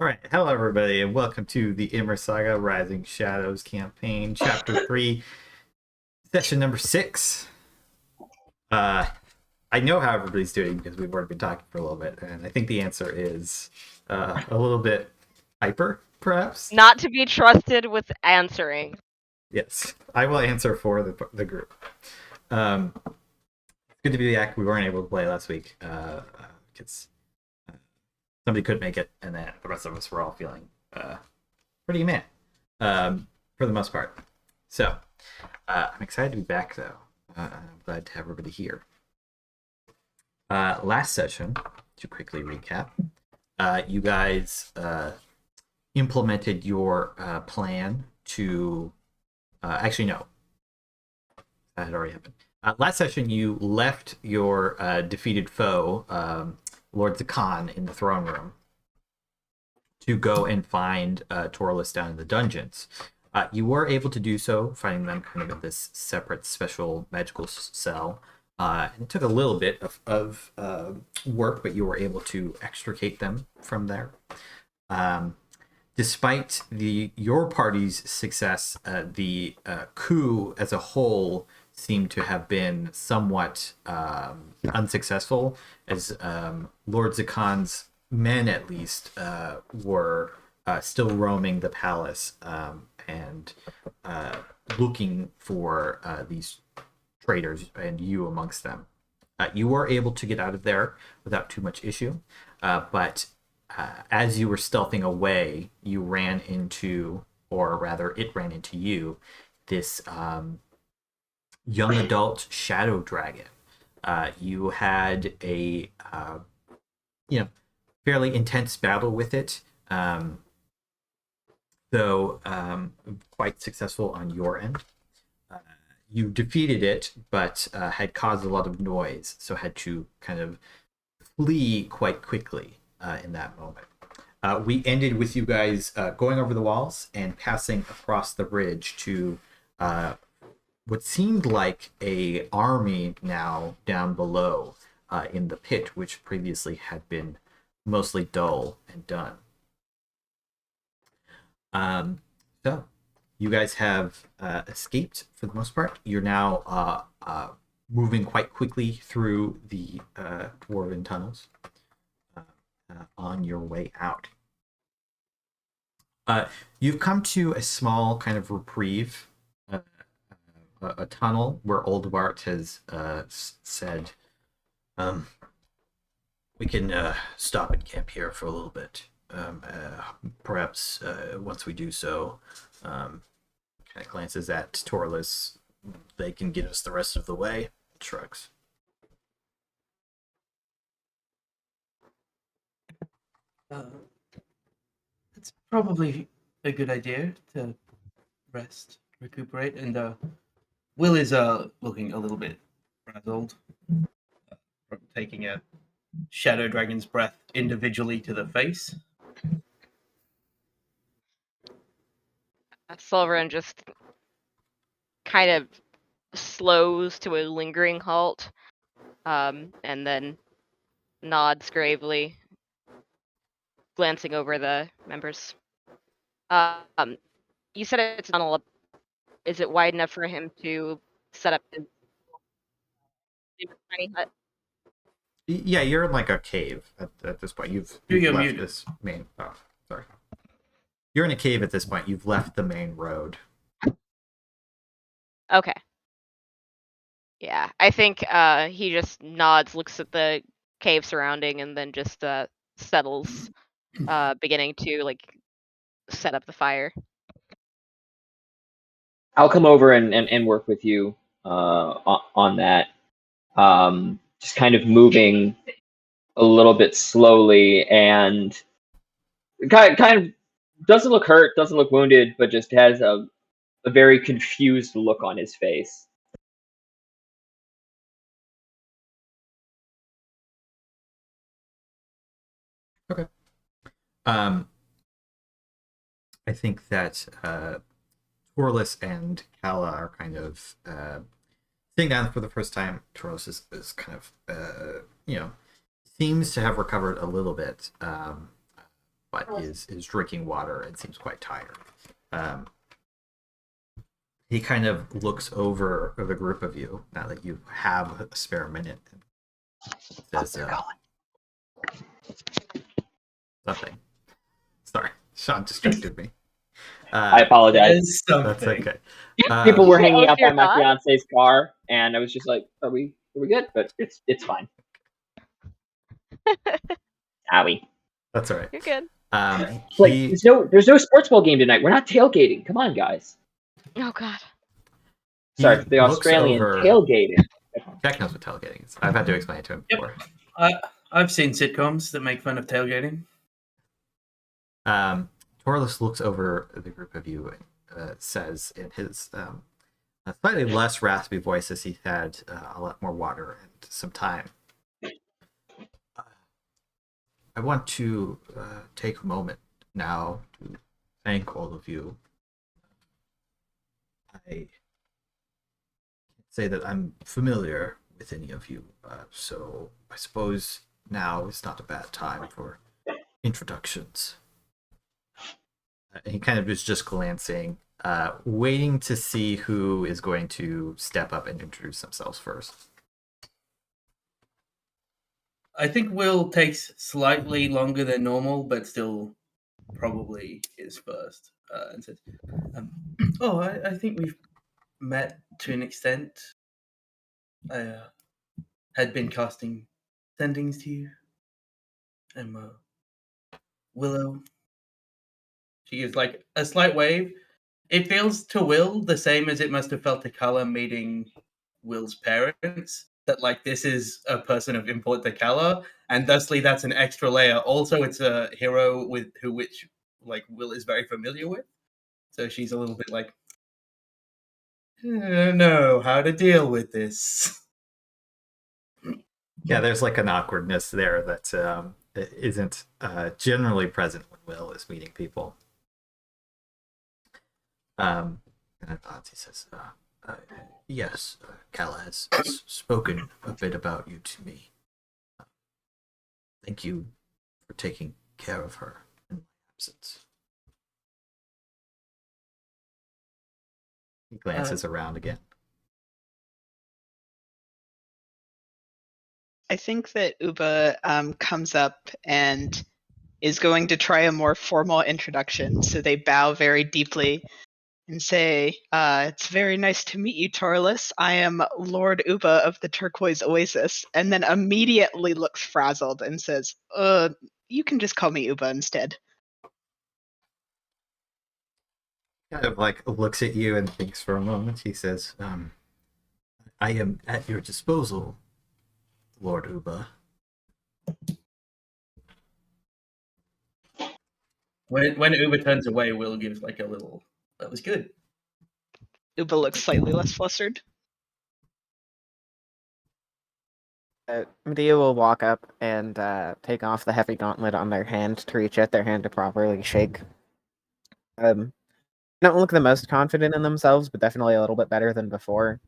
All right, hello everybody, and welcome to the Imris Saga Rising Shadows campaign, Chapter 3, Session number 6. I know how everybody's doing because we've already been talking for a little bit, and I think the answer is a little bit hyper, perhaps. Not to be trusted with answering. Yes, I will answer for the group. It's good to be back. We weren't able to play last week because somebody couldn't make it, and then the rest of us were all feeling pretty meh for the most part. So I'm excited to be back, though. I'm glad to have everybody here. Last session, to quickly recap, you guys implemented your plan to... actually, no. That had already happened. Last session, you left your defeated foe, Lord Zakan, in the throne room to go and find Torless down in the dungeons. You were able to do so, finding them kind of in this separate special magical cell. And it took a little bit of work, but you were able to extricate them from there. Despite your party's success, the coup as a whole seemed to have been somewhat unsuccessful, as Lord Zakan's men, at least, were still roaming the palace and looking for these traitors, and you amongst them. You were able to get out of there without too much issue, but as you were stealthing away, you ran into, or rather it ran into you, this young adult shadow dragon. You had a fairly intense battle with it, though quite successful on your end. You defeated it, but had caused a lot of noise, so had to kind of flee quite quickly in that moment. We ended with you guys going over the walls and passing across the bridge to what seemed like a army now down below in the pit, which previously had been mostly dull and done. So you guys have escaped for the most part. You're now moving quite quickly through the dwarven tunnels on your way out. You've come to a small kind of reprieve, a tunnel where Old Bart has said, we can stop and camp here for a little bit. Perhaps once we do so, kind of glances at Torless, they can get us the rest of the way. Shrugs. It's probably a good idea to rest, recuperate, and Will is looking a little bit frazzled from taking a shadow dragon's breath individually to the face. Sulveran just kind of slows to a lingering halt, and then nods gravely, glancing over the members. You said it's tunnel. Is it wide enough for him to set up his tiny hut? Yeah, you're in like a cave at this point. You've left this main... Oh, sorry. You're in a cave at this point. You've left the main road. Okay. Yeah, I think he just nods, looks at the cave surrounding, and then just settles, beginning to like set up the fire. I'll come over and work with you on that. Just kind of moving a little bit slowly, and kind of doesn't look hurt, doesn't look wounded, but just has a very confused look on his face. Okay. I think that Torless and Kala are kind of sitting down for the first time. Torless is kind of, seems to have recovered a little bit. but is drinking water and seems quite tired. He kind of looks over the group of you now that you have a spare minute. And says, something. Sorry, Sean distracted me. I apologize. There's something. That's okay. People were You hanging owe out by your my thought? fiance's car, and I was just like, "Are we good?" But it's fine. Owie. That's all right. You're good. Like, He there's no sports ball game tonight. We're not tailgating. Come on, guys. Oh God. Sorry, the looks Australian over- tailgating. Jack knows what tailgating is. I've had to explain it to him Yep. before. I've seen sitcoms that make fun of tailgating. Torlus looks over the group of you and says in his a slightly less raspy voice, as he had a lot more water and some time. I want to take a moment now to thank all of you. I can't say that I'm familiar with any of you, so I suppose now is not a bad time for introductions. And he kind of is just glancing, waiting to see who is going to step up and introduce themselves first. I think Will takes slightly longer than normal, but still probably is first. And says, I think we've met to an extent. I had been casting sendings to you. I'm Willow. She gives like a slight wave. It feels to Will the same as it must have felt to Kala meeting Will's parents. That like this is a person of import to Kala, and thusly that's an extra layer. Also, it's a hero which like Will is very familiar with. So she's a little bit like, I don't know how to deal with this. Yeah, there's like an awkwardness there that isn't generally present when Will is meeting people. And I thought he says, yes, Kala has spoken a bit about you to me. Thank you for taking care of her in my absence. He glances around again. I think that Uba comes up and is going to try a more formal introduction. So they bow very deeply and say, it's very nice to meet you, Torlus. I am Lord Uba of the Turquoise Oasis. And then immediately looks frazzled and says, you can just call me Uba instead. Kind of like looks at you and thinks for a moment. He says, I am at your disposal, Lord Uba. When Uba turns away, Will gives like a little, that was good. Uba looks slightly less flustered. Medea will walk up and take off the heavy gauntlet on their hand to reach out their hand to properly shake. Don't look the most confident in themselves, but definitely a little bit better than before.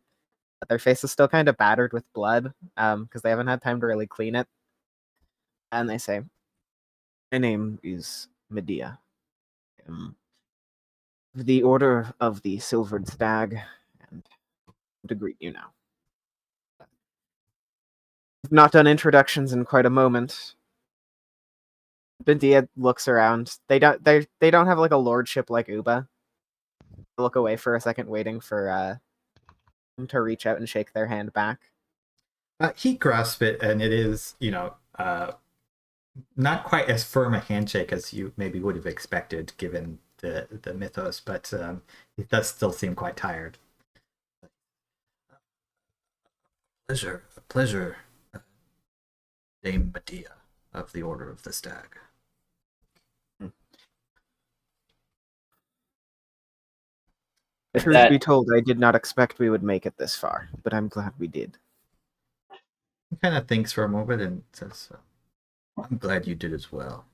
But their face is still kind of battered with blood, because they haven't had time to really clean it. And they say, my name is Medea. The Order of the Silvered Stag, and to greet you now. I've not done introductions in quite a moment. Medea looks around. They don't have like a lordship like Uba. They look away for a second, waiting for him to reach out and shake their hand back. He grasps it, and it is, not quite as firm a handshake as you maybe would have expected, given the mythos, but it does still seem quite tired. Pleasure, Dame Medea of the Order of the Stag. Truth be told, I did not expect we would make it this far, but I'm glad we did. He kind of thinks for a moment and says, I'm glad you did as well.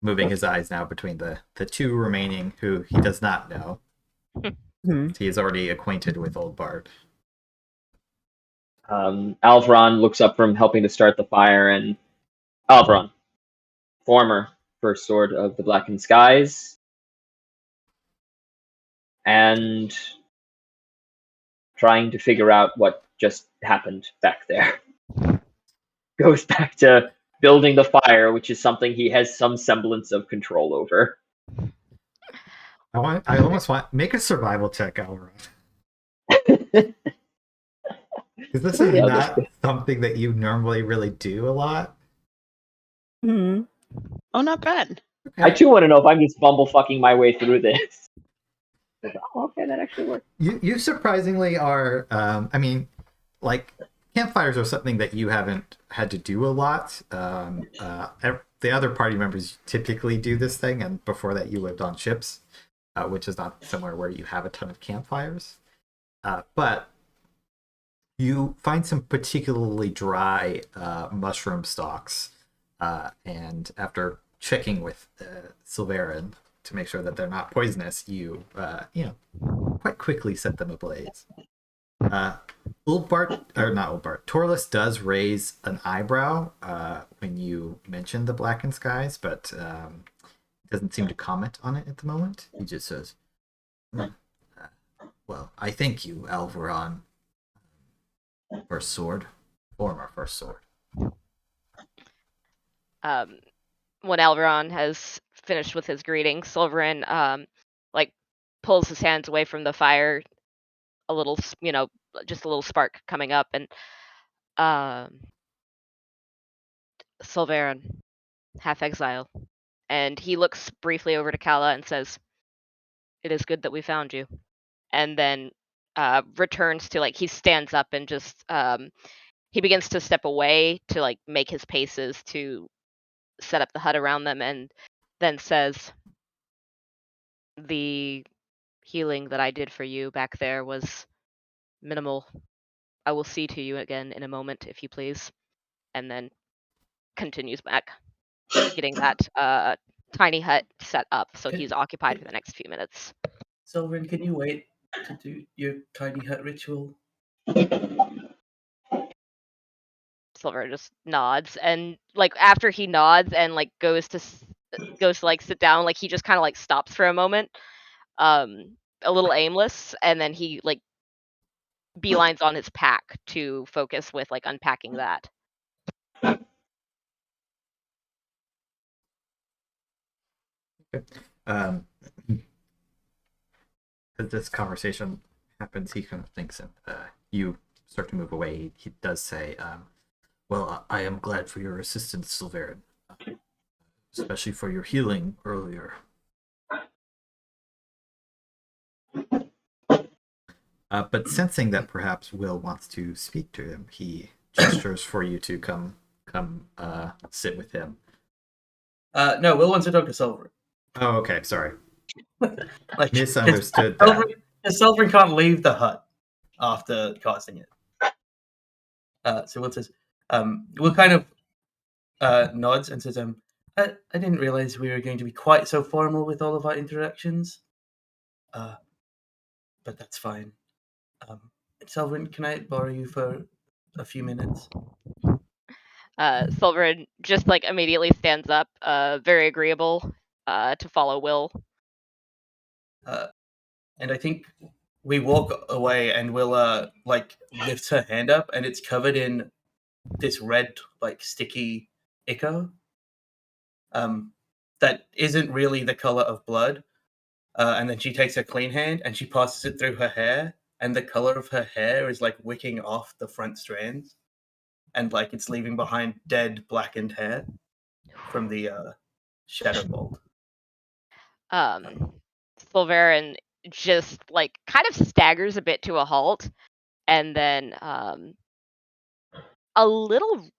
Moving his eyes now between the two remaining who he does not know. He is already acquainted with Old Bard. Alveron looks up from helping to start the fire, and Alveron, former First Sword of the Blackened Skies, and trying to figure out what just happened back there. Goes back to building the fire, which is something he has some semblance of control over. I almost want make a survival check, Alveron. Because this is not something that you normally really do a lot. Hmm. Oh, not bad. Okay. I too want to know if I'm just bumblefucking my way through this. Oh, okay, that actually worked. You surprisingly are. I mean, like campfires are something that you haven't had to do a lot. The other party members typically do this thing, and before that, you lived on ships, which is not somewhere where you have a ton of campfires. But you find some particularly dry mushroom stalks, and after checking with Sulveran to make sure that they're not poisonous, you quite quickly set them ablaze. Torlus does raise an eyebrow when you mention the blackened skies, but doesn't seem to comment on it at the moment. He just says, well, I thank you, Alveron, First Sword, former First Sword. When Alveron has finished with his greeting, Sulveran pulls his hands away from the fire, a little, just a little spark coming up, and Sulveran, half exile, and he looks briefly over to Kala and says, "It is good that we found you," and then returns to he stands up and just he begins to step away to make his paces to set up the hut around them, and then says, "The healing that I did for you back there was minimal. I will see to you again in a moment, if you please," and then continues back, getting that tiny hut set up so he's occupied for the next few minutes. Sulveran, can you wait to do your tiny hut ritual? Silver just nods, and after he nods and goes to sit down, he just kind of stops for a moment, a little aimless, and then he beelines on his pack to focus with unpacking that. As this conversation happens, he kind of thinks, and you start to move away. He does say, well, I am glad for your assistance, Sulveran, especially for your healing earlier. But sensing that perhaps Will wants to speak to him, he gestures for you to come sit with him. No, Will wants to talk to Sulveran. Oh, okay, sorry. Misunderstood that. Sulveran can't leave the hut after casting it. So Will says, Will kind of nods and says, I didn't realize we were going to be quite so formal with all of our interactions. But that's fine. Sulveran, can I borrow you for a few minutes? Sulveran just immediately stands up, very agreeable to follow Will. And I think we walk away, and Will lifts her hand up, and it's covered in this red sticky ichor. That isn't really the color of blood. And then she takes her clean hand and she passes it through her hair, and the color of her hair is wicking off the front strands, and it's leaving behind dead blackened hair from the shadow bolt. Sulveran just kind of staggers a bit to a halt, and then a little.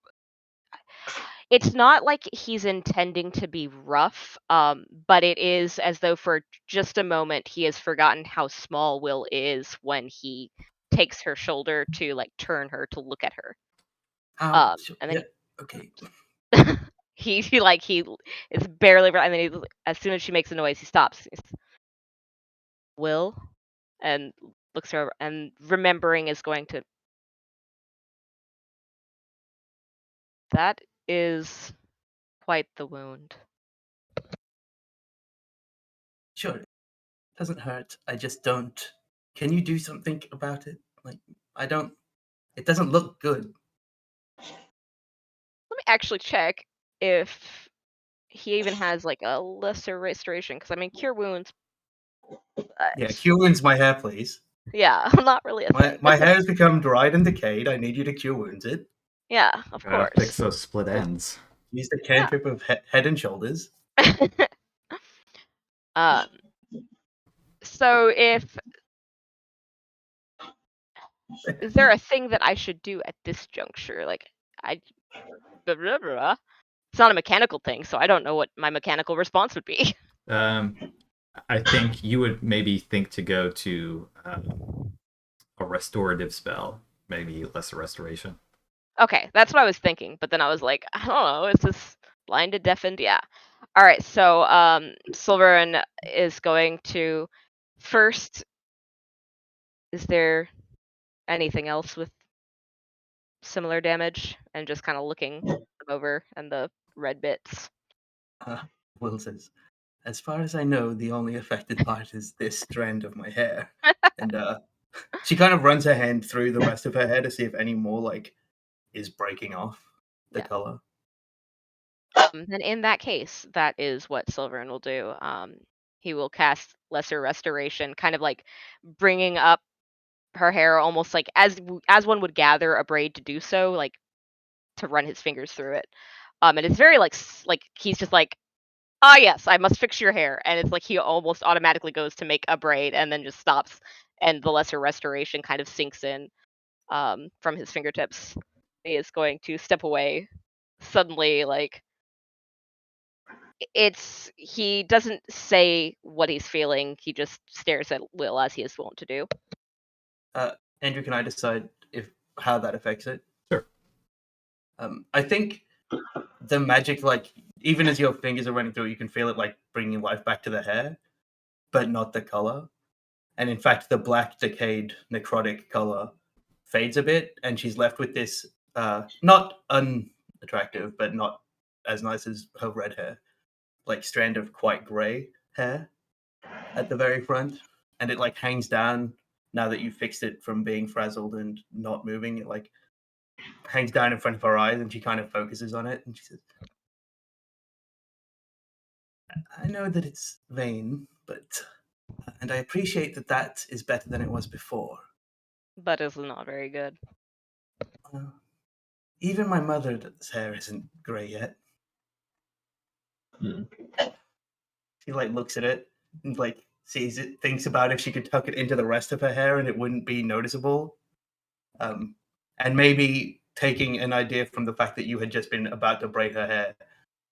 It's not like he's intending to be rough, but it is as though for just a moment he has forgotten how small Will is when he takes her shoulder to turn her to look at her. And then okay. he is barely, and then as soon as she makes a noise, he stops. Will, and looks her over, and remembering is going to. That is quite the wound. Sure, it doesn't hurt. I just don't. Can you do something about it? Like, I don't. It doesn't look good. Let me actually check if he even has like a lesser restoration, because I mean, cure wounds. Yeah, cure wounds my hair, please. Yeah, not really a thing. My hair has become dried and decayed. I need you to cure wounds it. Yeah, of Gotta fix course. those split ends. Use the cantrip of Head and Shoulders. um. So is there a thing that I should do at this juncture? Like, blah, blah, blah. It's not a mechanical thing, so I don't know what my mechanical response would be. I think you would maybe think to go to a restorative spell, maybe lesser restoration. Okay, that's what I was thinking, but then I was like, I don't know, is this blinded, deafened? Yeah. All right, so Sulveran is going to first. Is there anything else with similar damage? And just kind of looking them over and the red bits. Will says, as far as I know, the only affected part is this strand of my hair. And she kind of runs her hand through the rest of her hair to see if any more like is breaking off the Yeah. color. Then in that case, that is what Sulveran will do. He will cast Lesser Restoration, kind of like bringing up her hair, almost like as one would gather a braid to do so, like to run his fingers through it. And it's very like he's just like, ah, yes, I must fix your hair, and it's like he almost automatically goes to make a braid and then just stops, and the Lesser Restoration kind of sinks in from his fingertips. He is going to step away suddenly, like. He doesn't say what he's feeling. He just stares at Will as he is wont to do. Andrew, can I decide how that affects it? Sure. I think the magic, like even as your fingers are running through it, you can feel it like bringing life back to the hair, but not the color. And in fact, the black, decayed, necrotic color fades a bit, and she's left with this not unattractive, but not as nice as her red hair, like strand of quite gray hair at the very front, and it like hangs down now that you fixed it from being frazzled and not moving. It like hangs down in front of her eyes, and she kind of focuses on it, and she says, I know that it's vain, and I appreciate that is better than it was before. But it's not very good. Even my mother's hair isn't grey yet. She like looks at it and like sees it, thinks about if she could tuck it into the rest of her hair and it wouldn't be noticeable. And maybe taking an idea from the fact that you had just been about to braid her hair,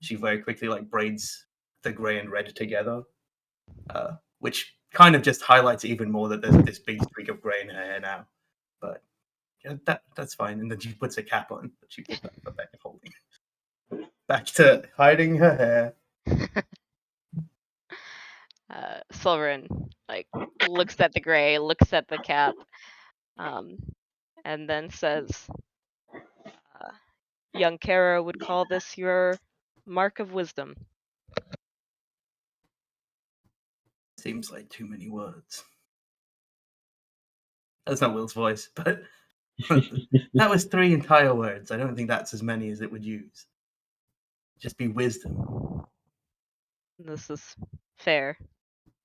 she very quickly like braids the grey and red together, which kind of just highlights even more that there's this big streak of grey in her hair now. But yeah, that's fine. And then she puts a cap on, but she puts that back and holding. Back to hiding her hair. Sulveran like looks at the gray, looks at the cap, and then says, "Young Kara would call this your mark of wisdom." Seems like too many words. That's not Will's voice, but that was 3 entire words. I don't think that's as many as it would use. Just be wisdom. This is fair.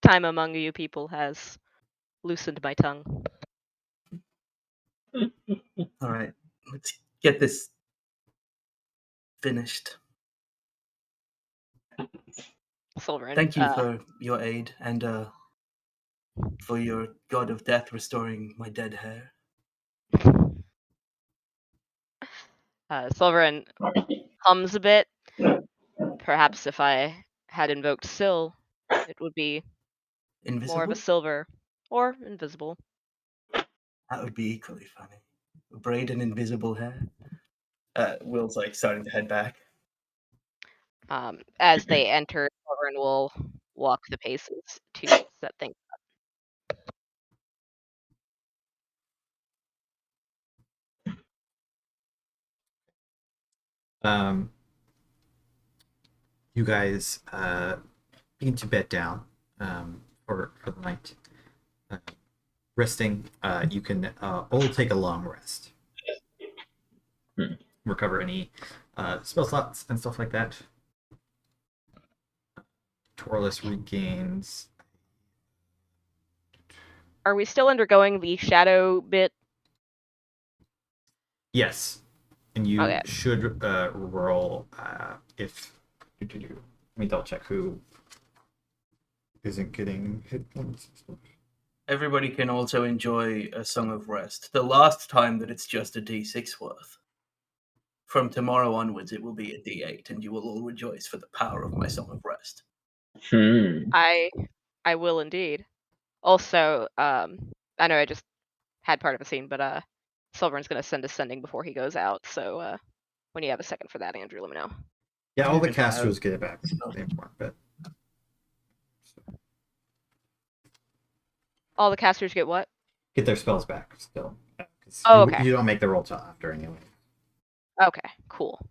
Time among you people has loosened my tongue. All right, let's get this finished. Sulveran. Thank you for your aid and for your god of death restoring my dead hair. Sulveran hums a bit. Perhaps if I had invoked Sil, it would be Invisible? more of a silver or invisible. That would be equally funny. Braid and invisible hair. Will's like starting to head back. As they enter, Sulveran will walk the paces to set things up. You guys begin to bed down for the night. Resting, you can all take a long rest. Recover any spell slots and stuff like that. Torless regains. Are we still undergoing the shadow bit? Yes, and you Okay. should roll if. Let me double check who isn't getting hit points. Everybody can also enjoy a Song of Rest. The last time that it's just a D6 worth. From tomorrow onwards, it will be a D8, and you will all rejoice for the power of my Song of Rest. I will indeed. Also, I know I just had part of a scene, but Sulveran's gonna send a sending before he goes out. So when you have a second for that, Andrew, let me know. Yeah, all the Good. casters get it back. But All the casters get what? get their spells back still. Oh, okay. You don't make the roll till after anyway. Okay, cool.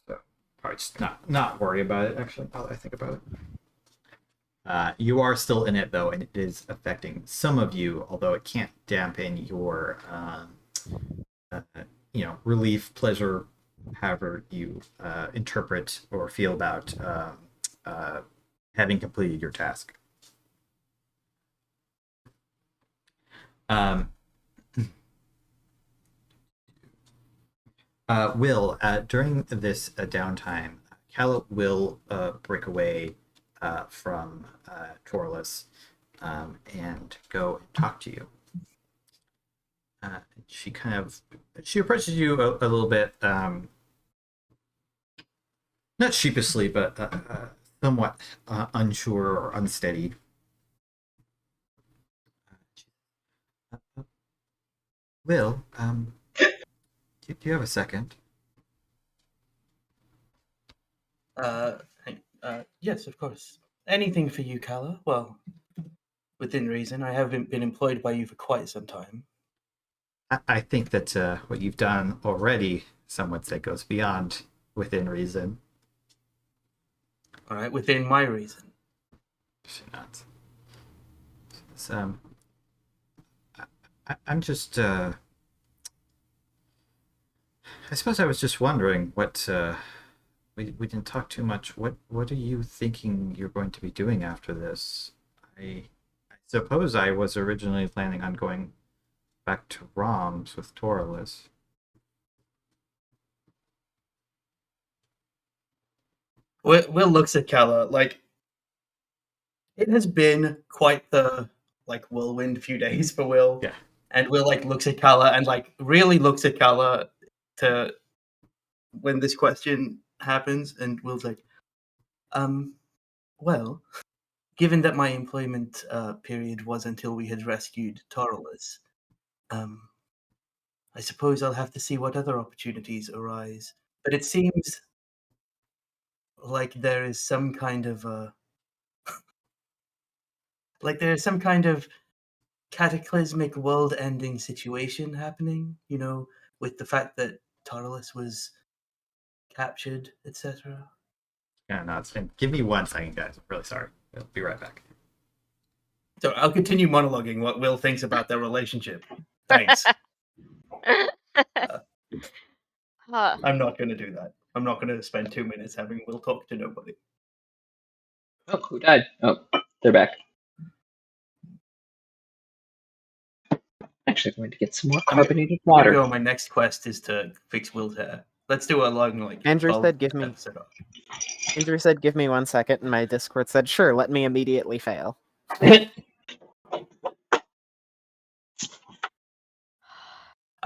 So probably just not worry about it. Actually, now that I think about it, you are still in it though, and it is affecting some of you. Although it can't dampen your, relief, pleasure, however you interpret or feel about having completed your task. Will, during this downtime, Calla will break away from Torless and go and talk to you. She approaches you a little bit, not sheepishly, but somewhat unsure or unsteady. Will, do you have a second? Yes, of course. Anything for you, Calla? Well, within reason. I haven't been employed by you for quite some time. I think that what you've done already, some would say, goes beyond within reason. All right, within my reason. Not. So, I'm just. I suppose I was just wondering what. We didn't talk too much. What are you thinking you're going to be doing after this? I suppose I was originally planning on going back to Roms with Torless. Will looks at Calla like it has been quite the whirlwind few days for Will. Yeah. And Will looks at Calla and really looks at Calla to when this question happens, and Will's like, well, given that my employment period was until we had rescued Torless, I suppose I'll have to see what other opportunities arise. But it seems like there is some kind of cataclysmic world-ending situation happening, with the fact that Torless was captured, etc. Yeah, no, it's been. Give me 1 second, guys. I'm really sorry. I'll be right back. So I'll continue monologuing what Will thinks about their relationship. Thanks. I'm not going to do that. I'm not going to spend 2 minutes having Will talk to nobody. Oh, who died? Oh, they're back. Actually, I'm going to get some more carbonated water. Go. My next quest is to fix Will's hair. Let's do a long Andrew said, "Give me." episode off. Andrew said, "Give me 1 second," and my Discord said, "Sure, let me immediately fail." I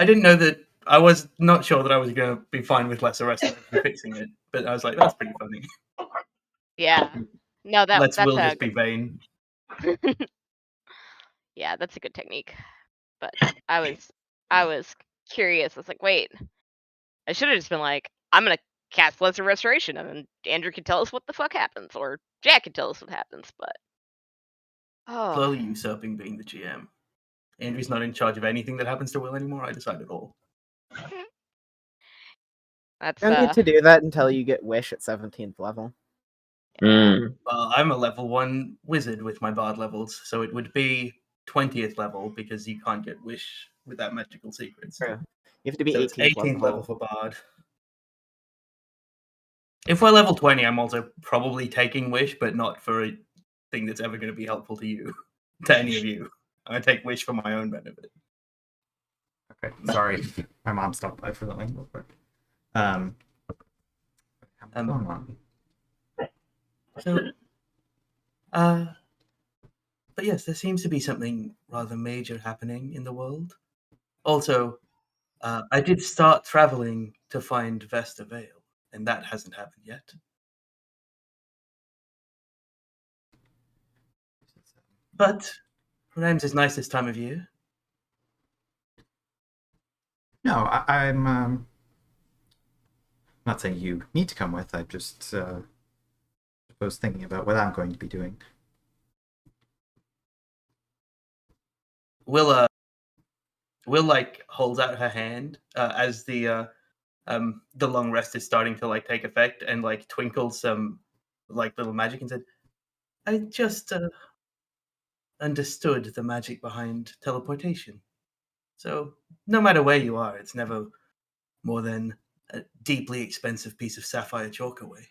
didn't know that. I was not sure that I was going to be fine with lesser rest and fixing it, but I was like, that's pretty funny. Yeah. No, Let's that's Will a just be vain. yeah, that's a good technique. But I was curious. I was like, wait, I should have just been like, I'm gonna cast Lesser Restoration, and then Andrew can tell us what the fuck happens, or Jack can tell us what happens. But Slowly usurping being the GM. Andrew's not in charge of anything that happens to Will anymore. I decide it all. That's You don't need to do that until you get Wish at 17th level. Mm. Well, I'm a level 1 wizard with my bard levels, so it would be 20th level because you can't get Wish without magical secrets. True. You have to be So it's 18th 18th level. level for bard. If we're level 20, I'm also probably taking Wish, but not for a thing that's ever going to be helpful to you, to any of you. I'm going to take Wish for my own benefit. Okay, sorry. My mom stopped by for something real quick. What's going on? So, but yes, there seems to be something rather major happening in the world. Also, I did start traveling to find Vesta Vale, and that hasn't happened yet. But Rams is nice this time of year. No, I'm not saying you need to come with. I just was thinking about what I'm going to be doing. Will like holds out her hand as the long rest is starting to like take effect, and like twinkles some like little magic and said, "I just understood the magic behind teleportation. So no matter where you are, it's never more than a deeply expensive piece of sapphire chalk away."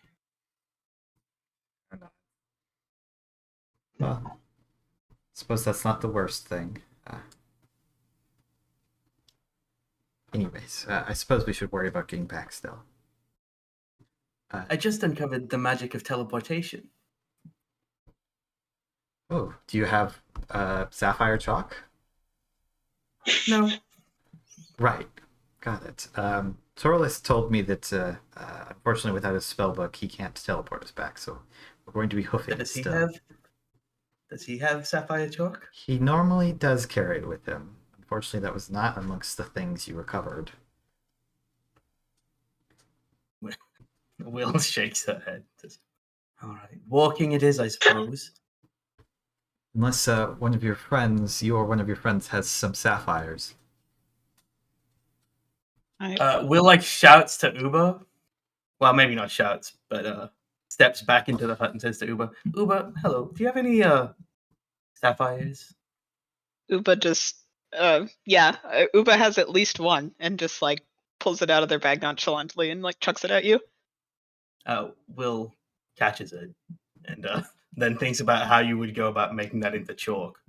Well, suppose that's not the worst thing. Anyways, I suppose we should worry about getting back still. I just uncovered the magic of teleportation. Oh, do you have sapphire chalk? No, Right, got it. Sorlis told me that unfortunately, without his spellbook, he can't teleport us back. So we're going to be hoofing it does he still. have sapphire chalk? He normally does carry it with him. Unfortunately, that was not amongst the things you recovered. Will shakes her head. All right, walking it is, I suppose. Unless one of your friends, you or one of your friends, has some sapphires. Will like shouts to Uber. Well, maybe not shouts, but steps back into the hut and says to Uber, "Uber, hello. Do you have any sapphires?" Uba just, Uba has at least one and just like pulls it out of their bag nonchalantly and like chucks it at you. Will catches it and then thinks about how you would go about making that into chalk.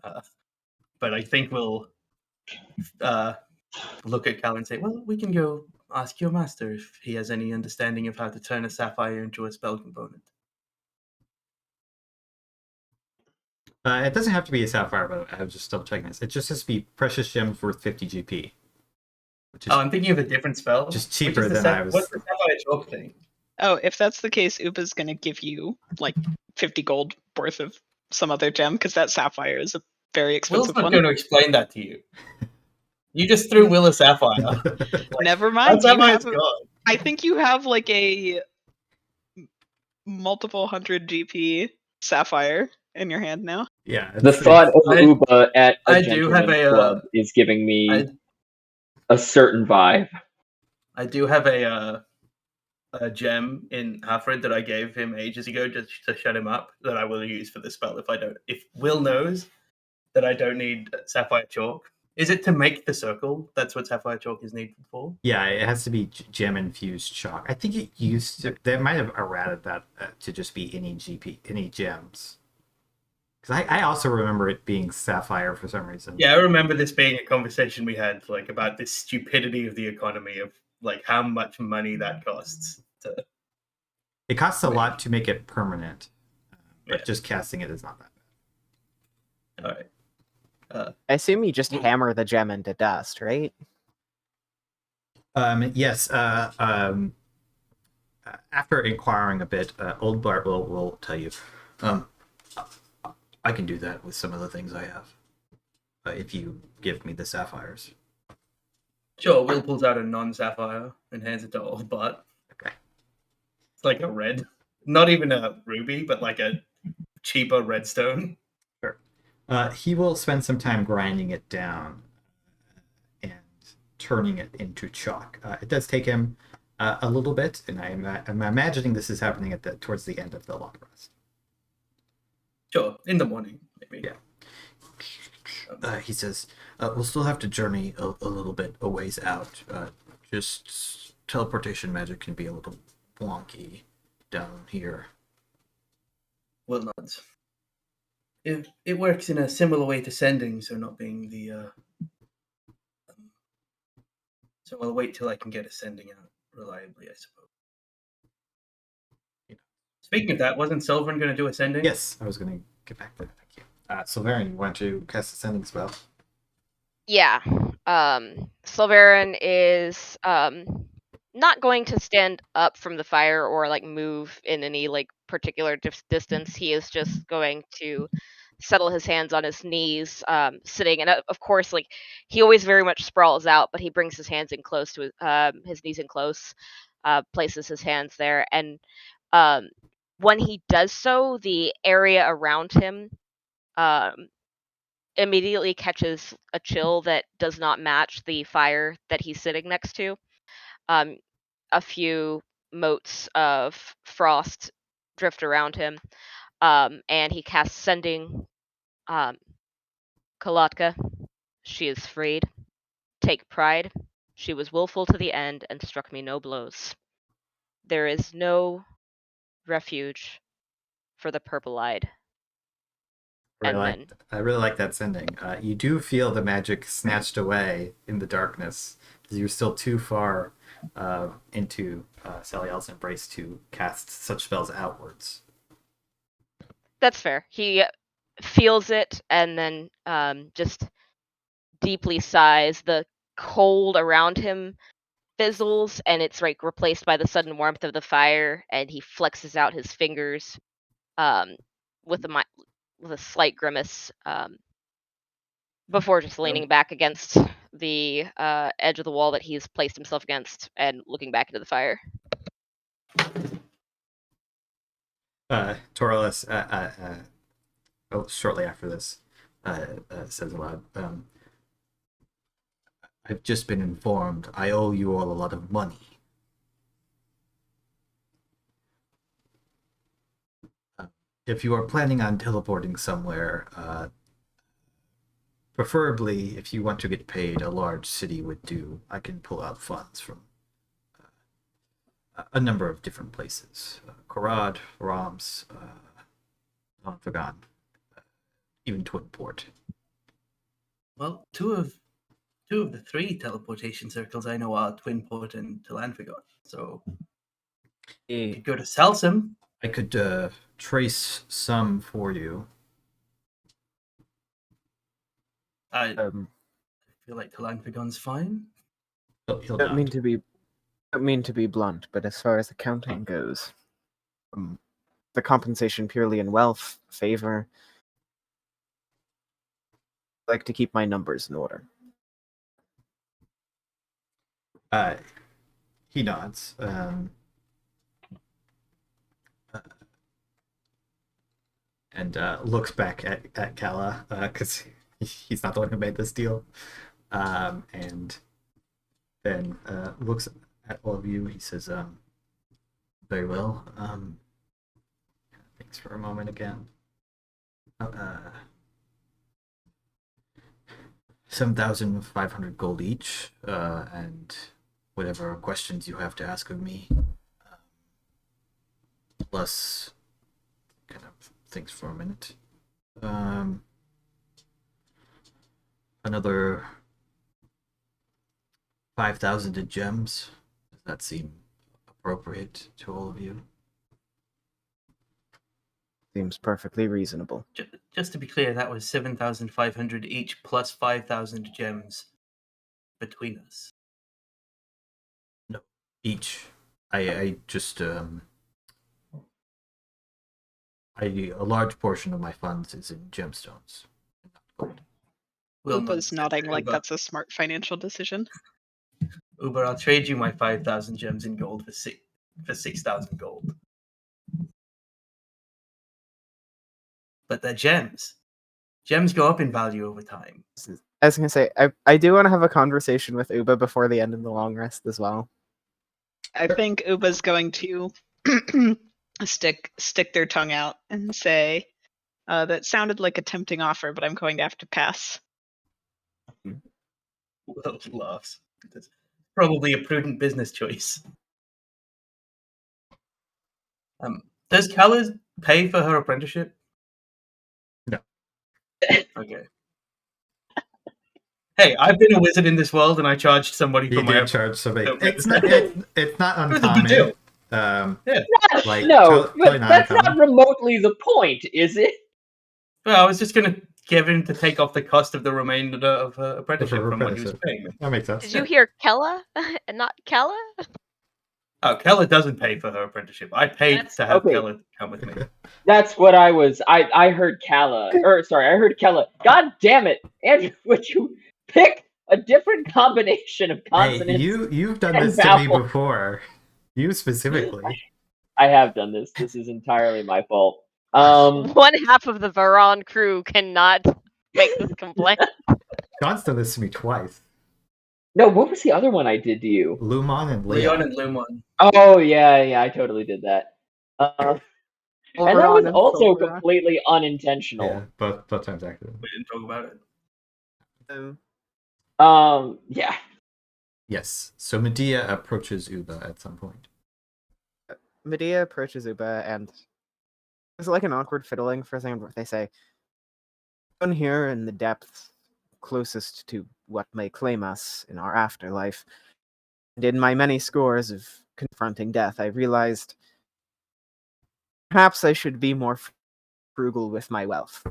But I think we'll look at Cal and say, "Well, we can go ask your master if he has any understanding of how to turn a sapphire into a spell component." It doesn't have to be a sapphire, but I was just double checking this. It just has to be precious gems worth 50 GP. Which is I'm thinking of a different spell. just cheaper than I was. What's the sapphire chalk thing? Oh, if that's the case, Uba's gonna give you like 50 gold worth of some other gem because that sapphire is a very Will's expensive not one. going to explain that to you. You just threw Will a sapphire. Never mind. That's how You it's have, gone. I think you have like a multiple 100 GP sapphire in your hand now. Yeah. The thought of Uba at a I do have gentleman's a, club is giving me a certain vibe. I do have a gem in Alfred that I gave him ages ago just to shut him up that I will use for the spell if Will knows that I don't need sapphire chalk. Is it to make the circle? That's what sapphire chalk is needed for? Yeah, it has to be gem infused chalk. I think it used to. They might have errated that to just be any gems. Because I also remember it being sapphire for some reason. Yeah, I remember this being a conversation we had like about the stupidity of the economy of like how much money that costs. It costs a lot to make it permanent, but Yeah. just casting it is not that bad. All right. I assume you just hammer the gem into dust, right? Yes. After inquiring a bit, Old Bart will tell you. I can do that with some of the things I have. If you give me the sapphires. Sure, Will pulls out a non-sapphire and hands it to Old Bart. Okay. It's like a red. Not even a ruby, but like a cheaper redstone. Sure. He will spend some time grinding it down and turning it into chalk. It does take him a little bit, and I'm imagining this is happening towards the end of the long rest. Sure, in the morning, maybe. Yeah. He says, we'll still have to journey a little bit a ways out. Just teleportation magic can be a little wonky down here. Well, not. It works in a similar way to sending, so not being the. So I'll wait till I can get a sending out reliably, I suppose. Speaking of that, wasn't Sulveran going to do a sending? Yes, I was going to get back to that. Thank you. Sulveran, you want to cast a sending spell? Yeah. Sulveran is not going to stand up from the fire or like move in any like particular distance. He is just going to settle his hands on his knees, sitting, and of course, like he always very much sprawls out, but he brings his hands in close to his knees in close, places his hands there, and when he does so, the area around him immediately catches a chill that does not match the fire that he's sitting next to. A few motes of frost drift around him, and he casts Sending. Kalatka, she is freed. Take pride. She was willful to the end and struck me no blows. There is no refuge for the purple-eyed. I really like that sending. You do feel the magic snatched away in the darkness, because you're still too far into Saliel's embrace to cast such spells outwards. That's fair. He feels it and then just deeply sighs. The cold around him fizzles, and it's like replaced by the sudden warmth of the fire, and he flexes out his fingers with a slight grimace before just leaning back against the edge of the wall that he's placed himself against and looking back into the fire. Torales, shortly after this, says aloud, I've just been informed I owe you all a lot of money. If you are planning on teleporting somewhere, preferably if you want to get paid, a large city would do. I can pull out funds from a number of different places. Korad, Rams, Anfagon, even Twinport. Well, two of the three teleportation circles I know are Twinport and Anfagon. So you could go to Salsum. I could trace some for you. I feel like Anfagon's fine. He'll Don't mean nod. to be blunt, but as far as accounting goes, the compensation purely in wealth, favor, I like to keep my numbers in order. He nods. And looks back at Kala, because he's not the one who made this deal. And then looks at all of you. He says, very well. Thinks for a moment again. 7,500 gold each, and whatever questions you have to ask of me. Plus, kind of thinks for a minute. Another 5,000 in gems. Does that seem appropriate to all of you? Seems perfectly reasonable. Just to be clear, that was 7,500 each plus 5,000 gems between us. No, each. I just a large portion of my funds is in gemstones. Uba's nodding like that's a smart financial decision. Uber, I'll trade you my 5,000 gems in gold for 6,000 gold. But they're gems. Gems go up in value over time. I was gonna say, I do want to have a conversation with Uba before the end of the long rest as well. I think Uba's going to stick their tongue out and say, that sounded like a tempting offer, but I'm going to have to pass. Will laughs. That's probably a prudent business choice. Does Kala pay for her apprenticeship? No. Okay. Hey, I've been a wizard in this world, and I charged somebody You for my did charge somebody. No, It's no. not. It's not It was a good deal. uncommon. Like, no, totally but not that's uncommon. not remotely the point, is it? Well, I was just going to give him to take off the cost of the remainder of her apprenticeship from what he was apprenticeship. paying me. That makes sense. Did you hear Kella and not Kella? Oh, Kella doesn't pay for her apprenticeship. I paid to have Okay. Kella come with me. That's what I was. I heard Kala. I heard Kella. God damn it, Andrew! Would you pick a different combination of Hey, consonants? you've done and this to me vowels? before. You specifically. I have done this. This is entirely my fault. One half of the Varon crew cannot make this complaint. John's done this to me twice. No, what was the other one I did to you? Lumon and Leon Leon. and Lumon. Oh yeah, I totally did that. And that was also completely unintentional. Yeah, both times actually. We didn't talk about it. Yeah. Yes. So Medea approaches Uba at some point. Medea approaches Uba, and it's like an awkward fiddling for a second. They say, "Down here in the depths, closest to what may claim us in our afterlife, and in my many scores of confronting death, I realized perhaps I should be more frugal with my wealth.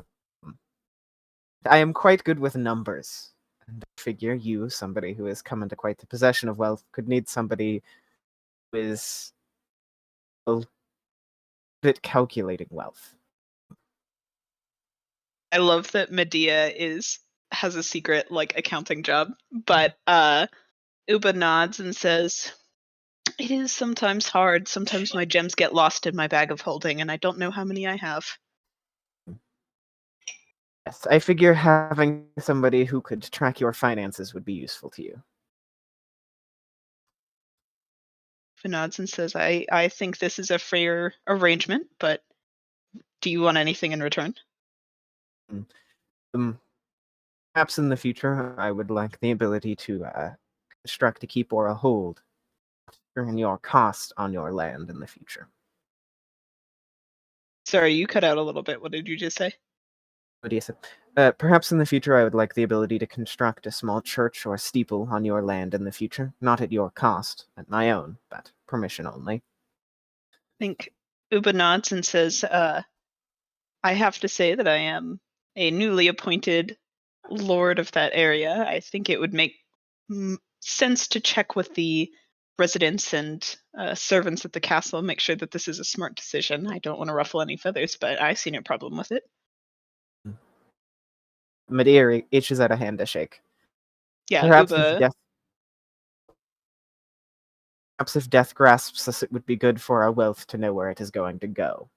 I am quite good with numbers, and I figure you, somebody who has come into quite the possession of wealth, could need somebody who is good at calculating wealth." I love that Medea has a secret like accounting job, but Uba nods and says, "It is sometimes hard. Sometimes my gems get lost in my bag of holding, and I don't know how many I have." Yes, I figure having somebody who could track your finances would be useful to you. Uba nods and says, I think this is a fair arrangement, but do you want anything in return? Perhaps in the future, I would like the ability to construct a keep or a hold, during your cost on your land in the future. Sorry, you cut out a little bit. What did you just say? What do you say? Perhaps in the future, I would like the ability to construct a small church or steeple on your land in the future, not at your cost, at my own, but permission only. I think Uba nods and says, I have to say that I am a newly appointed lord of that area. I think it would make sense to check with the residents and servants at the castle, make sure that this is a smart decision. I don't want to ruffle any feathers, but I see no problem with it. Medea itches out a hand to shake. Yeah, Perhaps Uba. if death grasps us, it would be good for our wealth to know where it is going to go.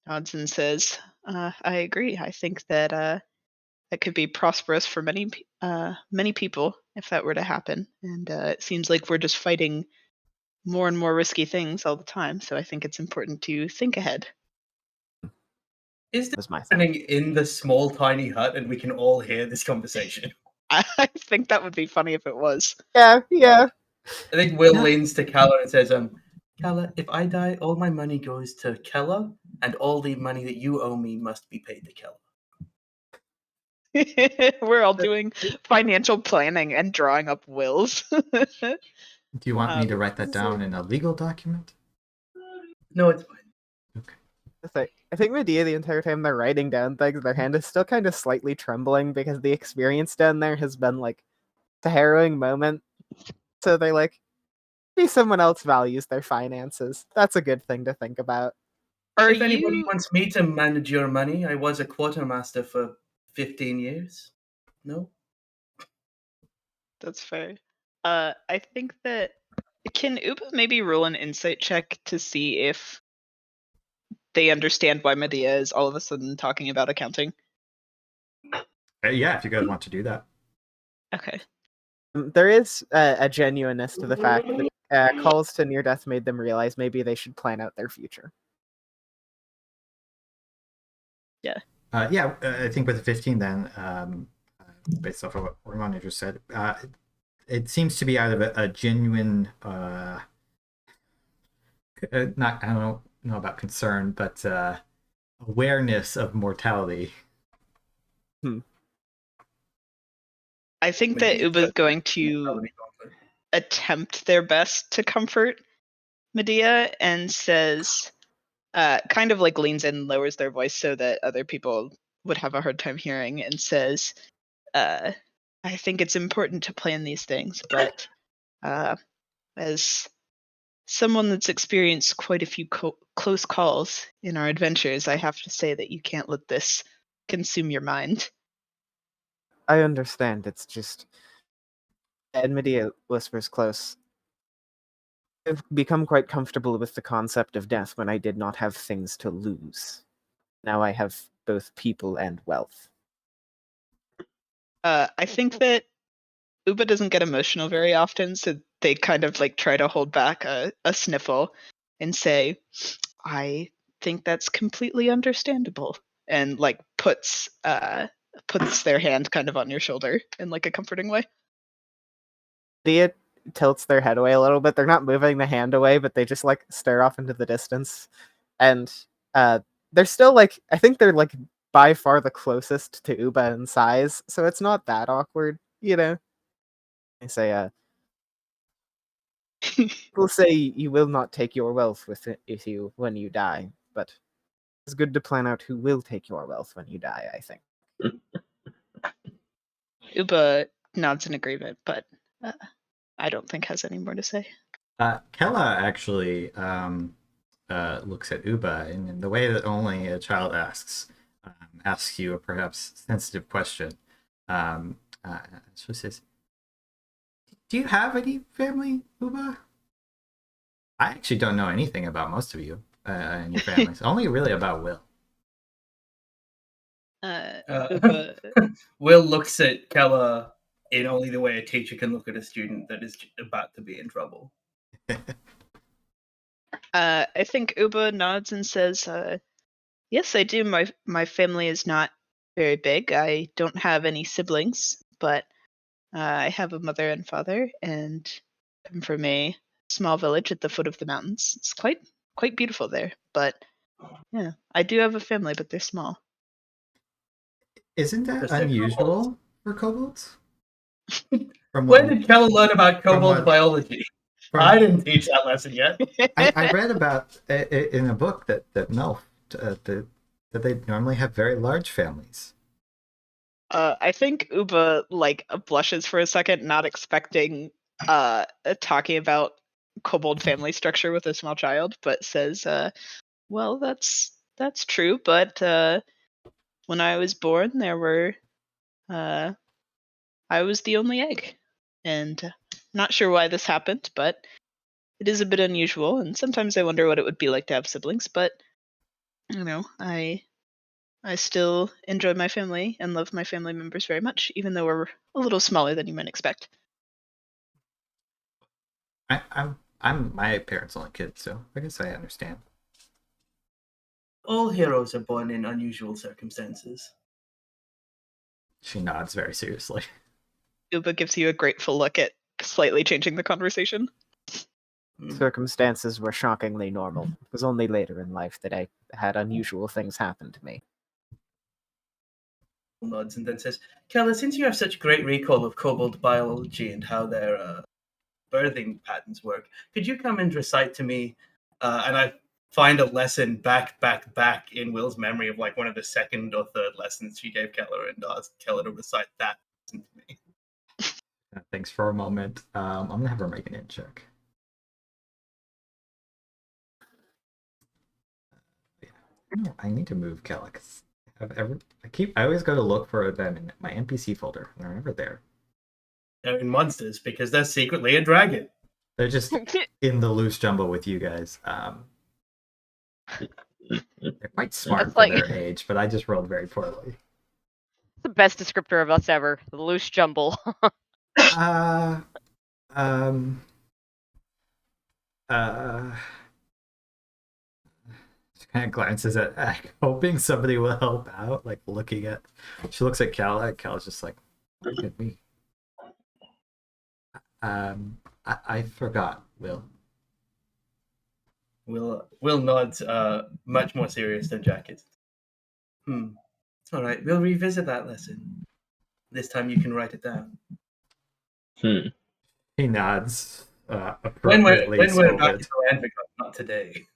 Dodson says, I agree. I think that that could be prosperous for many people if that were to happen. And it seems like we're just fighting more and more risky things all the time. So I think it's important to think ahead. Is this happening in the small, tiny hut, and we can all hear this conversation? I think that would be funny if it was. Yeah. I think Will leans to Kala and says, Kala, if I die, all my money goes to Kala, and all the money that you owe me must be paid to Kala. We're all doing financial planning and drawing up wills. Do you want me to write that down in a legal document? No, it's fine. Okay. I think Medea, the entire time they're writing down things, their hand is still kind of slightly trembling because the experience down there has been like a harrowing moment. So they're like, maybe someone else values their finances. That's a good thing to think about. If anybody wants me to manage your money, I was a quartermaster for 15 years. No? That's fair. I think that... Can Uba maybe roll an insight check to see if they understand why Medea is all of a sudden talking about accounting? Yeah, if you guys want to do that. Okay. There is a genuineness to the fact that calls to near death made them realize maybe they should plan out their future. I think with the 15 then, based off of what Ramona just said, it seems to be out of a genuine, not, I don't know about concern, but awareness of mortality. I think that Uba's going to attempt their best to comfort Medea and says, kind of like leans in and lowers their voice so that other people would have a hard time hearing, and says, I think it's important to plan these things, but as someone that's experienced quite a few close calls in our adventures, I have to say that you can't let this consume your mind. I understand. It's just. And Medea whispers close. I've become quite comfortable with the concept of death when I did not have things to lose. Now I have both people and wealth. I think that Uba doesn't get emotional very often, so they kind of like try to hold back a sniffle and say, I think that's completely understandable, and like puts their hand kind of on your shoulder in like a comforting way. Medea tilts their head away a little bit. They're not moving the hand away, but they just like stare off into the distance. And they're still like, I think they're like by far the closest to Uba in size, so it's not that awkward, you know? I say, people say you will not take your wealth with you when you die, but it's good to plan out who will take your wealth when you die, I think. Uba nods in agreement, but I don't think has any more to say. Kella actually looks at Uba in the way that only a child asks you a perhaps sensitive question. She says, do you have any family, Uba? I actually don't know anything about most of you and your families. Only really about Will. Uba... Will looks at Kella in only the way a teacher can look at a student that is about to be in trouble. I think Uba nods and says, yes, I do. My family is not very big. I don't have any siblings, but I have a mother and father, and come from a small village at the foot of the mountains. It's quite beautiful there, but yeah, I do have a family, but they're small. Isn't that Because they're unusual for kobolds? When did Kella learn about kobold what- biology? I didn't teach that lesson yet. I read about in a book that that they normally have very large families. I think Uba like blushes for a second, not expecting talking about kobold family structure with a small child, but says, well, that's true, but when I was born, there were I was the only egg, and not sure why this happened, but it is a bit unusual, and sometimes I wonder what it would be like to have siblings, but you know, I still enjoy my family and love my family members very much, even though we're a little smaller than you might expect. I'm my parents' only kid, so I guess I understand. All heroes are born in unusual circumstances. She nods very seriously. Uba gives you a grateful look at slightly changing the conversation. Circumstances were shockingly normal. It was only later in life that I had unusual things happen to me. Nods and then says, Kella, since you have such great recall of kobold biology and how their birthing patterns work, could you come and recite to me, and I find a lesson back in Will's memory of like one of the second or third lessons she gave Keller, and asked Keller to recite that lesson to me. Thanks for a moment. I'm gonna have her make an int check. I need to move Keller. I always go to look for them in my NPC folder, and they're never there. They're in monsters because they're secretly a dragon. They're just in the loose jumble with you guys. They're quite smart That's for like- their age, but I just rolled very poorly. The best descriptor of us ever. The loose jumble. Uh, um, she kind of glances at Ak, hoping somebody will help out. Like looking at, she looks at Cal. And Cal's just like, look at me. I forgot. Will. Will nods, much more serious than Jack is. All right, we'll revisit that lesson. This time you can write it down. He nods. When we're Appropriately back scolded. to Anfagon, not today.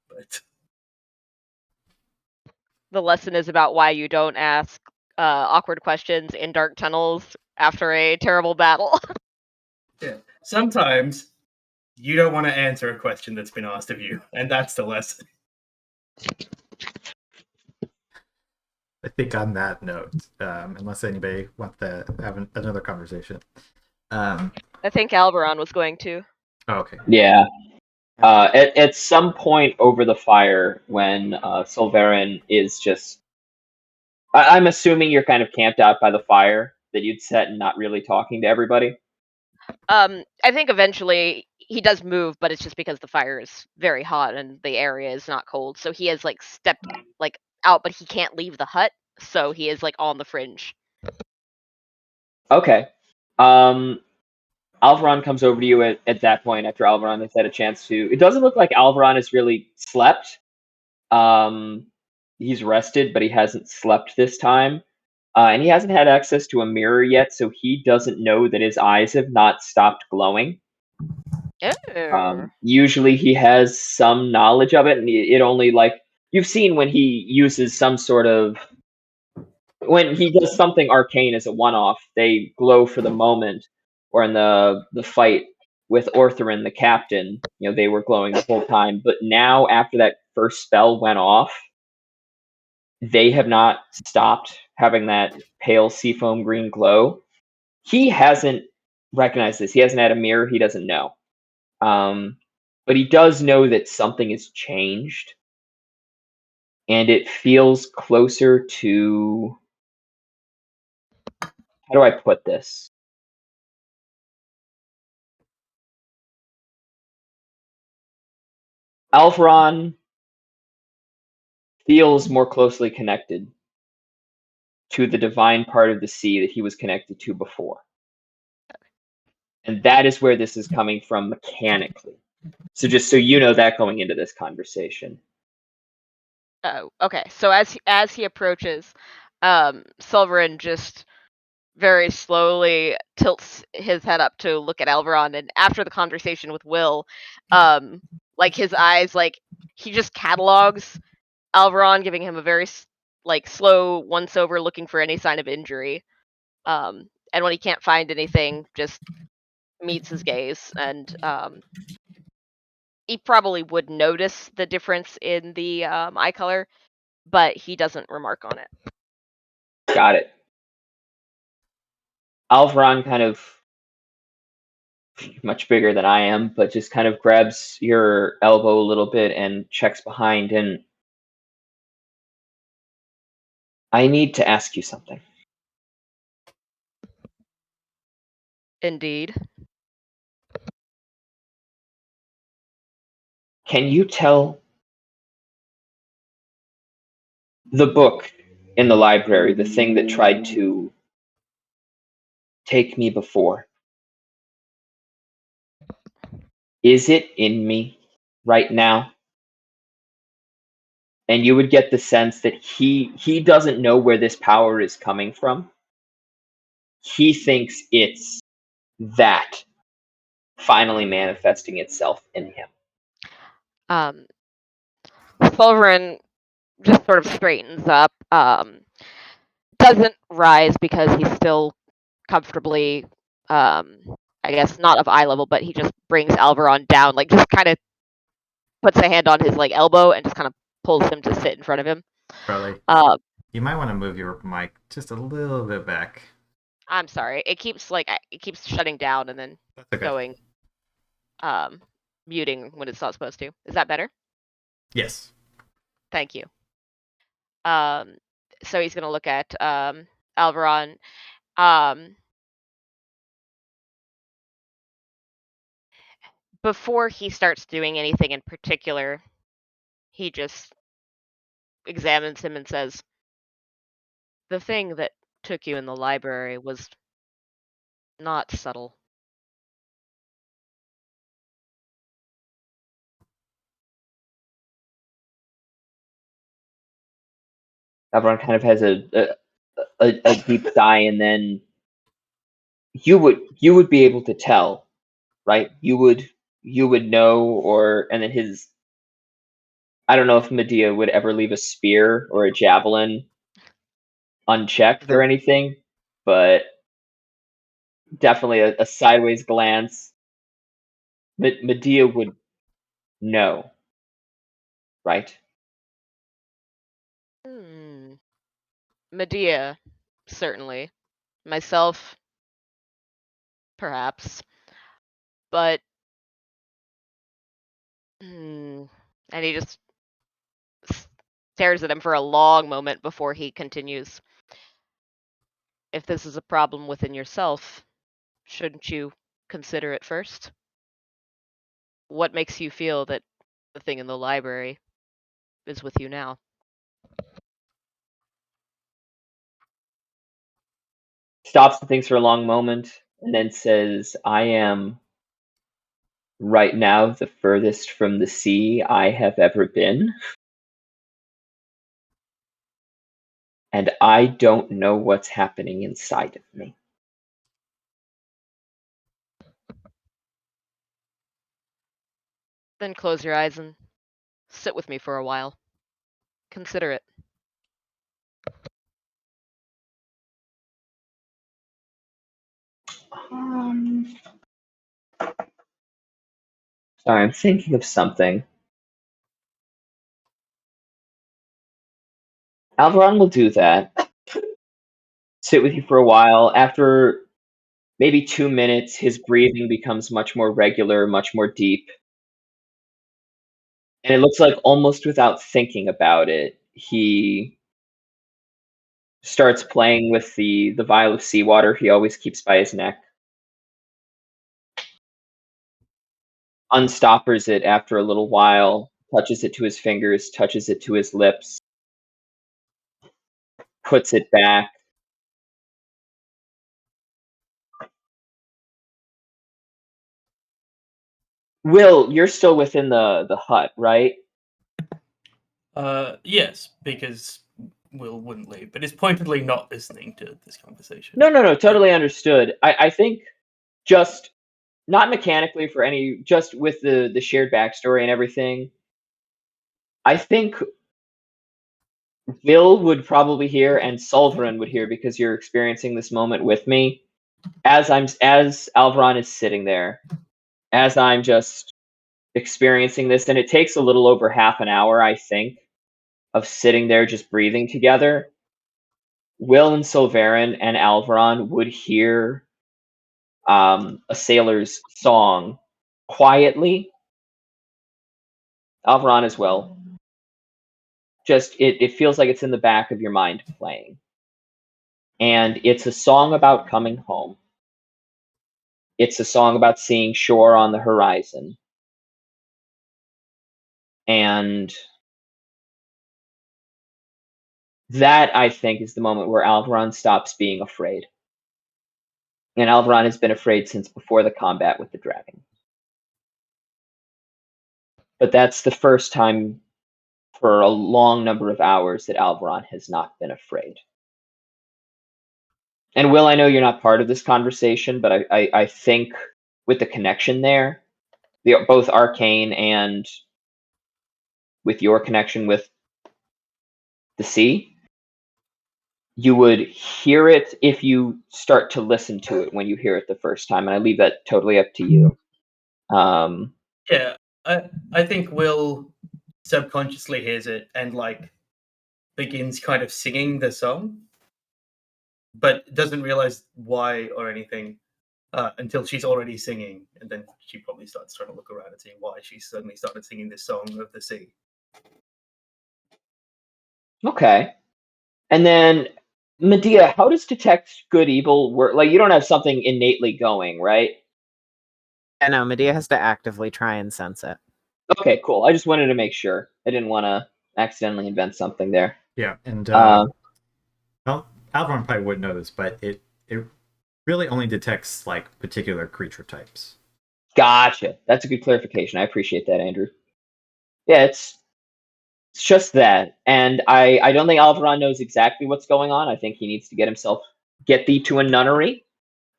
But The lesson is about why you don't ask awkward questions in dark tunnels after a terrible battle. yeah, sometimes you don't want to answer a question that's been asked of you, and that's the lesson. I think on that note, unless anybody wants to have another conversation. I think Alveron was going to. Okay. Yeah. At some point over the fire, when Sulveran is just, I'm assuming you're kind of camped out by the fire that you'd set and not really talking to everybody. I think eventually he does move, but it's just because the fire is very hot and the area is not cold. So he has like stepped like out, but he can't leave the hut. So he is like on the fringe. Okay. Alveron comes over to you at that point after Alveron has had a chance to. It doesn't look like Alveron has really slept. He's rested, but he hasn't slept this time. And he hasn't had access to a mirror yet, so he doesn't know that his eyes have not stopped glowing. Usually he has some knowledge of it, and it only, like, you've seen when he uses some sort of, when he does something arcane as a one-off, they glow for the moment. Or in the fight with Orthorin, the captain, they were glowing the whole time. But now, after that first spell went off, they have not stopped having that pale seafoam green glow. He hasn't recognized this. He hasn't had a mirror. He doesn't know. But he does know that something has changed. And it feels closer to... How do I put this? Alveron feels more closely connected to the divine part of the sea that he was connected to before. And that is where this is coming from mechanically. So just so you know that going into this conversation. Oh, okay. So as he approaches, Sulveran just very slowly tilts his head up to look at Alveron, and after the conversation with Will, like his eyes, like he just catalogs Alveron, giving him a very slow once over, looking for any sign of injury. And when he can't find anything, just meets his gaze, and he probably would notice the difference in the eye color, but he doesn't remark on it. Got it. Alveron kind of, much bigger than I am, but just kind of grabs your elbow a little bit and checks behind, and I need to ask you something. Indeed. Can you tell the book in the library, the thing that tried to take me before, is it in me right now? And you would get the sense that he doesn't know where this power is coming from. He thinks it's that finally manifesting itself in him. Sulveran just sort of straightens up. Doesn't rise because he's still comfortably, I guess not of eye level, but he just brings Alveron down, like just kind of puts a hand on his like elbow and just kind of pulls him to sit in front of him. Probably. You might want to move your mic just a little bit back. I'm sorry. It keeps shutting down and then going muting when it's not supposed to. Is that better? Yes. Thank you. So he's gonna look at Alveron. Before he starts doing anything in particular, he just examines him and says, "The thing that took you in the library was not subtle." Alveron kind of has a deep sigh, and then you would be able to tell, right? You would know, or and then his. I don't know if Medea would ever leave a spear or a javelin unchecked or anything, but definitely a sideways glance. Medea would know, right? Medea, certainly. Myself, perhaps. But, and he just stares at him for a long moment before he continues. If this is a problem within yourself, shouldn't you consider it first? What makes you feel that the thing in the library is with you now? Stops and thinks for a long moment, and then says, "I am right now the furthest from the sea I have ever been. And I don't know what's happening inside of me." Then close your eyes and sit with me for a while. Consider it. Sorry, I'm thinking of something. Alveron will do that. Sit with you for a while. After maybe 2 minutes, his breathing becomes much more regular, much more deep. And it looks like almost without thinking about it, he starts playing with the vial of seawater he always keeps by his neck. Unstoppers it after a little while, touches it to his fingers, touches it to his lips, puts it back. Will, you're still within the hut, right? Yes, because Will wouldn't leave, but is pointedly not listening to this conversation. No, totally understood. I think just not mechanically for any, just with the shared backstory and everything. I think Will would probably hear and Sulveran would hear because you're experiencing this moment with me. As Alveron is sitting there, as I'm just experiencing this, and it takes a little over half an hour, I think, of sitting there just breathing together. Will and Sulveran and Alveron would hear a sailor's song quietly. Alveron as well. Just it feels like it's in the back of your mind playing. And it's a song about coming home. It's a song about seeing shore on the horizon. And that, I think, is the moment where Alveron stops being afraid. And Alveron has been afraid since before the combat with the dragon. But that's the first time for a long number of hours that Alveron has not been afraid. And Will, I know you're not part of this conversation, but I think with the connection there, both arcane and with your connection with the sea, you would hear it if you start to listen to it when you hear it the first time. And I leave that totally up to you. Yeah, I think Will subconsciously hears it and begins kind of singing the song, but doesn't realize why or anything until she's already singing, and then she probably starts trying to look around and see why she suddenly started singing this song of the sea. Okay. And then Medea, how does detect good evil work? Like, you don't have something innately going, right? I know Medea has to actively try and sense it. Okay, cool. I just wanted to make sure. I didn't want to accidentally invent something there. Yeah, and Um, well, Alveron probably wouldn't know this, but it really only detects like particular creature types. Gotcha. That's a good clarification. I appreciate that, Andrew. Yeah, it's just that. And I don't think Alveron knows exactly what's going on. I think he needs to get thee to a nunnery,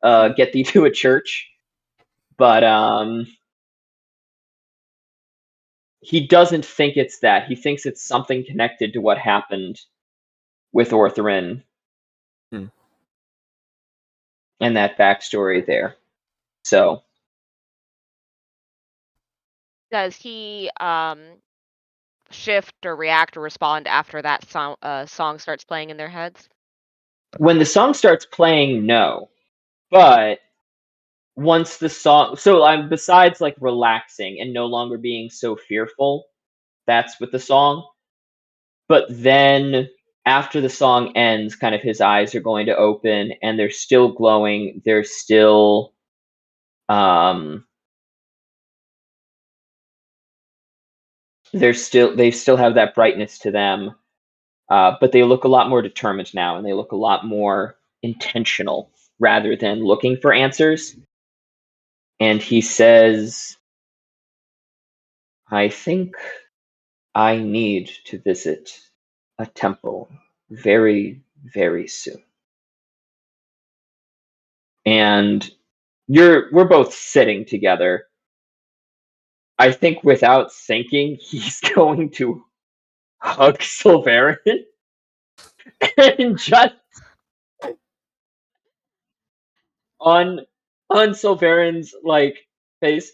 get thee to a church. But he doesn't think it's that. He thinks it's something connected to what happened with Ortharin. Hmm. And that backstory there. So Does he shift or react or respond after that song starts playing in their heads? when the song starts playing, no. But once the song, so I'm besides like relaxing and no longer being so fearful, that's with the song. But then after the song ends, kind of his eyes are going to open and they're still glowing. They're still they still have that brightness to them. But they look a lot more determined now, and they look a lot more intentional rather than looking for answers. And he says, I think I need to visit a temple very, very soon. And we're both sitting together. I think without thinking, he's going to hug Sulveran and just on Sulveran's like face,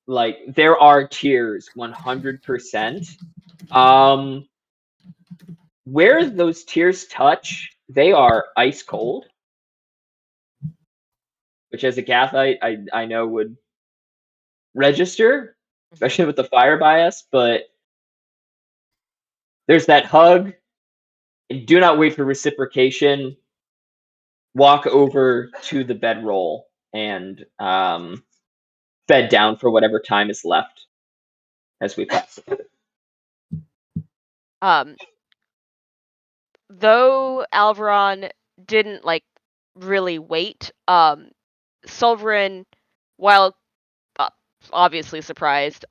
like there are tears 100%. Where those tears touch, they are ice cold, which as a Gathite I know would register, especially with the fire bias, but there's that hug. And do not wait for reciprocation. Walk over to the bedroll and bed down for whatever time is left as we pass. Though Alveron didn't like really wait, Sulveran, while obviously surprised,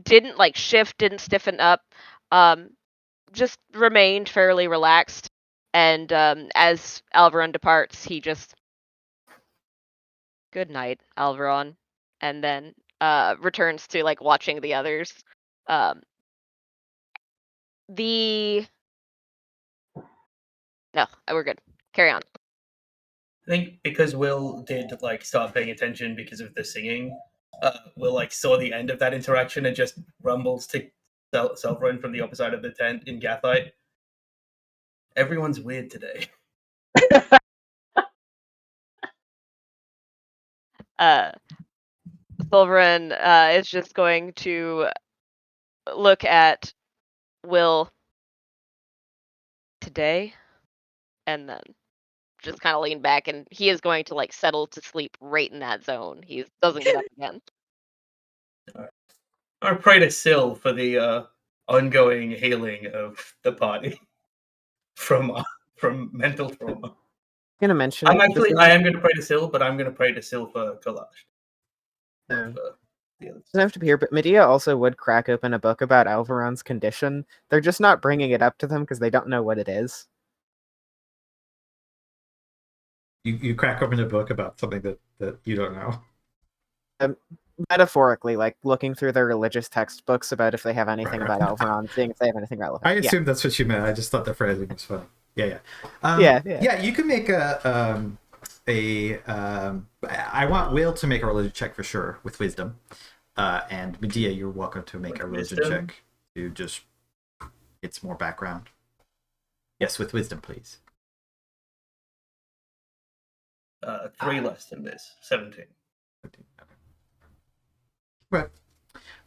didn't like shift, didn't stiffen up, just remained fairly relaxed. And as Alveron departs, he just, good night, Alveron, and then returns to like watching the others. The No, we're good. Carry on. I think because Will did like start paying attention because of the singing, Will like saw the end of that interaction and just rumbles to Sulveran from the opposite side of the tent in Gathite. Everyone's weird today. Sulveran is just going to look at Will today, and then just kind of lean back, and he is going to like settle to sleep right in that zone. He doesn't get up again. I pray to Syl for the ongoing healing of the party from mental trauma. I'm gonna mention I it. am going to pray to Syl, but I'm going to pray to Syl for Kalash. Doesn't have to be here, but Medea also would crack open a book about Alveron's condition. They're just not bringing it up to them because they don't know what it is. You crack open a book about something that you don't know. Metaphorically, like looking through their religious textbooks about if they have anything about Alveron, seeing if they have anything relevant. I assumed that's what you meant. I just thought the phrasing was funny. Yeah. Yeah. You can make I want Will to make a religion check for sure with wisdom, and Medea, you're welcome to make a religion check to just get some more background. Yes, with wisdom, please. 3 less than this, 17. Right.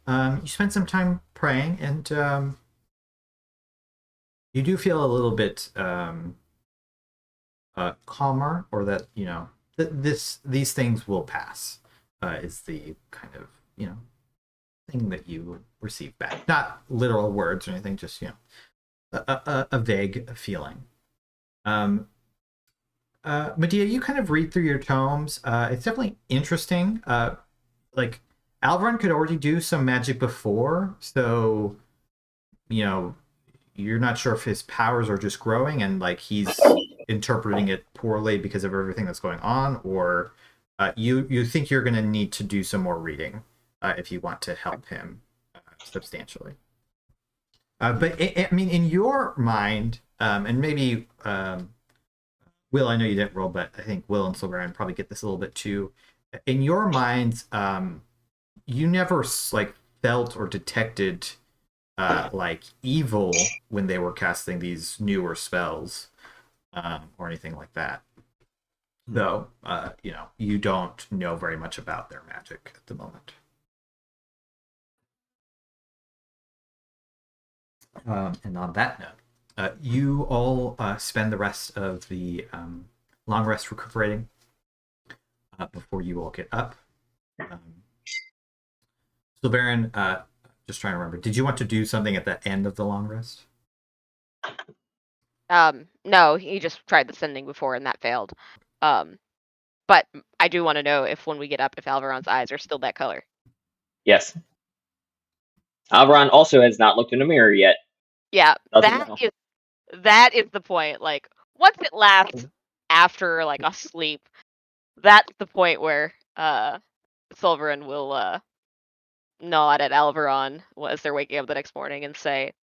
You spent some time praying, and you do feel a little bit calmer, or that these things will pass. Is the kind of thing that you receive back. Not literal words or anything, just a vague feeling. Medea, you kind of read through your tomes. It's definitely interesting. Like Alveron could already do some magic before, so you're not sure if his powers are just growing and like he's interpreting it poorly because of everything that's going on, or you think you're going to need to do some more reading if you want to help him substantially. But I mean, in your mind, and maybe Will, I know you didn't roll, but I think Will and Sulveran probably get this a little bit too. In your minds, you never like felt or detected like evil when they were casting these newer spells or anything like that. Though, you don't know very much about their magic at the moment. And on that note, you all spend the rest of the long rest recuperating before you all get up. Silverian, just trying to remember, did you want to do something at the end of the long rest? No, he just tried the sending before and that failed. But I do want to know if when we get up, if Alveron's eyes are still that color. Yes. Alveron also has not looked in a mirror yet. Yeah, Doesn't know. that is the point. Like, once it lasts after like a sleep, that's the point where Sulveran will nod at Alveron as they're waking up the next morning and say,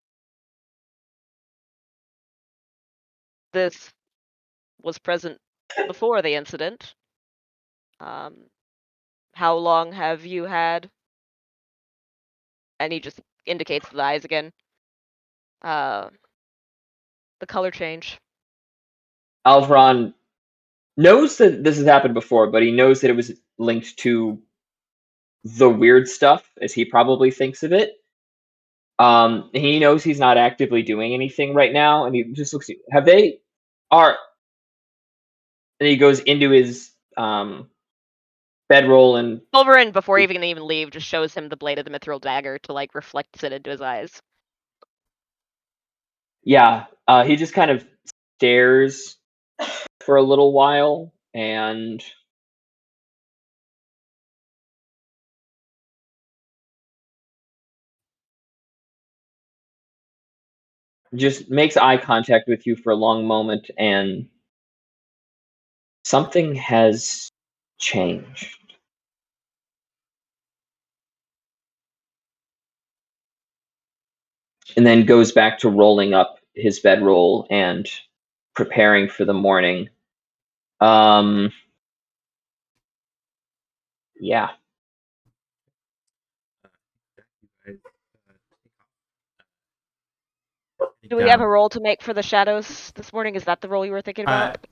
"This was present before the incident. How long have you had?" And he just indicates the eyes again. The color change. Alveron knows that this has happened before, but he knows that it was linked to the weird stuff, as he probably thinks of it. He knows he's not actively doing anything right now, and he just looks. And he goes into his bedroll, and Sulveran, before he can even leave, just shows him the blade of the mithril dagger to like reflect it into his eyes. yeah, he just kind of stares for a little while, and just makes eye contact with you for a long moment, and something has changed. And then goes back to rolling up his bedroll and preparing for the morning. Yeah. Do we have a roll to make for the shadows this morning? Is that the roll you were thinking about?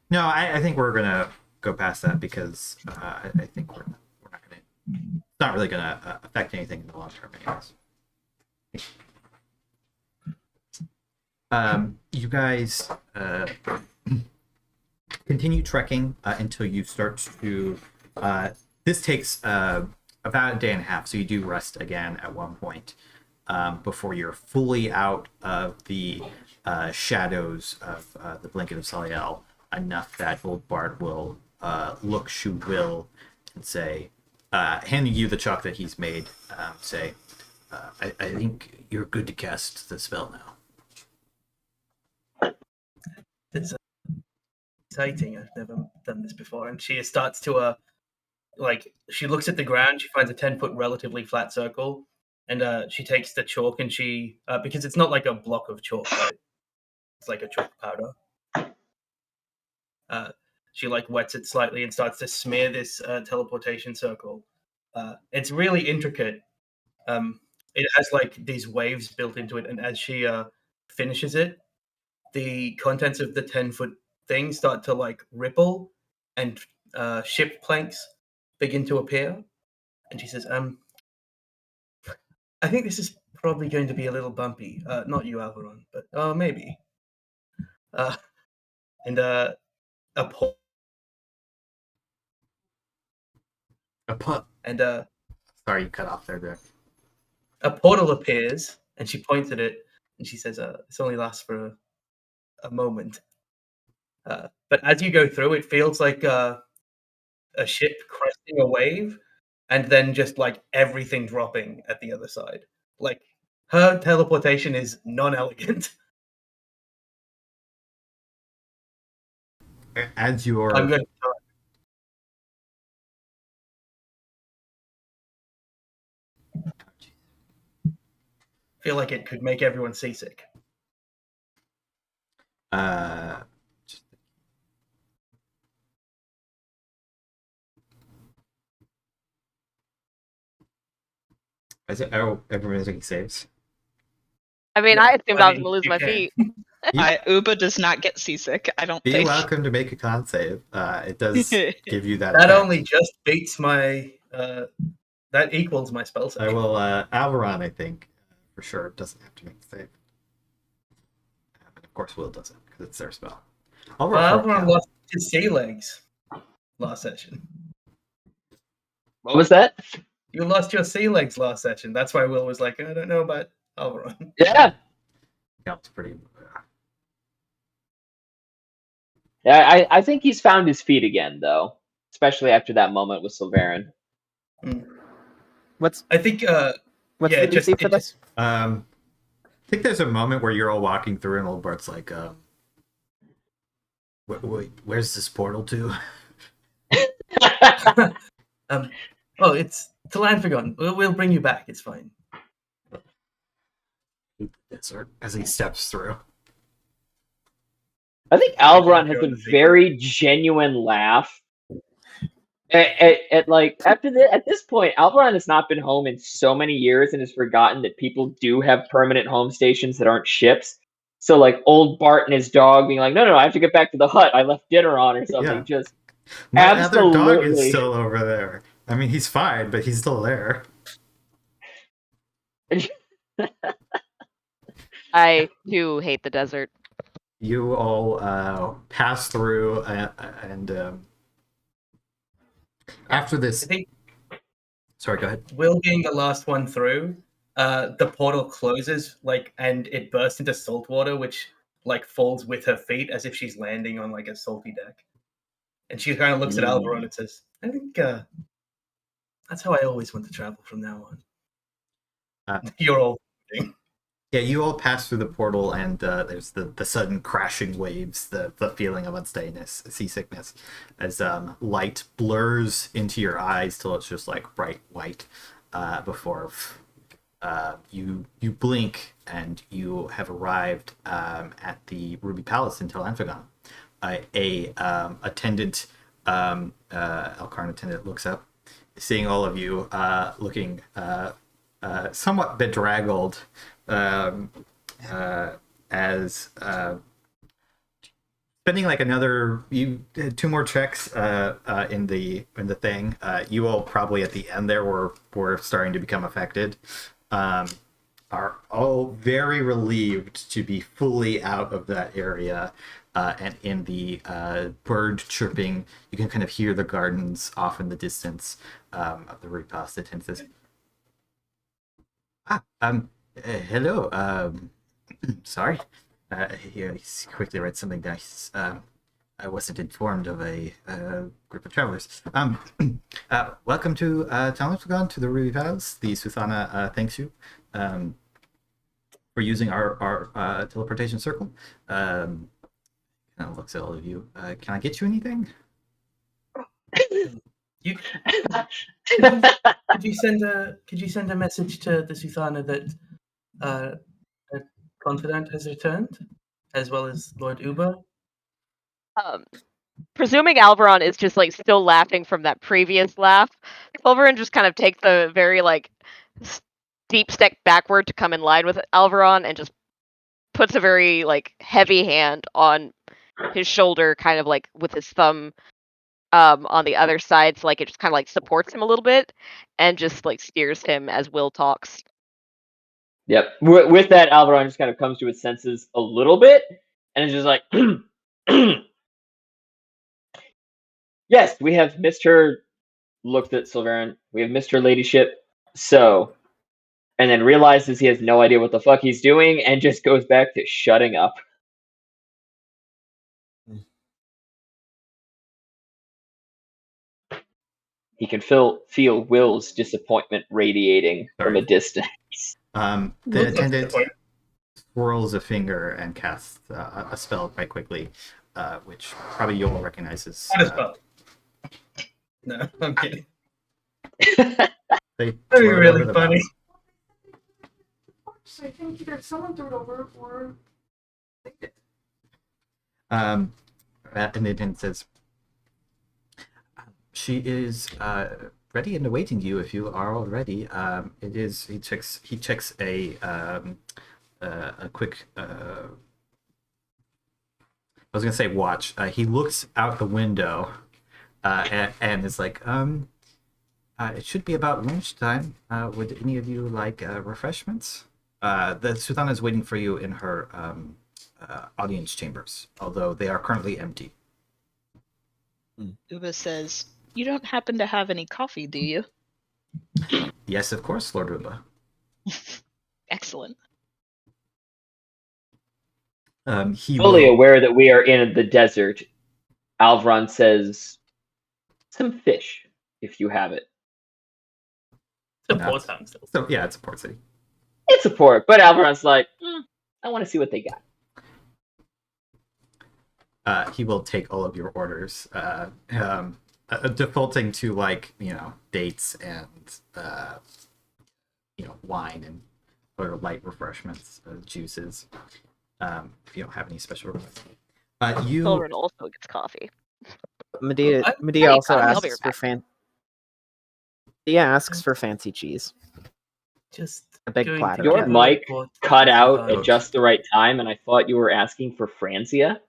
No, I think we're gonna go past that because I think we're not gonna. It's not really gonna affect anything in the long term, anyways. You guys continue trekking until you start to. This takes about a day and a half, so you do rest again at one point before you're fully out of the shadows of the blanket of Saliel. Enough that old Bard will look Will and say, handing you the chalk that he's made, say, I think you're good to cast the spell now. It's exciting. I've never done this before. And she starts to she looks at the ground. She finds a 10-foot relatively flat circle, and she takes the chalk and she because it's not like a block of chalk, right? It's like a chalk powder. She wets it slightly and starts to smear this teleportation circle. It's really intricate. It has these waves built into it, and as she finishes it, the contents of the 10-foot thing start to ripple, and ship planks begin to appear. And she says, I think this is probably going to be a little bumpy. Not you, Alveron, but maybe. and a Sorry, you cut off there, Greg. a portal appears, and she points at it, and she says, "This only lasts for a moment." But as you go through, it feels like a ship cresting a wave, and then just like everything dropping at the other side. Like her teleportation is non-elegant. As you're I'm going to feel like it could make everyone seasick. just- everybody's making saves. I mean, Yeah, I assumed I was gonna lose you my can. feet. Uba does not get seasick. I don't Be think. welcome to make a con save. It does give you that. That effect. only just beats my. That equals my spell save. I will. Alveron, I think, for sure, doesn't have to make the save. And of course, Will doesn't because it's their spell. I'll roll for Alveron Cal. lost his sea legs last session. What was that? You lost your sea legs last session. That's why Will was like, I don't know about Alveron. Yeah. Cal's pretty. Yeah, I think he's found his feet again, though. Especially after that moment with Sulveran. What's I think. what's yeah, the DC for this? I think there's a moment where you're all walking through, and old Bart's like, where's this portal to? Oh, it's to Anfagon. We'll bring you back. It's fine. As he steps through. I think Alveron has a very genuine laugh. At this point, Alveron has not been home in so many years and has forgotten that people do have permanent home stations that aren't ships. So like old Bart and his dog being like, no, I have to get back to the hut. I left dinner on or something. Yeah. Just My other dog absolutely. is still over there. I mean, he's fine, but he's still there. I do hate the desert. You all pass through, and after this. I think Sorry, go ahead. Will being the last one through, the portal closes and it bursts into salt water, which falls with her feet as if she's landing on a salty deck. And she kind of looks at Alveron and says, "I think that's how I always want to travel from now on." You're all. Yeah, you all pass through the portal, and there's the sudden crashing waves, the feeling of unsteadiness, seasickness, as light blurs into your eyes till it's just bright white before you blink and you have arrived at the Ruby Palace in Anfagon. A attendant, Elkarn attendant, looks up, seeing all of you looking somewhat bedraggled. As spending another two more checks in the thing, you all probably at the end there were starting to become affected, are all very relieved to be fully out of that area, and in the bird chirping. You can kind of hear the gardens off in the distance of the repast attendants. Hello. Sorry. He quickly writes something down. I wasn't informed of a group of travelers. Welcome to Anfagon, to the Ruby Palace. The Suthana thanks you for using our teleportation circle. Kind of looks at all of you. Can I get you anything? Could you send a message to the Suthana that a confidant has returned, as well as Lord Uber? Presuming Alveron is just still laughing from that previous laugh, Sulveran just kind of takes a very steep step backward to come in line with Alveron and just puts a very heavy hand on his shoulder, kind of with his thumb on the other side, so it just kind of supports him a little bit and just steers him as Will talks. Yep. With that, Alveron just kind of comes to his senses a little bit and is just like, Yes, we have Mr. Looked at Sulveran. We have Mr. Ladyship. So, and then realizes he has no idea what the fuck he's doing and just goes back to shutting up. He can feel Will's disappointment radiating from a Sorry. distance. The Looks attendant disappointed. swirls a finger and casts a spell quite quickly, which probably you'll recognize as. What a spell. No, I'm kidding. They That'd be twirl really over the funny. mouse. I think either someone threw it over or they did. And then says, "She is ready and awaiting you if you are all ready. It is." He checks a quick. I was gonna say watch. He looks out the window, and is like, it should be about lunchtime. Would any of you like refreshments? The Sultana is waiting for you in her audience chambers, although they are currently empty. Uba says, "You don't happen to have any coffee, do you?" Yes, of course, Lord Roomba. Excellent. He Fully will. aware that we are in the desert, Alveron says, "Some fish, if you have it." It's a port town still. So yeah, it's a port city. It's a port, but Alveron's like, I want to see what they got. He will take all of your orders, defaulting to dates and wine and other light refreshments, juices. If you don't have any special requests, Sulveran also gets coffee. Medea Hey, also I'll be asks right for Medea asks for fancy cheese. Just A big going platter. to Your get mic the report. cut out Oh. at just the right time, and I thought you were asking for Francia.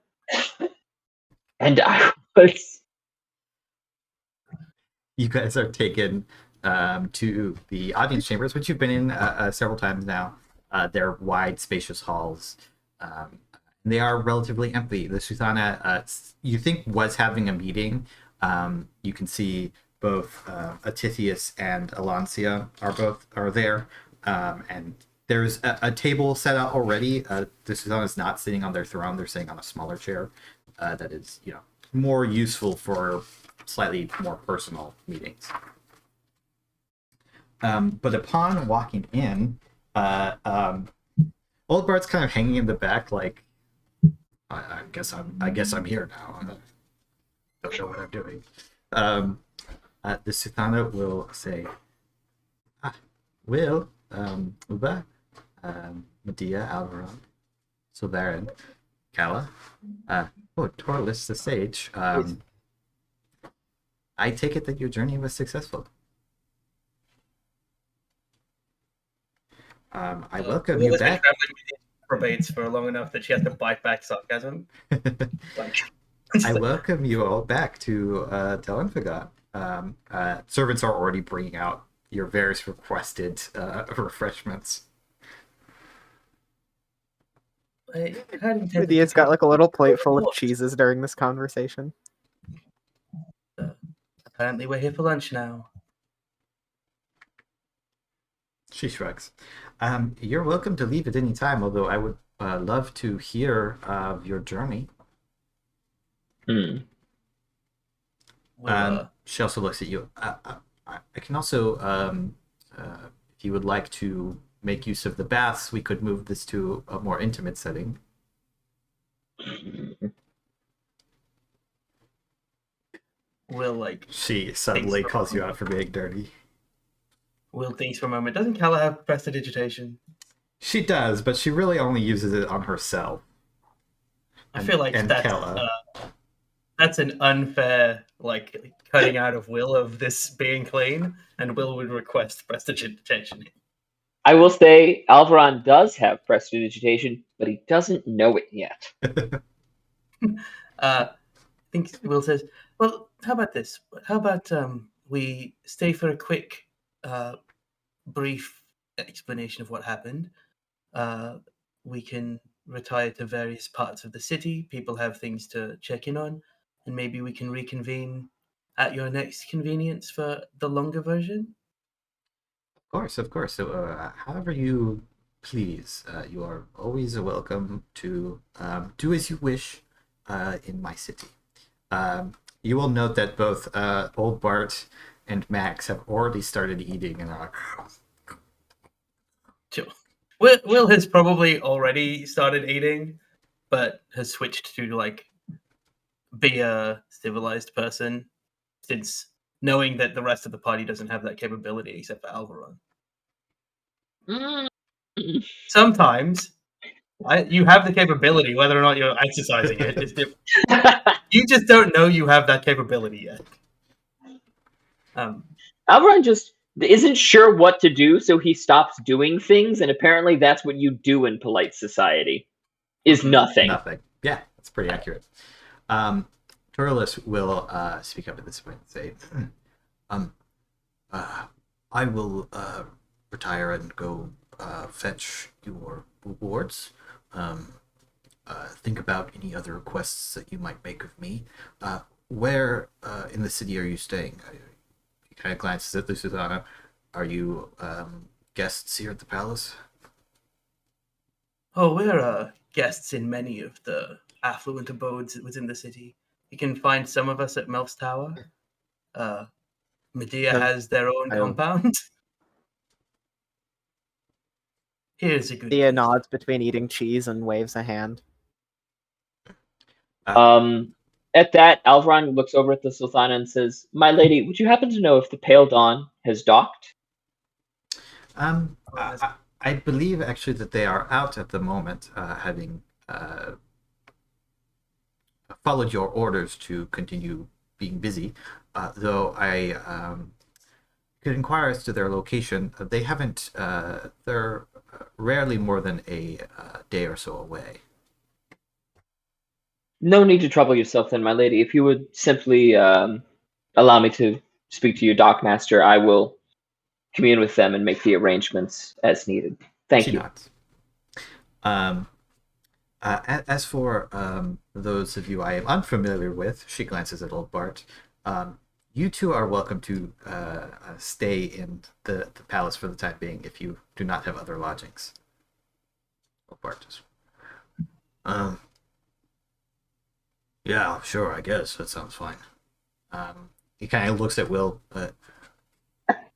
And I was... You guys are taken to the audience chambers, which you've been in several times now. They're wide, spacious halls. They are relatively empty. The Sultana, you think, was having a meeting. You can see both Atithius and Alancia are there, and there's a table set out already. The Sultana is not sitting on their throne; they're sitting on a smaller chair that is, more useful for slightly more personal meetings. But upon walking in, Old Bart's kind of hanging in the back, like, I guess I'm here now. I don't know what I'm doing. The Sultana will say, Will, Uba, Medea, Alveron, Sulveran, Kala, Torlis the Sage. I take it that your journey was successful. I welcome you Will's been back. traveling with these probates for long enough that she has to bite back sarcasm. I welcome you all back to Anfagon. Servants are already bringing out your various requested refreshments. Medea's got like a little plate full of cheeses during this conversation. Apparently we're here for lunch now. She shrugs. You're welcome to leave at any time, although I would love to hear of your journey. She also looks at you. I can also, if you would like to make use of the baths, we could move this to a more intimate setting. She suddenly calls you out for being dirty. Will thinks for a moment. Doesn't Kala have prestidigitation? She does, but she really only uses it on herself. I feel like that's an unfair cutting out of Will of this being clean, and Will would request prestidigitation. I will say Alveron does have prestidigitation, but he doesn't know it yet. I think Will says, well, how about this? How about we stay for a quick, brief explanation of what happened. We can retire to various parts of the city. People have things to check in on, and maybe we can reconvene at your next convenience for the longer version? Of course. So, however you please, you are always welcome to do as you wish in my city. You will note that both Old Bart and Max have already started eating and are like, Sure. Will has probably already started eating, but has switched to like be a civilized person since knowing that the rest of the party doesn't have that capability except for Alveron. Mm. Sometimes you have the capability, whether or not you're exercising it is different. You just don't know you have that capability yet. Alveron just isn't sure what to do, so he stops doing things, and apparently that's what you do in polite society, is nothing. nothing. Yeah, that's pretty accurate. Turles will speak up at this point and say, I will retire and go fetch your rewards. Think about any other requests that you might make of me. Where in the city are you staying? He kind of glances at the Susanna. Are you guests here at the palace? Oh, we're guests in many of the affluent abodes within the city. You can find some of us at Melf's Tower. Medea has their own compound. Here's a good Thea place. nods between eating cheese and waves a hand. At that, Alveron looks over at the Sultana and says, "My lady, would you happen to know if the Pale Dawn has docked?" I believe actually that they are out at the moment, having followed your orders to continue being busy. Though I could inquire as to their location. They haven't. They're rarely more than a day or so away. No need to trouble yourself then, my lady. If you would simply allow me to speak to your dockmaster, I will commune with them and make the arrangements as needed. Thank you. As for those of you I am unfamiliar with, she glances at Old Bart. You two are welcome to stay in the palace for the time being if you do not have other lodgings. Old Bart just, yeah, sure, I guess that sounds fine. He kind of looks at Will.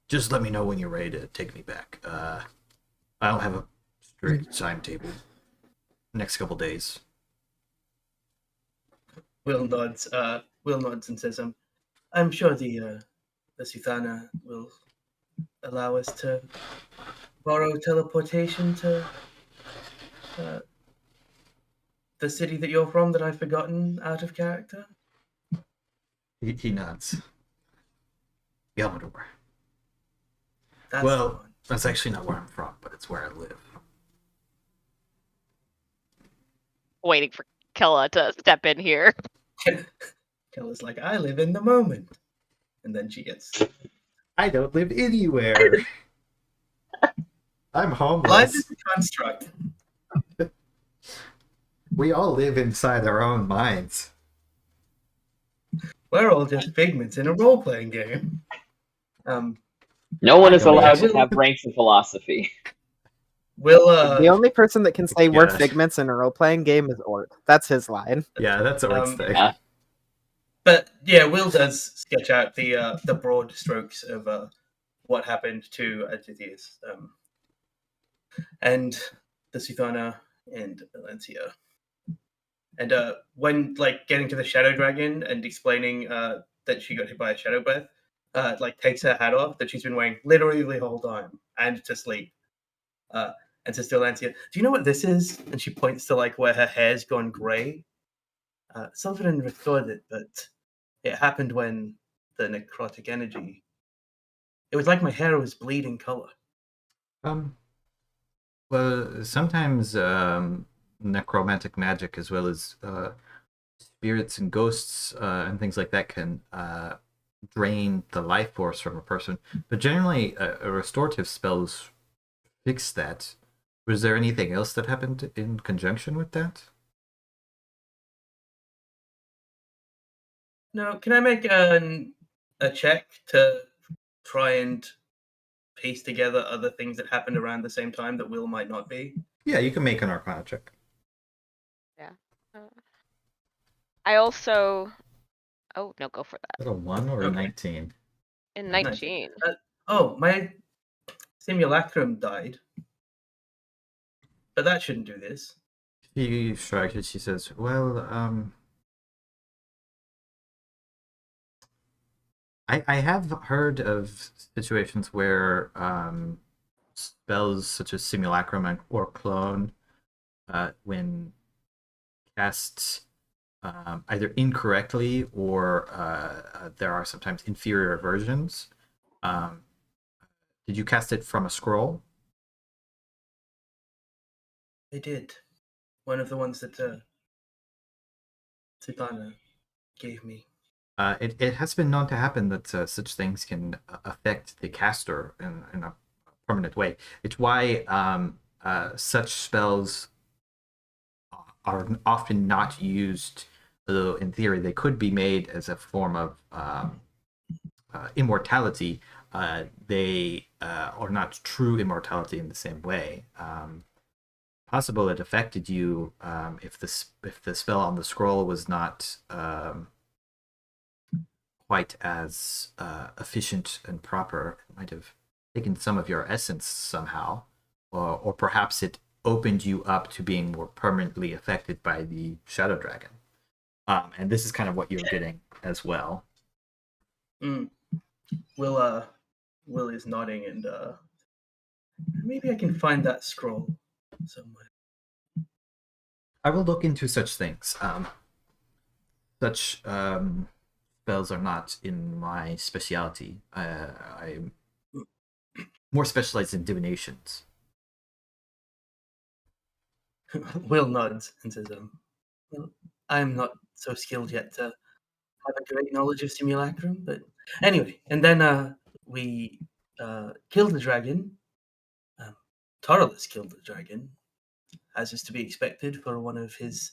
Just let me know when you're ready to take me back. I don't have a strict timetable. Next couple days. Will nods. Will nods and says, "I'm sure the Suthana will allow us to borrow teleportation to the city that you're from that I've forgotten out of character." He nods. Yelmador. That's Well, that's actually not where I'm from, but it's where I live. Waiting for Kella to step in here. Kella's like, "I live in the moment," and then she gets. I don't live anywhere. I'm homeless. Life is a construct. We all live inside our own minds. We're all just figments in a role-playing game. No one is I know, allowed yeah. to have ranks in philosophy. Will The only person that can say we're Yes. figments in a role-playing game is Ort. That's his line. Yeah, that's Ort's thing. Yeah. But yeah, Will does sketch out the broad strokes of what happened to Adithius, and the Suthana and Valencia. And when like getting to the Shadow Dragon and explaining that she got hit by a shadow breath, like takes her hat off that she's been wearing literally the whole time and to sleep. And says to Valencia, "Do you know what this is?" And she points to like where her hair's gone grey. Sulveran restored it, but it happened when the necrotic energy. It was like my hair was bleeding color. Well, sometimes necromantic magic, as well as spirits and ghosts and things like that, can drain the life force from a person. But generally, a restorative spells fix that. Was there anything else that happened in conjunction with that? No, can I make a a check to try and piece together other things that happened around the same time that Will might not be? Yeah, you can make an Arcana check. I also. Oh no, go for that. Is that a 1 or a Okay. 19? In 19. 19. My simulacrum died. But that shouldn't do this. She shrugs and she says, well, I have heard of situations where spells such as Simulacrum or Clone, when cast either incorrectly or there are sometimes inferior versions. Did you cast it from a scroll? I did. One of the ones that Sultana gave me. It has been known to happen that such things can affect the caster in a permanent way. It's why such spells are often not used, although in theory they could be made as a form of immortality. They are not true immortality in the same way. Possible it affected you if the spell on the scroll was not quite as efficient and proper. It might have taken some of your essence somehow, or perhaps it opened you up to being more permanently affected by the Shadow Dragon. And this is kind of what you're getting as well. Will is nodding, and maybe I can find that scroll somewhere. I will look into such things. Such spells are not in my specialty. I'm more specialized in divinations. Will nods and says, well, I'm not so skilled yet to have a great knowledge of simulacrum, but anyway, and then we killed the dragon. Toralus killed the dragon, as is to be expected for one of his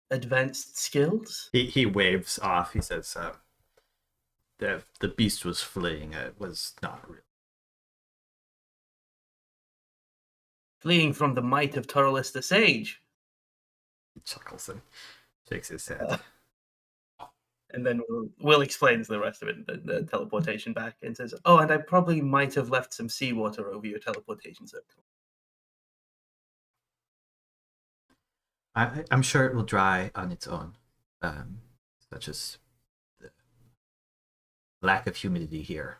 advanced skills. He waves off. He says, the beast was fleeing. It was not real. Fleeing from the might of Toralus the Sage. He chuckles and shakes his head. And then Will explains the rest of it, the teleportation back, and says, oh, and I probably might have left some seawater over your teleportation circle. I'm sure it will dry on its own, such as the lack of humidity here.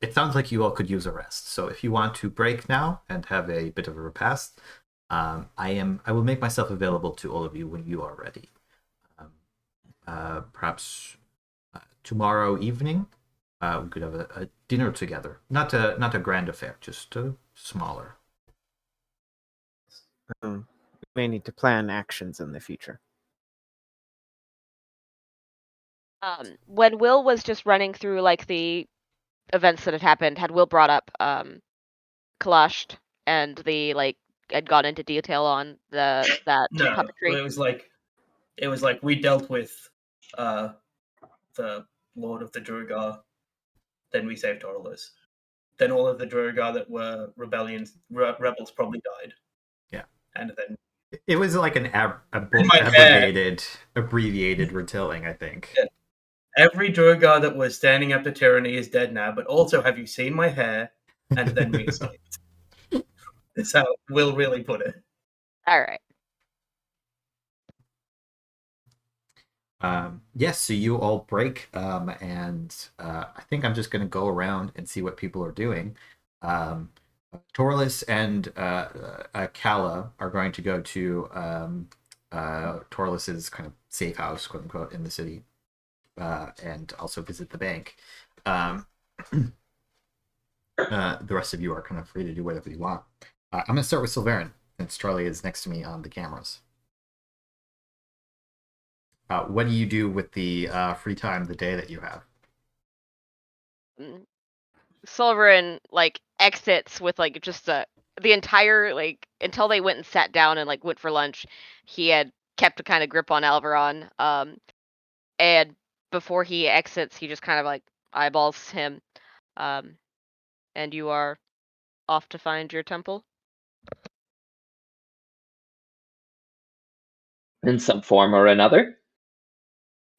It sounds like you all could use a rest. So if you want to break now and have a bit of a repast, I will make myself available to all of you when you are ready. Perhaps tomorrow evening, we could have a dinner together. Not a grand affair, just smaller. We may need to plan actions in the future. When Will was just running through like the events that had happened, had Will brought up Kalasht and the had gone into detail on that No, puppetry? it was like we dealt with the Lord of the Duergar, then we saved Toralus. Then all of the Duergar that were rebels probably died. Yeah. And then it was like an abbreviated retelling, I think. Yeah. Every Duergar that was standing up to tyranny is dead now, but also have you seen my hair? And then we escaped. That's how Will really put it. All right. Yes, so you all break, and I think I'm just going to go around and see what people are doing. Toralus and Kala are going to go to Toralus's kind of safe house, quote unquote, in the city, and also visit the bank. The rest of you are kind of free to do whatever you want. I'm going to start with Sulveran, since Charlie is next to me on the cameras. What do you do with the free time, the day that you have? Sulveran exits with just the entire until they went and sat down and went for lunch. He had kept a kind of grip on Alveron. And before he exits, he just kind of like eyeballs him. And you are off to find your temple? In some form or another.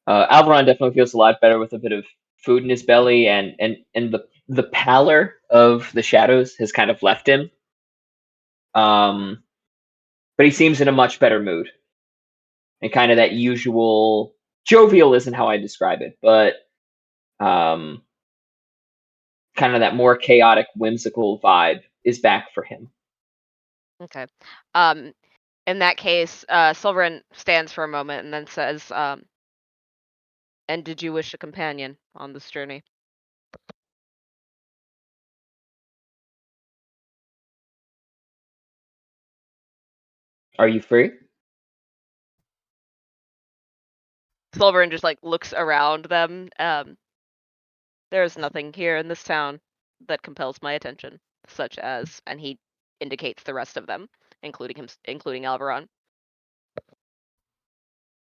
Alveron definitely feels a lot better with a bit of food in his belly, and the pallor of the shadows has kind of left him. But he seems in a much better mood. And kind of that usual jovial isn't how I describe it, but kind of that more chaotic, whimsical vibe is back for him. Okay. In that case, Sulveran stands for a moment and then says, and did you wish a companion on this journey? Are you free? Sulveran just like looks around them. There's nothing here in this town that compels my attention, such as, and he indicates the rest of them, including Alveron.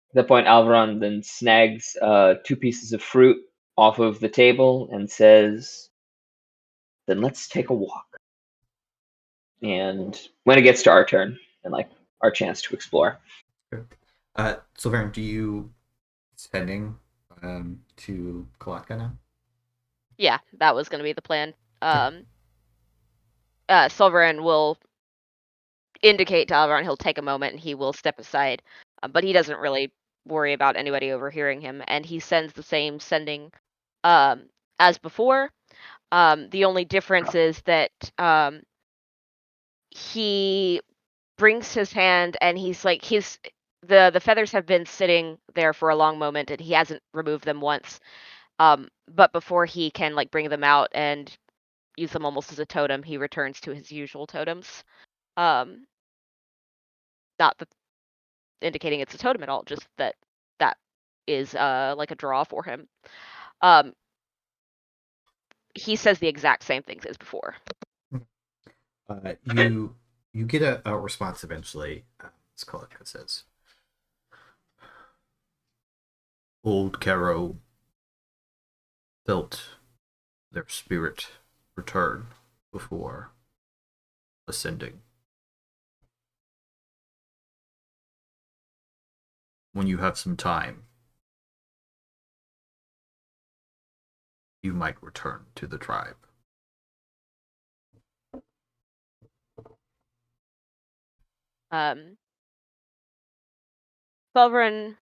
At that point, Alveron then snags 2 pieces of fruit off of the table and says, "Then let's take a walk." And when it gets to our turn and like our chance to explore. Sulveran, do you spending to Kalatka now? Yeah, that was going to be the plan. Sulveran will indicate to Alveron he'll take a moment and he will step aside, but he doesn't really worry about anybody overhearing him, and he sends the same sending as before. The only difference is that he brings his hand and he's like the feathers have been sitting there for a long moment and he hasn't removed them once. But before he can like bring them out and use them almost as a totem, he returns to his usual totems. Not that indicating it's a totem at all, just that is like a draw for him. He says the exact same things as before. You get a response eventually. Let's call it. It says, "Old Caro felt their spirit return before ascending. When you have some time, you might return to the tribe." Sulveran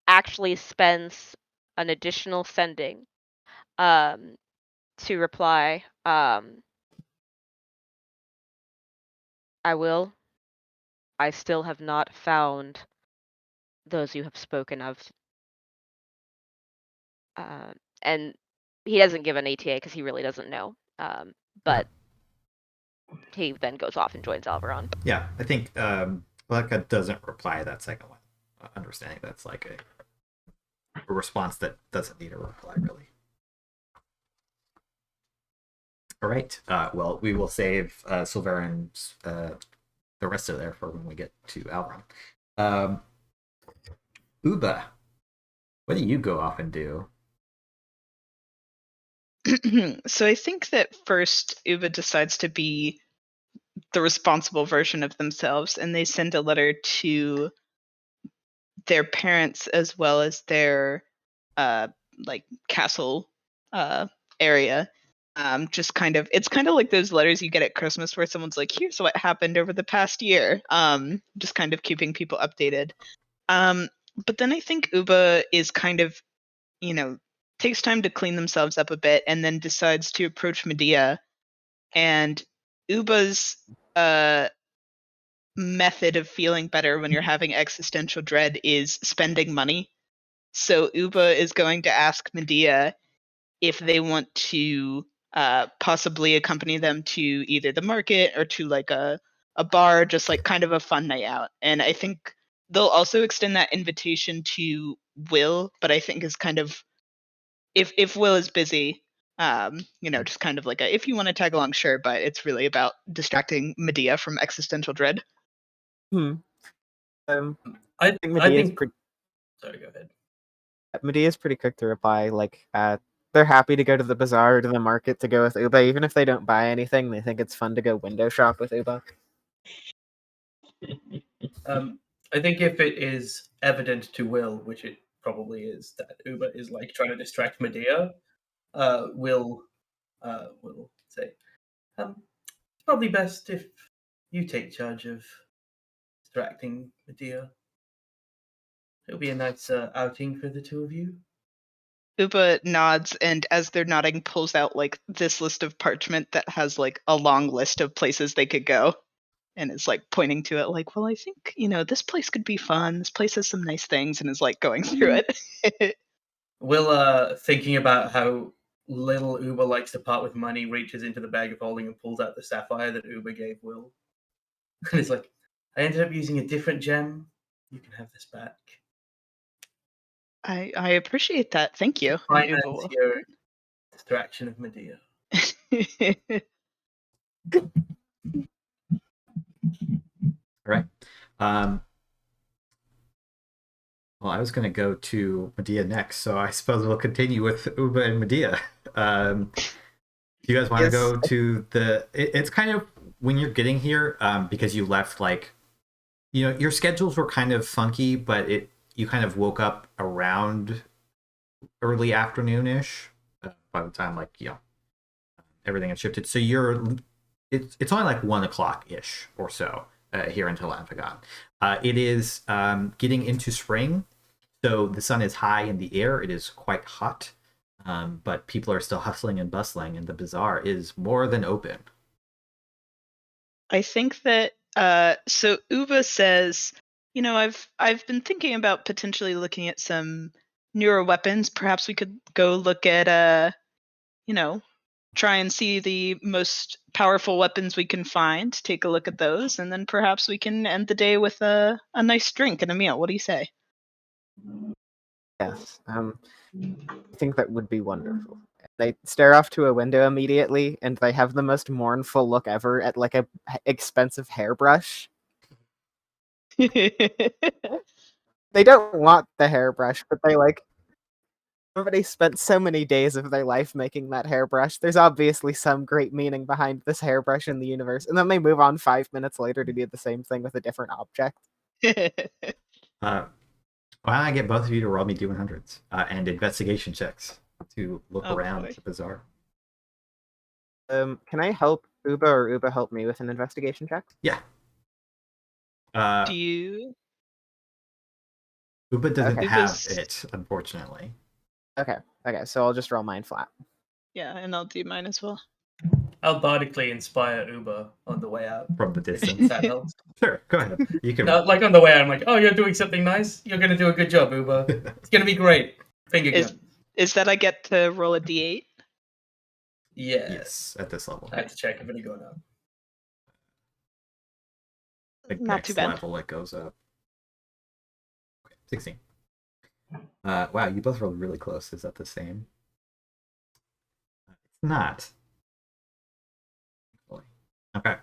actually spends an additional sending to reply. I still have not found those you have spoken of. And he doesn't give an ETA because he really doesn't know. But he then goes off and joins Alveron. Yeah, I think Kalatka doesn't reply to that second one. Understanding that's like a response that doesn't need a reply, really. All right. Well, we will save Sulveran's the rest of there for when we get to Alveron. Uba, what do you go off and do? So I think that first Uba decides to be the responsible version of themselves, and they send a letter to their parents as well as their like castle area. Just kind of, it's kind of like those letters you get at Christmas where someone's like, here's what happened over the past year. Just kind of keeping people updated. But then I think Uba is kind of, takes time to clean themselves up a bit and then decides to approach Medea. And Uba's method of feeling better when you're having existential dread is spending money. So Uba is going to ask Medea if they want to possibly accompany them to either the market or to like a bar, just like kind of a fun night out. And I think they'll also extend that invitation to Will, but I think is kind of, if Will is busy, just kind of like if you want to tag along, sure, but it's really about distracting Medea from existential dread. I think think. Medea's pretty. Sorry, go ahead. Medea's pretty quick to reply. Like, they're happy to go to the bazaar or to the market to go with Uba, even if they don't buy anything. They think it's fun to go window shop with Uba. I think if it is evident to Will, which it probably is, that Uba is like trying to distract Medea, Will say, it's probably best if you take charge of distracting Medea. It'll be a nice outing for the two of you. Uba nods, and as they're nodding, pulls out like this list of parchment that has like a long list of places they could go, and is like pointing to it, like, "Well, I think this place could be fun. This place has some nice things," and is like going through it. Will, thinking about how little Uba likes to part with money, reaches into the bag of holding and pulls out the sapphire that Uba gave Will, and it's like, "I ended up using a different gem. You can have this back." I appreciate that. Thank you. And Uba Finance your distraction of Medea. All right. Well, I was going to go to Medea next, so I suppose we'll continue with Uba and Medea. Do you guys want to go to the... It's kind of, when you're getting here, because you left, like, your schedules were kind of funky, but you kind of woke up around early afternoon-ish by the time, like, everything had shifted. So it's only like 1 o'clock-ish or so here until Anfagon. It is getting into spring, so the sun is high in the air. It is quite hot, but people are still hustling and bustling, and the bazaar is more than open. I think that so Uba says, I've been thinking about potentially looking at some newer weapons. Perhaps we could go look at try and see the most powerful weapons we can find, take a look at those, and then perhaps we can end the day with a nice drink and a meal. What do you say? Yes. I think that would be wonderful. They stare off to a window immediately, and they have the most mournful look ever at like a expensive hairbrush. They don't want the hairbrush, but they like... Everybody spent so many days of their life making that hairbrush. There's obviously some great meaning behind this hairbrush in the universe. And then they move on 5 minutes later to do the same thing with a different object. Why don't I get both of you to roll me D100s and investigation checks to look around the bazaar? Can I help Uba, or Uba help me with an investigation check? Yeah. Do you? Uba doesn't Okay. have it, unfortunately. Okay, so I'll just roll mine flat. Yeah, and I'll do mine as well. I'll bardically inspire Uba on the way out. From the distance. That helps. Sure, go ahead. You can. No, like on the way out, I'm like, "Oh, you're doing something nice. You're gonna do a good job, Uba. It's gonna be great." Finger gun. Is that I get to roll a d8? Yes, at this level. I have to check if it's going up. The Not next too bad. level it goes up. Okay, 16. Wow, you both rolled really close. Is that the same? It's not. Okay.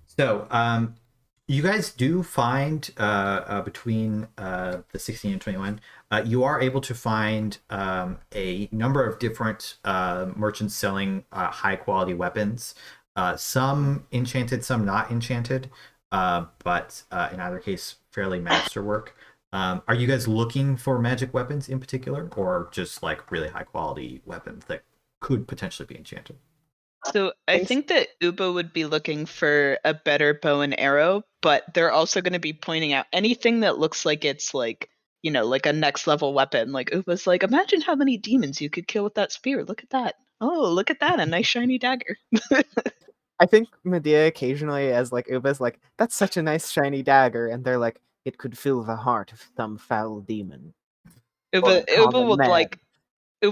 So, you guys do find between the 16 and 21, you are able to find a number of different merchants selling high quality weapons. Some enchanted, some not enchanted, but in either case, fairly masterwork. Are you guys looking for magic weapons in particular, or just like really high quality weapons that could potentially be enchanted? So I think that Uba would be looking for a better bow and arrow, but they're also going to be pointing out anything that looks like it's like, like a next level weapon. Like Uba's like, imagine how many demons you could kill with that spear. Look at that. Oh, look at that. A nice shiny dagger. I think Medea occasionally, as like Uba's like, that's such a nice shiny dagger, and they're like, it could fill the heart of some foul demon. Uba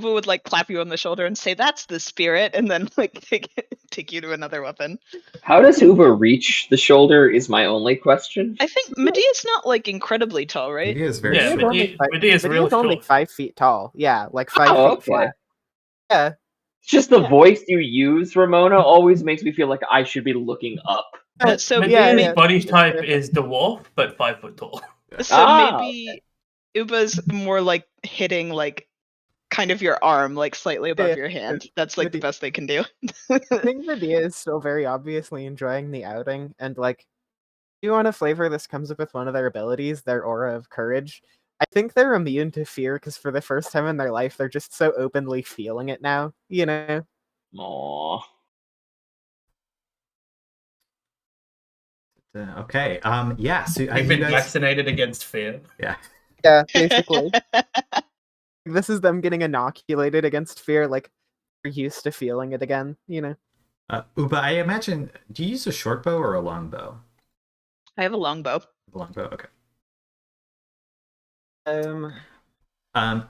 would like clap you on the shoulder and say, "That's the spirit," and then like take you to another weapon. How does Uba reach the shoulder is my only question. I think Medea's not like incredibly tall, right? Medea is very Yeah, short. Medea's real only short. 5 feet tall. Yeah, like 5 feet okay. flat. Yeah. It's just the voice you use, Ramona, always makes me feel like I should be looking up So Medea's yeah. body type is dwarf, but 5 foot tall. So Ah, maybe Uba's more like hitting like kind of your arm, like slightly above Yeah, your hand. That's like the best they can do. I think Medea is still very obviously enjoying the outing, and like, you want a flavor this comes up with one of their abilities, their aura of courage. I think they're immune to fear because for the first time in their life, they're just so openly feeling it now. You know? aw. Okay. Yeah. So You've you been guys. vaccinated against fear. Yeah. Yeah, basically. This is them getting inoculated against fear. Like, they're used to feeling it again. You know? Uba, I imagine. Do you use a short bow or a long bow? I have a longbow. A long bow. Okay.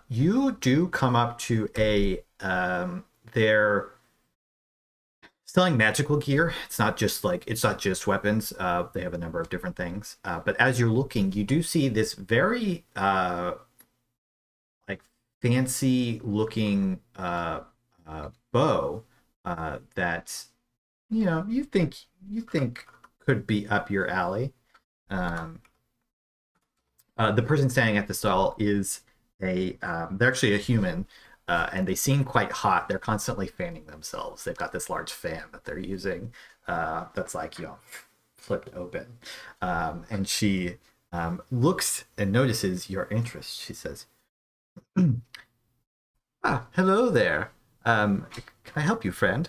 You do come up to they're selling magical gear. It's not just weapons. They have a number of different things. But as you're looking, you do see this very like fancy looking bow that you think could be up your alley. The person standing at the stall is they're actually a human, and they seem quite hot. They're constantly fanning themselves. They've got this large fan that they're using that's like, flipped open. And she looks and notices your interest. She says, hello there. Can I help you, friend?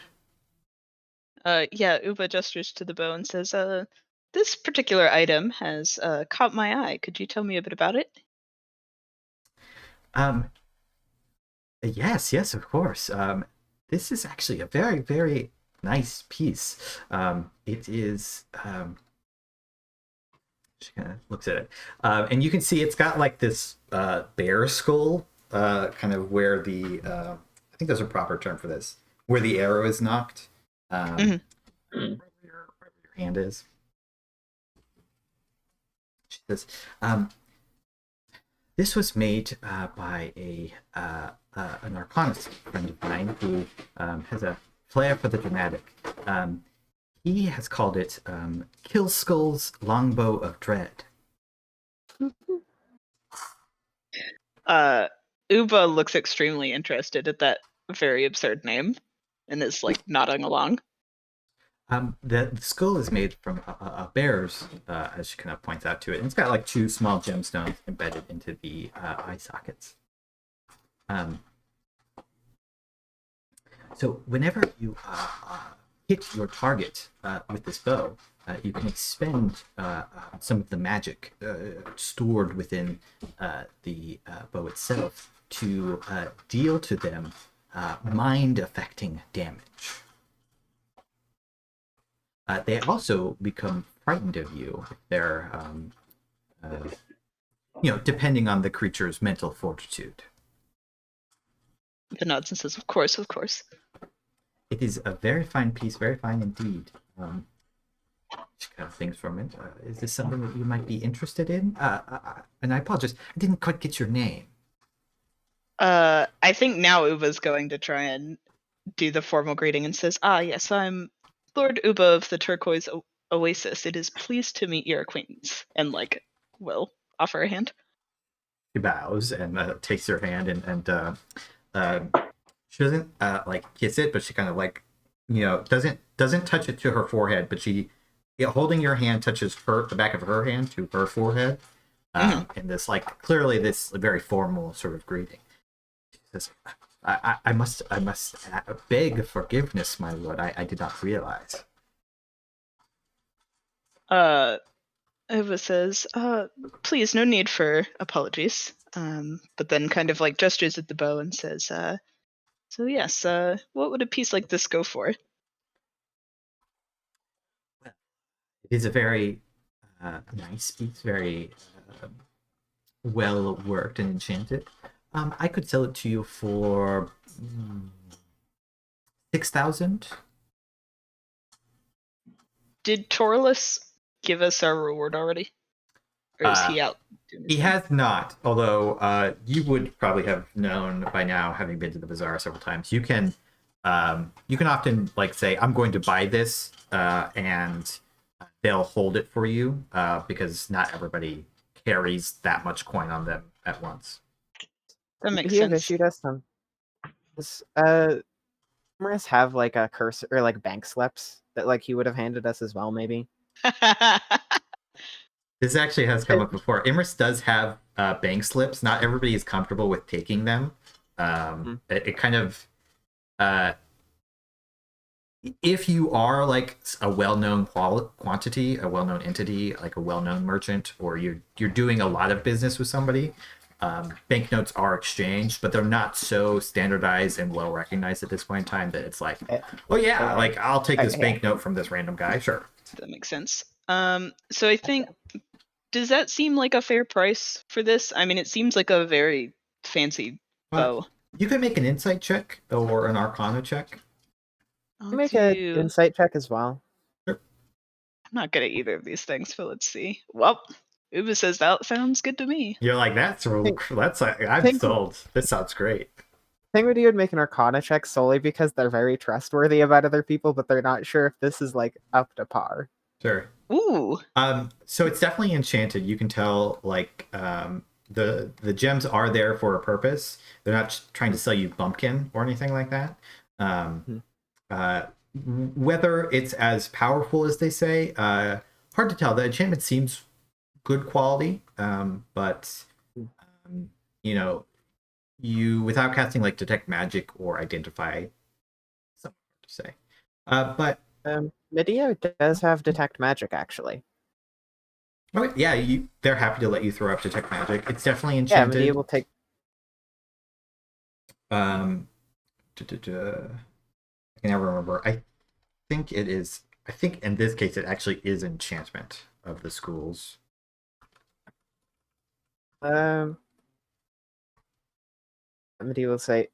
Yeah, Uba gestures to the bow and says, this particular item has caught my eye. Could you tell me a bit about it? Yes, of course. This is actually a very, very nice piece. It is. She kind of looks at it, and you can see it's got like this bear skull, kind of where the I think there's a proper term for this, where the arrow is knocked. Wherever your hand is. She says, this was made by an arcanist friend of mine who has a flair for the dramatic. He has called it Kill Skull's Longbow of Dread. Uba looks extremely interested at that very absurd name and is like nodding along. The skull is made from a bear's, as she kind of points out to it. And it's got like 2 small gemstones embedded into the eye sockets. So whenever you hit your target with this bow, you can expend some of the magic stored within the bow itself to deal to them mind-affecting damage. They also become frightened of you if they're, depending on the creature's mental fortitude. The nods and says, of course, of course. It is a very fine piece, very fine indeed. She kind of thinks for a minute. Is this something that you might be interested in? And I apologize, I didn't quite get your name. I think now Uba's going to try and do the formal greeting and says, yes, I'm Lord Uba of the Turquoise Oasis. It is pleased to meet your acquaintance. And, will offer a hand. She bows and takes her hand and she doesn't kiss it, but she kind of doesn't touch it to her forehead, but she holding your hand touches the back of her hand to her forehead. And this clearly this very formal sort of greeting. She says, I must beg forgiveness, my lord. I did not realize. Uba says, please, no need for apologies. But then kind of gestures at the bow and says, so yes, what would a piece like this go for? It is a very nice piece, very well worked and enchanted. I could sell it to you for 6,000. Did Torlus give us our reward already? Or is he out? He has not, although you would probably have known by now, having been to the bazaar several times. You can often say, I'm going to buy this, and they'll hold it for you because not everybody carries that much coin on them at once. That makes He have sense. issued us some. Does Imris have like a cursor or like bank slips that like he would have handed us as well, maybe? This actually has come up before. Imris does have bank slips. Not everybody is comfortable with taking them. It kind of, if you are like a well-known quantity, a well-known entity, like a well-known merchant, or you're doing a lot of business with somebody, banknotes are exchanged, but they're not so standardized and well recognized at this point in time that it's like, oh yeah, like I'll take this banknote from this random guy, sure. That makes sense. So I think, does that seem like a fair price for this? I mean, it seems like a very fancy bow. You can make an insight check or an arcana check. I'll Make do... an insight check as well. I'm not good at either of these things, but let's see. Well, Uba says that sounds good to me. You're like, I'm sold. This sounds great. I think you would make an arcana check solely because they're very trustworthy about other people, but they're not sure if this is like up to par. Sure. Ooh. So it's definitely enchanted. You can tell, like, the gems are there for a purpose. They're not trying to sell you bumpkin or anything like that. Whether it's as powerful as they say, hard to tell. The enchantment seems good quality, but you know, you without casting like detect magic or identify, something hard to say. But Medea does have detect magic actually. okay, yeah, they're happy to let you throw up detect magic. It's definitely enchanted. Yeah, Medea will take. I can never remember. I think it is. I think in this case it actually is enchantment of the schools. Medea will say,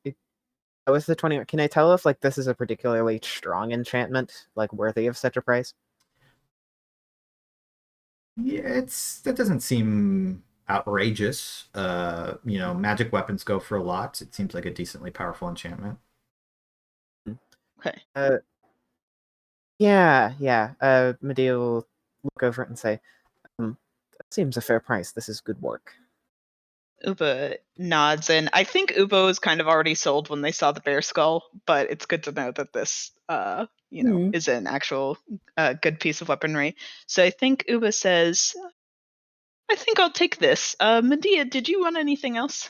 "Oh, it's the 20. Can I tell if like this is a particularly strong enchantment, like worthy of such a price?" Yeah, that doesn't seem outrageous. You know, magic weapons go for a lot. It seems like a decently powerful enchantment. Okay. Yeah. Medea will look over it and say, "That seems a fair price. This is good work." Uba nods, and I think Uba was kind of already sold when they saw the bear skull, but it's good to know that this, is an actual good piece of weaponry. So I think Uba says, I think I'll take this. Medea, did you want anything else?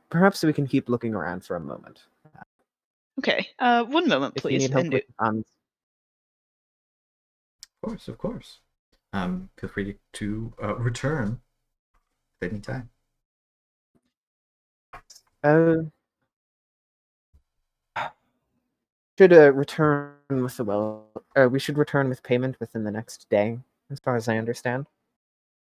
Perhaps we can keep looking around for a moment. Okay, 1 moment, If you please. need help And with funds. Of course. Feel free to return at any time. Should return with we should return with payment within the next day, as far as I understand.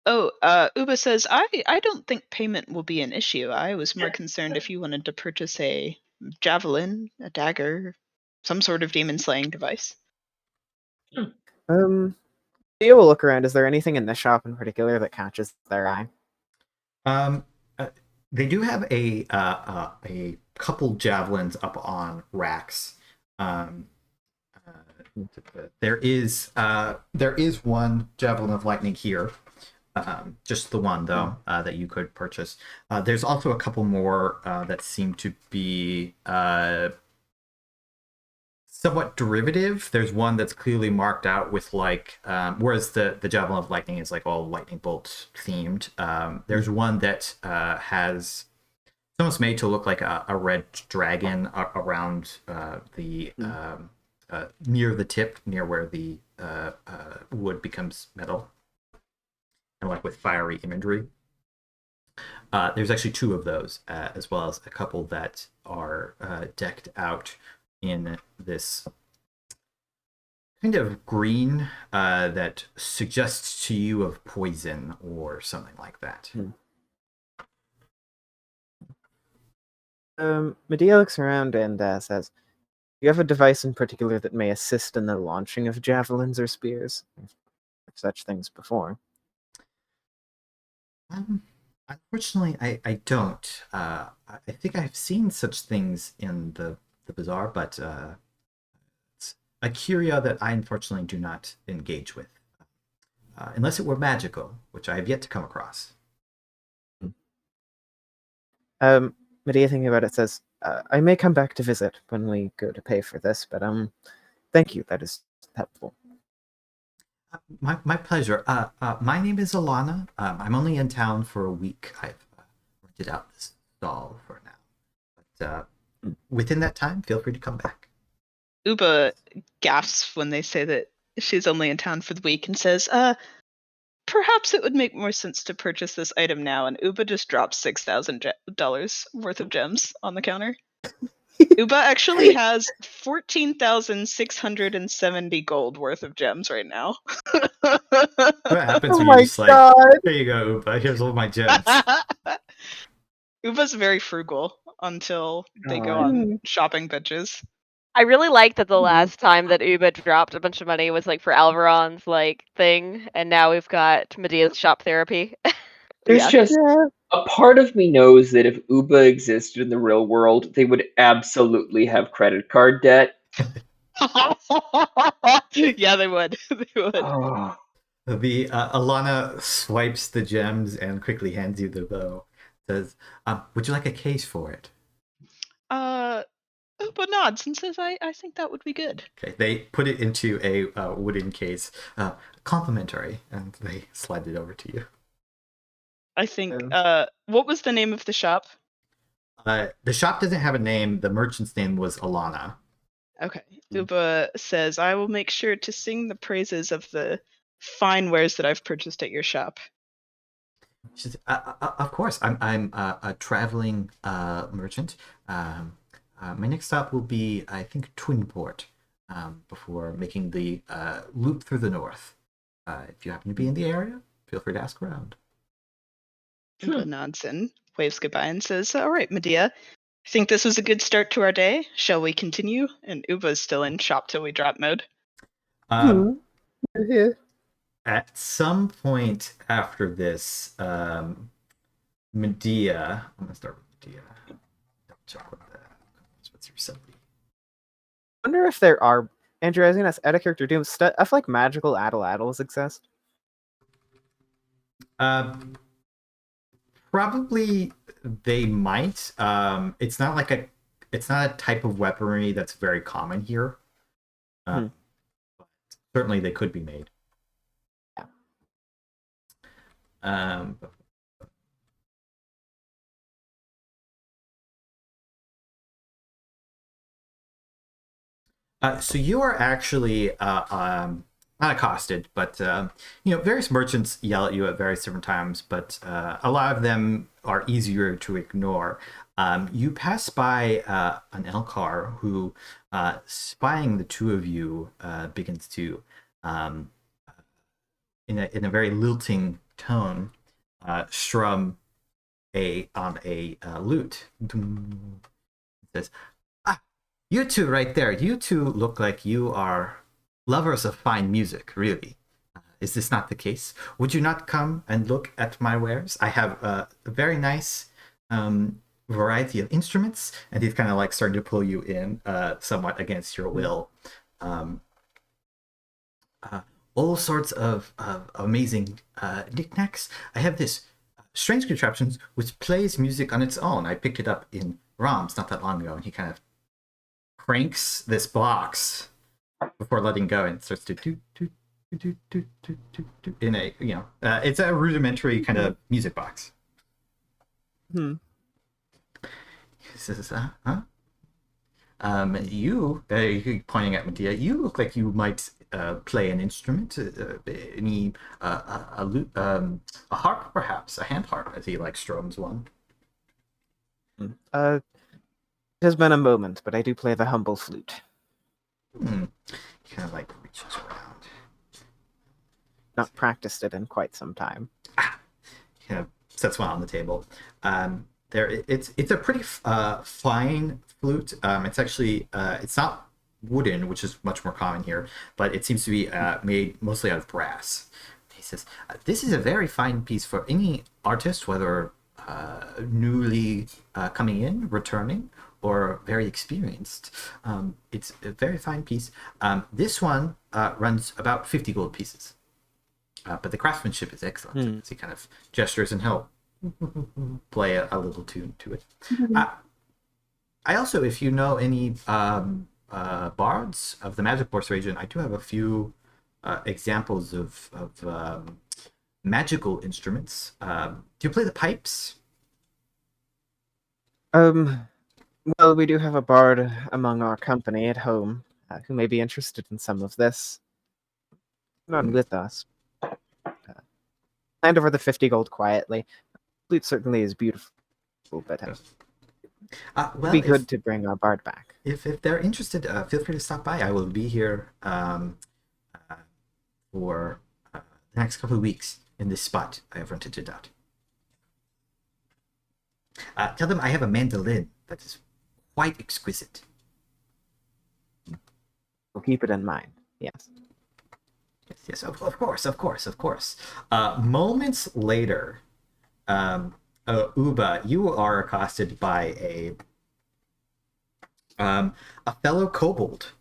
Uba says, I don't think payment will be an issue. I was more concerned if you wanted to purchase a javelin, a dagger, some sort of demon slaying device. Theo will look around. Is there anything in this shop in particular that catches their eye? They do have a couple javelins up on racks. There is one javelin of lightning here. Just the one though that you could purchase. There's also a couple more that seem to be somewhat derivative. There's one that's clearly marked out with like whereas the javelin of lightning is like all lightning bolt themed. There's one that has it's almost made to look like a red dragon around the near the tip, near where the wood becomes metal, and like with fiery imagery. There's actually two of those, as well as a couple that are decked out in this kind of green that suggests to you of poison or something like that. Medea looks around and says, "Do you have a device in particular that may assist in the launching of javelins or spears? Such things before." Unfortunately, I don't. I think I've seen such things in the bazaar, but a curio that I unfortunately do not engage with, unless it were magical, which I have yet to come across. Medea, thinking about it, says, I may come back to visit when we go to pay for this, but thank you. That is helpful. My pleasure. My name is Alana. I'm only in town for a week. I've rented out this stall for now. But within that time, feel free to come back. Uba gasps when they say that she's only in town for the week and says, perhaps it would make more sense to purchase this item now. And Uba just drops $6,000 worth of gems on the counter. Uba actually has 14,670 gold worth of gems right now. What happens when my you just like, God. here you go, Upa, here's all my gems. Uba's very frugal until they go God. on shopping bitches. I really like that the last time that Uba dropped a bunch of money was like for Alveron's like thing, and now we've got Medea's shop therapy. There's Yeah. just a part of me knows that if Uba existed in the real world, they would absolutely have credit card debt. Yeah, they would. They would. Oh. The Alana swipes the gems and quickly hands you the bow. Says, would you like a case for it? Uba nods and says, I think that would be good. Okay, they put it into a wooden case, complimentary, and they slide it over to you. I think, what was the name of the shop? The shop doesn't have a name. The merchant's name was Alana. Okay. Uba says, I will make sure to sing the praises of the fine wares that I've purchased at your shop. She said, of course, I'm a traveling merchant. My next stop will be, I think, Twinport, before making the loop through the north. If you happen to be in the area, feel free to ask around. Uba nods and waves goodbye and says, all right, Medea, I think this was a good start to our day. Shall we continue? And Uba's still in shop till we drop mode. At some point after this, Medea. I'm gonna start with Medea. Double check what what's your 70. I wonder if there are, Andrew, I was going to ask, out of character doom, stuff like magical addle-addles exist? Probably they might. It's not a type of weaponry that's very common here. But certainly they could be made. So you are actually not accosted, but various merchants yell at you at various different times, but a lot of them are easier to ignore. You pass by an Elkar who, spying the two of you, begins to, in a very lilting tone, strum on a lute. It says, you two right there, you two look like you are lovers of fine music, really. Is this not the case? Would you not come and look at my wares? I have a very nice variety of instruments, and he's kind of like starting to pull you in somewhat against your will. All sorts of amazing knickknacks. I have this strange contraption which plays music on its own. I picked it up in Rom's not that long ago, and he kind of cranks this box before letting go and starts to do in a it's a rudimentary kind of music box. He says, you pointing at Medea, you look like you might play an instrument, any a lute, a harp, perhaps a hand harp, as he like strums one. It has been a moment, but I do play the humble flute. He kind of like reaches around. Not practiced it in quite some time. He kind of sets one on the table. It's a pretty fine flute. It's actually it's not wooden, which is much more common here, but it seems to be made mostly out of brass. He says, "This is a very fine piece for any artist, whether newly coming in, returning, or very experienced, it's a very fine piece. This one runs about 50 gold pieces. But the craftsmanship is excellent. As he kind of gestures and he'll play a little tune to it. I also, if you know any bards of the Magic Force region, I do have a few examples of magical instruments. Do you play the pipes? Well, we do have a bard among our company at home who may be interested in some of this. Not with us. Hand over the 50 gold quietly. Flute certainly is beautiful, but Well, it'd be good to bring our bard back. If they're interested, feel free to stop by. I will be here for the next couple of weeks in this spot I have rented it out. Tell them I have a mandolin that is quite exquisite. We'll keep it in mind. Yes. Yes, of course. Moments later, Uba, you are accosted by a fellow kobold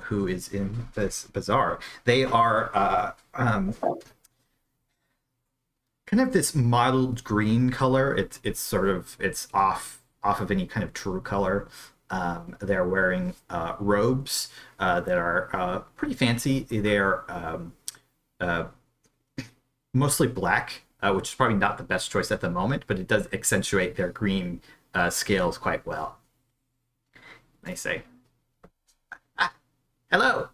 who is in this bazaar. They are kind of this mottled green color. It's off of any kind of true color. They're wearing robes that are pretty fancy. They're mostly black, which is probably not the best choice at the moment, but it does accentuate their green scales quite well. They say, hello,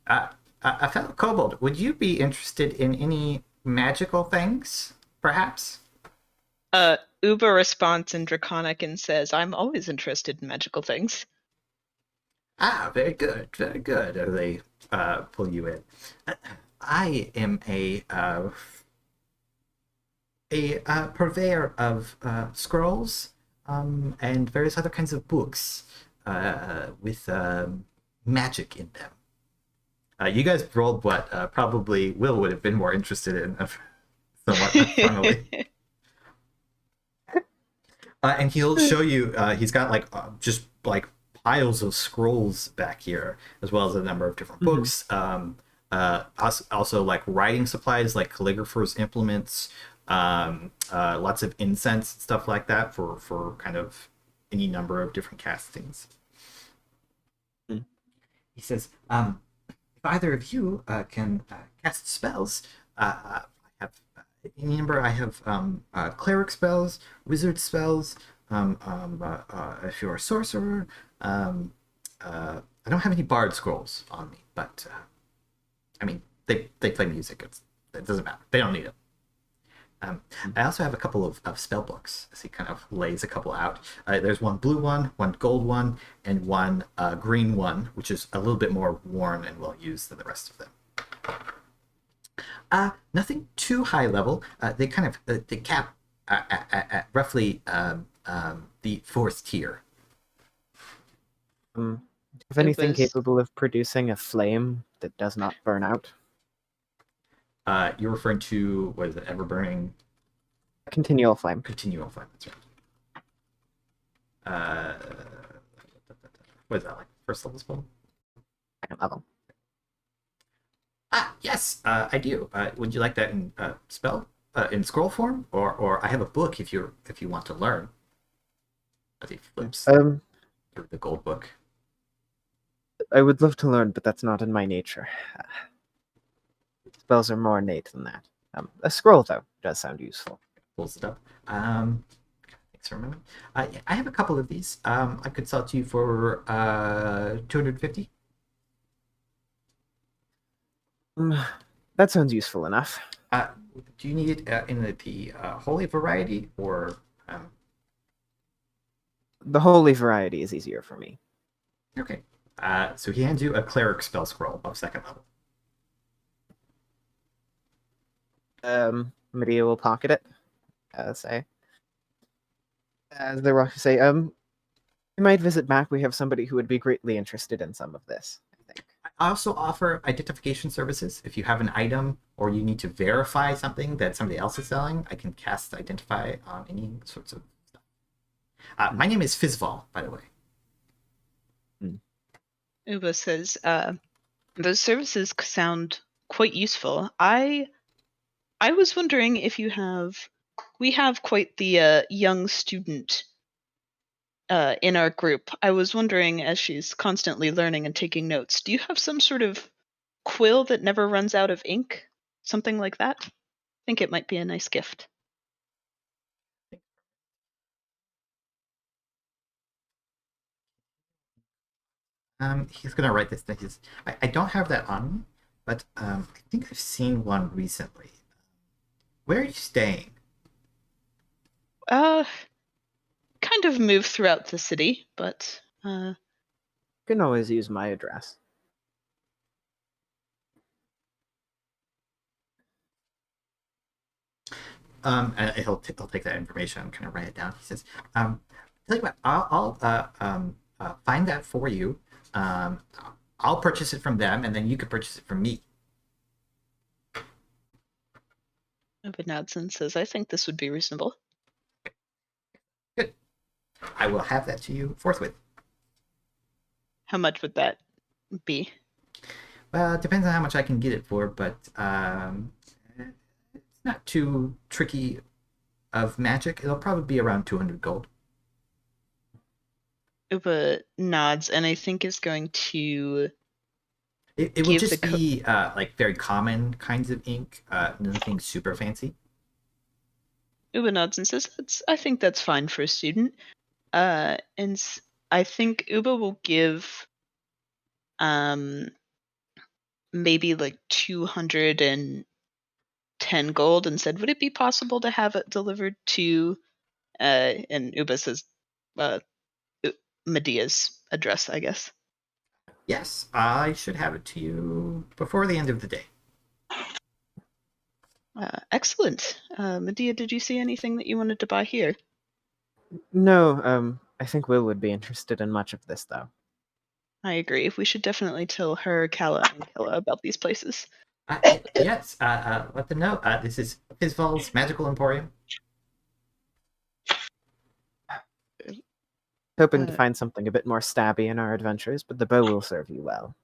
a fellow kobold. Would you be interested in any magical things, perhaps? Uba responds in Draconic and says, I'm always interested in magical things. Very good, very good. They pull you in. I am a purveyor of scrolls and various other kinds of books with magic in them. You guys rolled what probably Will would have been more interested in, somewhat funnily. And he'll show you. He's got just piles of scrolls back here, as well as a number of different books. Also like writing supplies, like calligraphers' implements, lots of incense and stuff like that for kind of any number of different castings. He says, if either of you can cast spells, I have any number. I have cleric spells, wizard spells. If you're a sorcerer, I don't have any bard scrolls on me, but I mean they play music. It doesn't matter. They don't need it. I also have a couple of spell books, as he kind of lays a couple out. There's one blue one, one gold one, and one green one, which is a little bit more worn and well used than the rest of them. Nothing too high level. They kind of they cap at roughly the 4th tier. Do you have anything was- capable of producing a flame that does not burn out? You're referring to, what is it, ever-burning Continual flame. continual flame. That's right. What is that, like first level spell? Second level. Yes, I do. Would you like that in spell, in scroll form, or I have a book if you want to learn. As he flips through the gold book. I would love to learn, but that's not in my nature. Spells are more innate than that. A scroll, though, does sound useful. Pulls it up. Thanks for remembering. I have a couple of these. I could sell it to you for 250. That sounds useful enough. Do you need it in the holy variety or? The holy variety is easier for me. Okay. So he hands you a cleric spell scroll of 2nd level. Medea will pocket it. As the rock say, you might visit back. We have somebody who would be greatly interested in some of this, I think. I also offer identification services. If you have an item or you need to verify something that somebody else is selling, I can cast identify on any sorts of stuff. My name is Fizval, by the way. Uba says, those services sound quite useful. I was wondering if we have quite the young student in our group. I was wondering, as she's constantly learning and taking notes, do you have some sort of quill that never runs out of ink? Something like that? I think it might be a nice gift. He's gonna write this thing. I don't have that on me, but I think I've seen one recently. Where are you staying? Kind of move throughout the city, but You can always use my address. And he'll take that information and kind of write it down. He says, tell you what, I'll find that for you. I'll purchase it from them, and then you could purchase it from me. Uba nods and says, I think this would be reasonable. Good. I will have that to you forthwith. How much would that be? Well, it depends on how much I can get it for, but it's not too tricky of magic. It'll probably be around 200 gold. Uba nods and I think is going to... It will just be like very common kinds of ink, nothing super fancy. Uba nods and says, I think that's fine for a student. And I think Uba will give maybe like 210 gold and said, would it be possible to have it delivered to and Uba says Medea's address, I guess. Yes, I should have it to you before the end of the day. Excellent. Medea, did you see anything that you wanted to buy here? No, I think Will would be interested in much of this, though. I agree. We should definitely tell her, Kala, and Killa about these places. Yes, let them know. This is Fizval's Magical Emporium. Hoping to find something a bit more stabby in our adventures, but the bow will serve you well.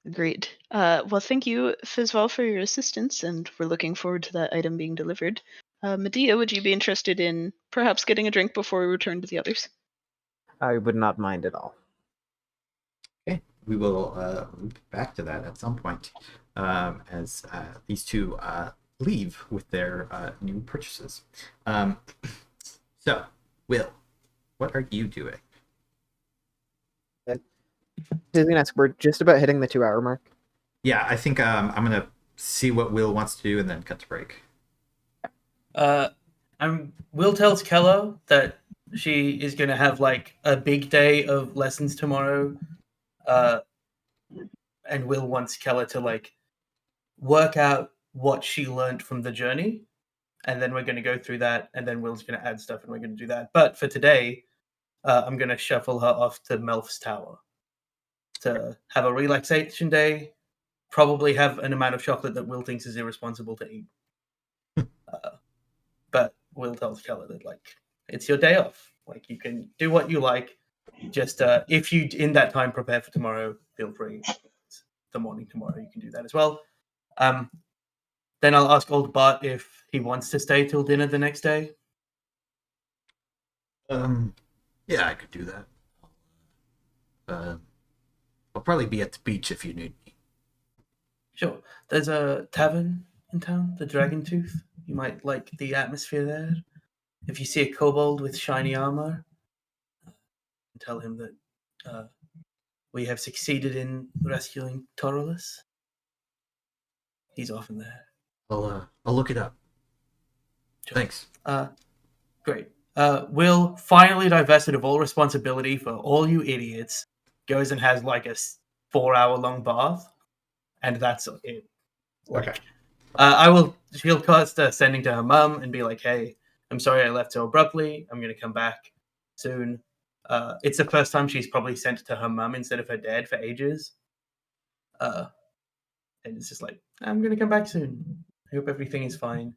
Agreed. Well, thank you, Fizval, for your assistance, and we're looking forward to that item being delivered. Medea, would you be interested in perhaps getting a drink before we return to the others? I would not mind at all. Okay, we will loop back to that at some point as these two leave with their new purchases. So, Will, what are you doing? We're just about hitting the 2-hour mark. Yeah, I think I'm going to see what Will wants to do and then cut to break. Will tells Kello that she is going to have like a big day of lessons tomorrow. And Will wants Kella to like work out what she learned from the journey. And then we're going to go through that. And then Will's going to add stuff and we're going to do that. But for today, I'm going to shuffle her off to Melf's Tower to have a relaxation day. Probably have an amount of chocolate that Will thinks is irresponsible to eat. But Will tells Kella that like it's your day off. Like you can do what you like. Just if you in that time prepare for tomorrow, feel free. The morning tomorrow, you can do that as well. Then I'll ask old Bart if he wants to stay till dinner the next day. Yeah, I could do that. I'll probably be at the beach if you need me. Sure. There's a tavern in town, the Dragon Tooth. You might like the atmosphere there. If you see a kobold with shiny armor, tell him that we have succeeded in rescuing Torolus. He's often there. I'll look it up. Sure. Thanks. Great. Will, finally divested of all responsibility for all you idiots, goes and has like a 4-hour-long bath, and that's it. Like, okay. She'll cast sending to her mum and be like, hey, I'm sorry I left so abruptly. I'm going to come back soon. It's the first time she's probably sent to her mum instead of her dad for ages. And it's just like, I'm going to come back soon. I hope everything is fine.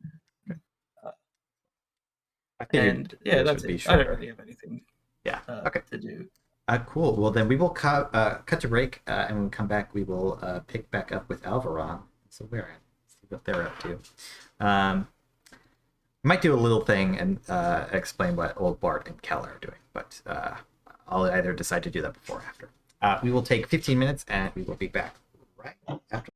I figured And yeah, yours that's would be it. I don't shorter. really have anything Yeah. Okay. to do. Cool. Well, then we will cut to break, and when we come back, we will pick back up with Alveron. So we're see what they're up to. Might do a little thing and explain what old Bart and Keller are doing, but I'll either decide to do that before or after. We will take 15 minutes, and we will be back right after.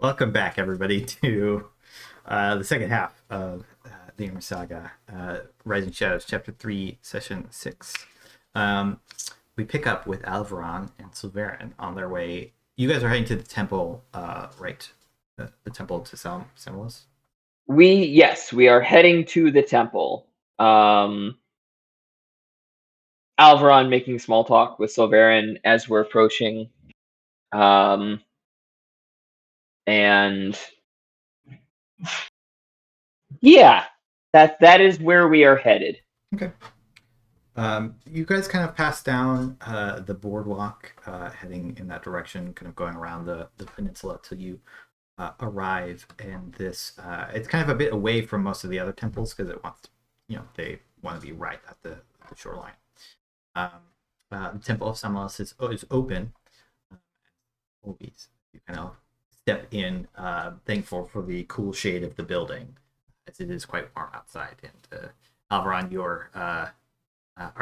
Welcome back, everybody, to the second half of the Imris Saga, Rising Shadows, Chapter 3, Session 6. We pick up with Alveron and Sulveran on their way. You guys are heading to the temple, right? The temple to Semilus? Yes, we are heading to the temple. Alveron making small talk with Sulveran as we're approaching. And yeah, that is where we are headed. Okay. You guys kind of pass down the boardwalk, heading in that direction, kind of going around the peninsula till you arrive in this. It's kind of a bit away from most of the other temples because it wants, they want to be right at the shoreline. The Temple of Semilus is open. You kind of step in, thankful for the cool shade of the building, as it is quite warm outside. And Alveron, are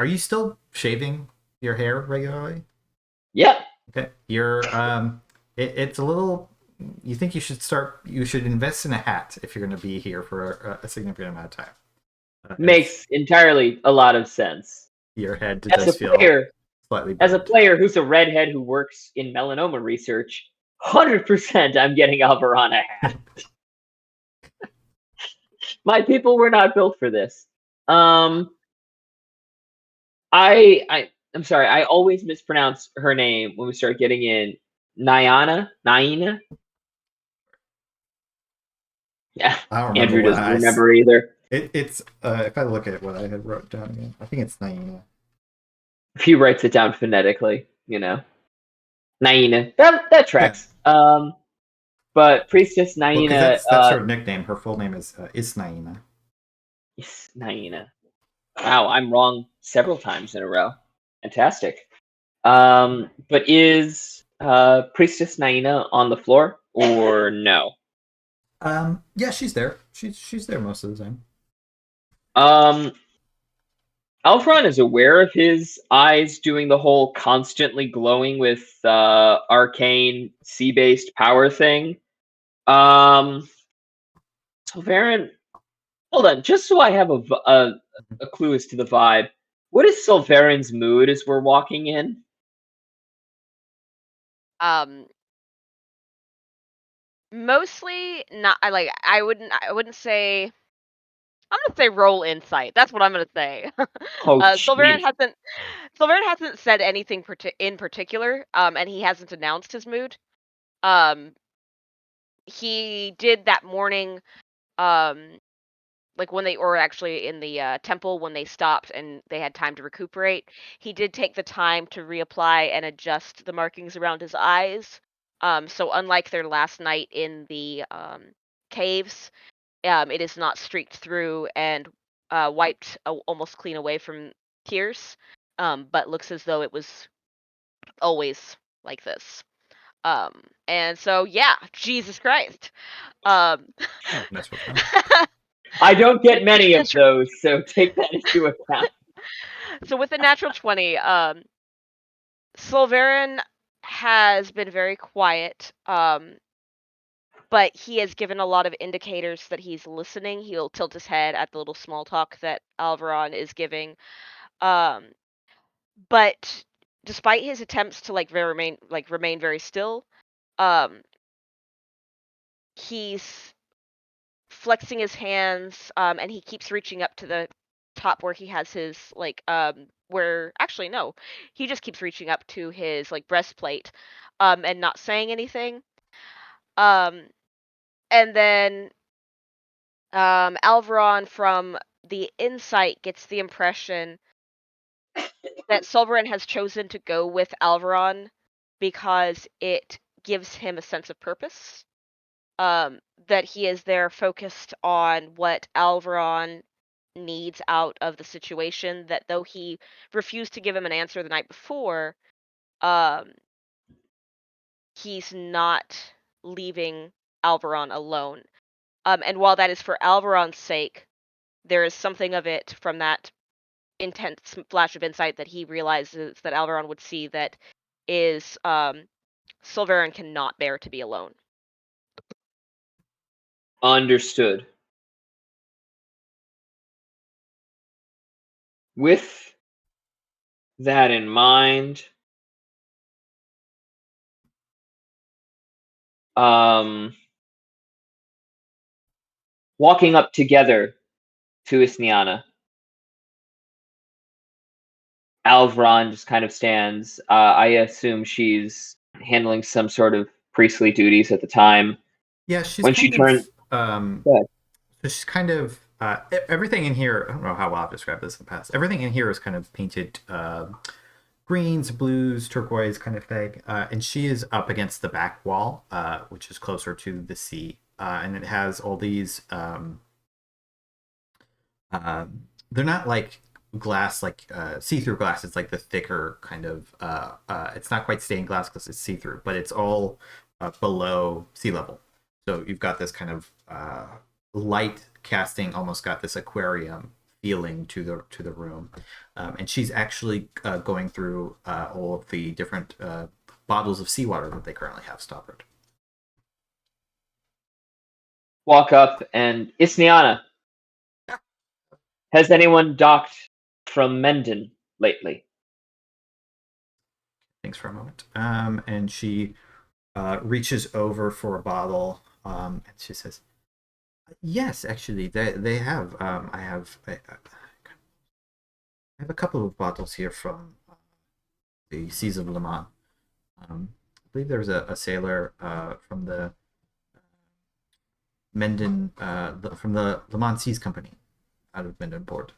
you still shaving your hair regularly? Yep. Okay. You're it's a little. You think you should invest in a hat if you're going to be here for a significant amount of time. Makes entirely a lot of sense. Your head As does feel slightly burned. As a player who's a redhead who works in melanoma research, 100% I'm getting Alveron a hat. My people were not built for this. I'm sorry, I always mispronounce her name when we start getting in. Naina? Yeah, Andrew doesn't remember either. It's if I look at what I had wrote down again, I think it's Naina. If he writes it down phonetically, Naina. That tracks. Yeah. But Priestess Naina. Well, that's her nickname. Her full name is Naina. Naina. Wow, I'm wrong several times in a row. Fantastic. But is Priestess Naina on the floor or no? Yeah, she's there. She's there most of the time. Alveron is aware of his eyes doing the whole constantly glowing with arcane sea-based power thing. Sulveran, hold on, just so I have a clue as to the vibe. What is Sulveran's mood as we're walking in? Mostly not. I wouldn't say. I'm gonna say roll insight. That's what I'm gonna say. Oh, Sulveran hasn't said anything in particular, and he hasn't announced his mood. He did that morning, like when they were actually in the temple when they stopped and they had time to recuperate. He did take the time to reapply and adjust the markings around his eyes. So unlike their last night in the caves, it is not streaked through and wiped almost clean away from tears, but looks as though it was always like this. And so yeah, Jesus Christ. That's what I don't get many of those, so take that into account. So with the natural 20, Sulveran has been very quiet, but he has given a lot of indicators that he's listening. He'll tilt his head at the little small talk that Alveron is giving. But despite his attempts to remain very still, he's flexing his hands, and he keeps reaching up to the top where he has his he just keeps reaching up to his breastplate, and not saying anything. And then Alveron from the insight gets the impression that Sulveran has chosen to go with Alveron because it gives him a sense of purpose. That he is there focused on what Alveron needs out of the situation, that though he refused to give him an answer the night before, he's not leaving Alveron alone. And while that is for Alveron's sake, there is something of it from that intense flash of insight that he realizes that Alveron would see that is Sulveran cannot bear to be alone. Understood. With that in mind, walking up together to Isniana, Alveron just kind of stands. I assume she's handling some sort of priestly duties at the time. Yeah, she's When she turned, so she's kind of everything in here. I don't know how well I've described this in the past. Everything in here is kind of painted greens, blues, turquoise kind of thing, and she is up against the back wall, which is closer to the sea, and it has all these. They're not like glass, like see-through glass. It's like the thicker kind of. It's not quite stained glass because it's see-through, but it's all below sea level. So you've got this kind of light casting, almost got this aquarium feeling to the room, and she's actually going through all of the different bottles of seawater that they currently have stoppered. walk up and Isniana, has anyone docked from Menden lately? Thanks for a moment. And she reaches over for a bottle, and she says, "Yes, actually, they have. I have a couple of bottles here from the seas of Le Mans. I believe there's a sailor from the Menden, from the Le Mans Seas Company, out of Menden Port.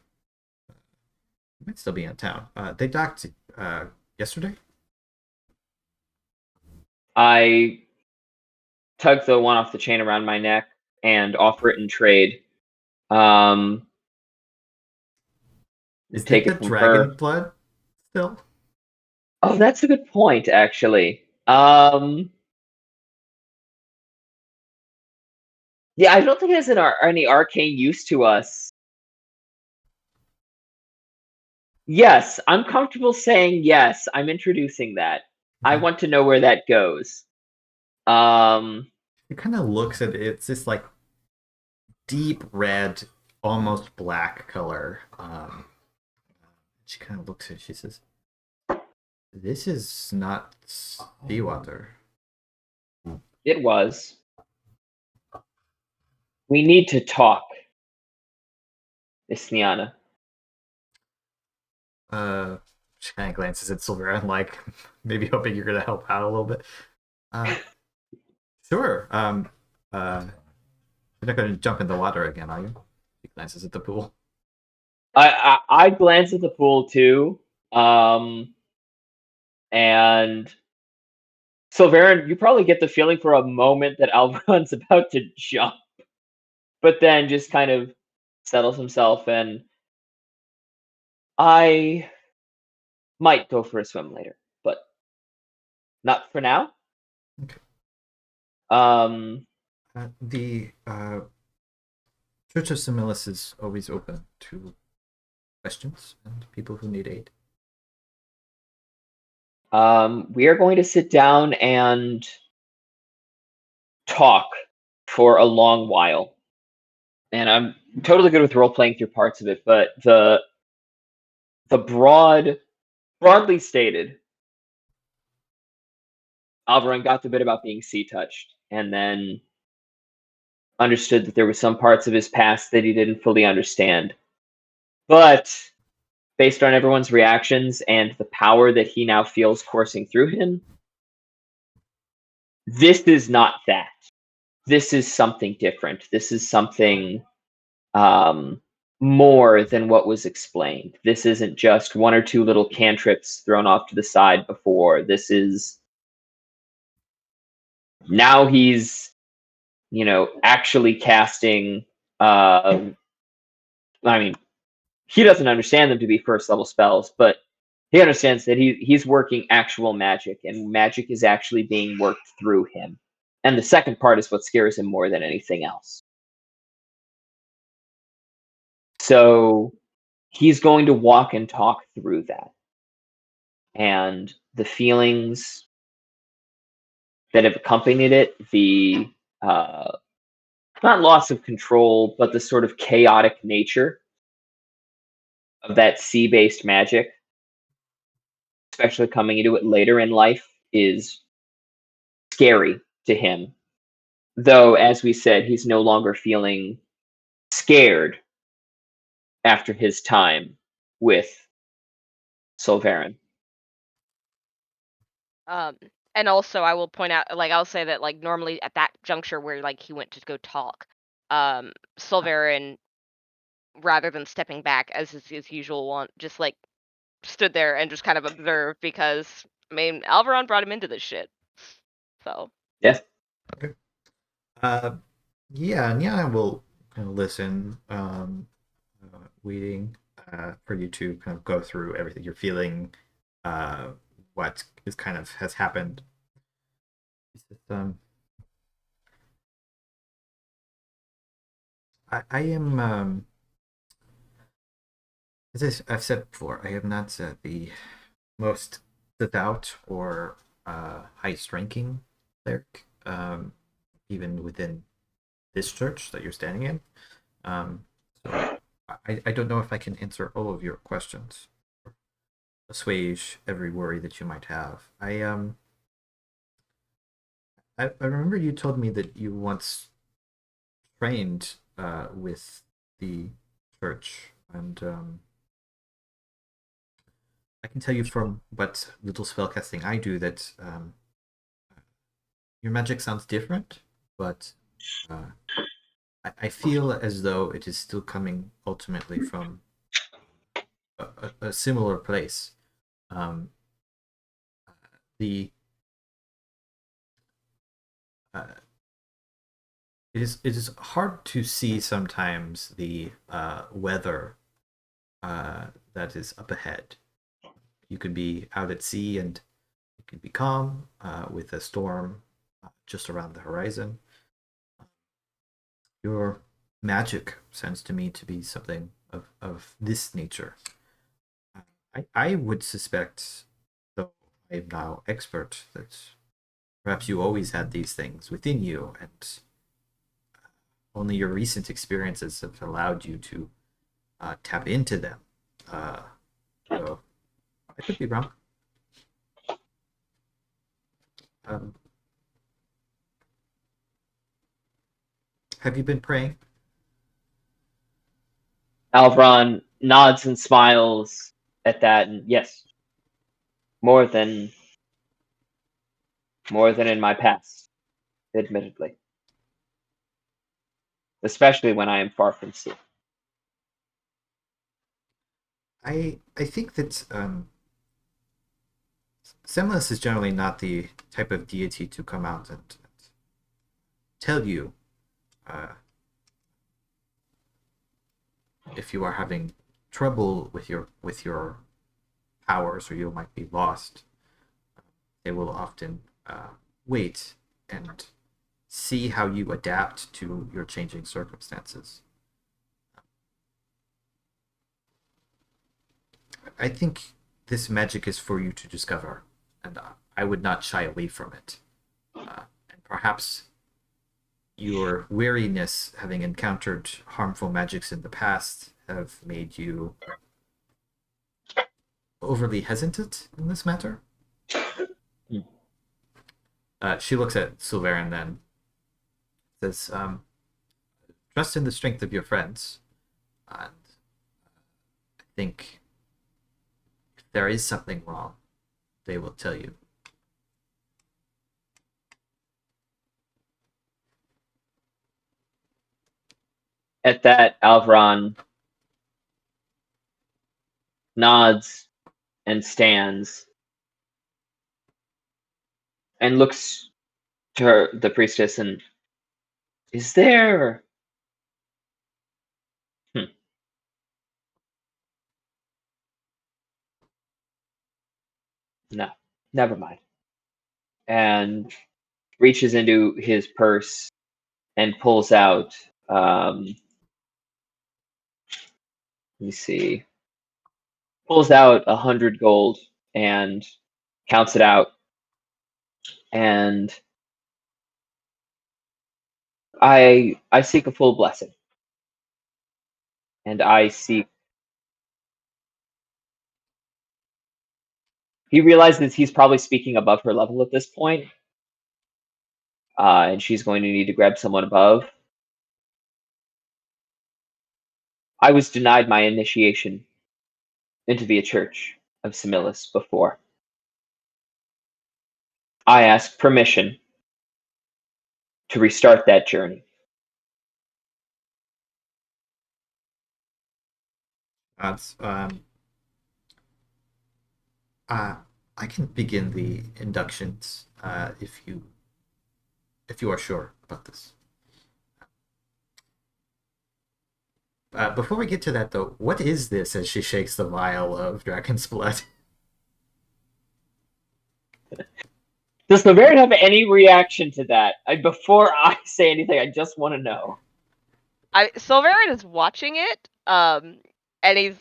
Might still be in town. They docked yesterday." I tug the one off the chain around my neck and offer it in trade. Is take that it the from dragon her. blood still? Oh, that's a good point, actually. Yeah, I don't think it has any arcane use to us. Yes, I'm comfortable saying yes. I'm introducing that. I want to know where that goes. It kind of looks at it. It's this like deep red, almost black color. She kind of looks at it. She says, "This is not seawater." It was. We need to talk, Isniana. She kind of glances at Sulveran, like maybe hoping you're gonna help out a little bit. Sure. You're not gonna jump in the water again, are you? She glances at the pool. I glance at the pool too. And Sulveran, you probably get the feeling for a moment that Alveron's about to jump, but then just kind of settles himself, and I might go for a swim later, but not for now. Okay. The Church of Similis is always open to questions and people who need aid. We are going to sit down and talk for a long while. And I'm totally good with role playing through parts of it, but the broadly stated, Alveron got the bit about being sea touched, and then understood that there were some parts of his past that he didn't fully understand. But based on everyone's reactions and the power that he now feels coursing through him, this is not that. This is something different. This is something more than what was explained. This isn't just one or two little cantrips thrown off to the side before. This is now he's, actually casting. I mean, he doesn't understand them to be first level spells, but he understands that he's working actual magic, and magic is actually being worked through him. And the second part is what scares him more than anything else. So he's going to walk and talk through that. And the feelings that have accompanied it, the not loss of control, but the sort of chaotic nature of that sea-based magic, especially coming into it later in life, is scary to him. Though, as we said, he's no longer feeling scared after his time with Sulveran. And also I will point out, like, I'll say that, like, normally at that juncture where, like, he went to go talk, Sulveran, rather than stepping back as is his usual want, just, like, stood there and just kind of observed because, I mean, Alveron brought him into this shit. So. Yes. Yeah, and I will kind of listen, waiting for you to kind of go through everything you're feeling, what is kind of has happened. I am, as I've said before, I am not the most devout or highest ranking cleric, even within this church that you're standing in. So I don't know if I can answer all of your questions, or assuage every worry that you might have. I remember you told me that you once trained with the church, and I can tell you from what little spellcasting I do that your magic sounds different, but I feel as though it is still coming ultimately from a similar place. The it is hard to see sometimes the weather that is up ahead. You could be out at sea and it could be calm with a storm just around the horizon. Your magic sounds to me to be something of this nature. I would suspect, though I am now expert, that perhaps you always had these things within you, and only your recent experiences have allowed you to tap into them. So I could be wrong. Have you been praying? Alveron nods and smiles at that, and yes, more than in my past, admittedly. Especially when I am far from sea. I think that Semless is generally not the type of deity to come out and tell you if you are having trouble with your powers or you might be lost. They will often wait and see how you adapt to your changing circumstances. I think this magic is for you to discover, and I would not shy away from it. And perhaps your weariness, having encountered harmful magics in the past, have made you overly hesitant in this matter. She looks at Sulveran then, says, trust in the strength of your friends, and I think if there is something wrong, they will tell you. At that, Alveron nods and stands and looks to her, the priestess, and is there... No, never mind. And reaches into his purse and pulls out, let me see, pulls out 100 gold and counts it out and I seek a full blessing. And I seek... He realizes he's probably speaking above her level at this point. And she's going to need to grab someone above. I was denied my initiation into the Church of Semillus before. I ask permission to restart that journey. That's I can begin the inductions if you are sure about this. Before we get to that, though, what is this? As she shakes the vial of dragon's blood. Does Sulveran have any reaction to that? Before I say anything, I just want to know. Sulveran is watching it, and he's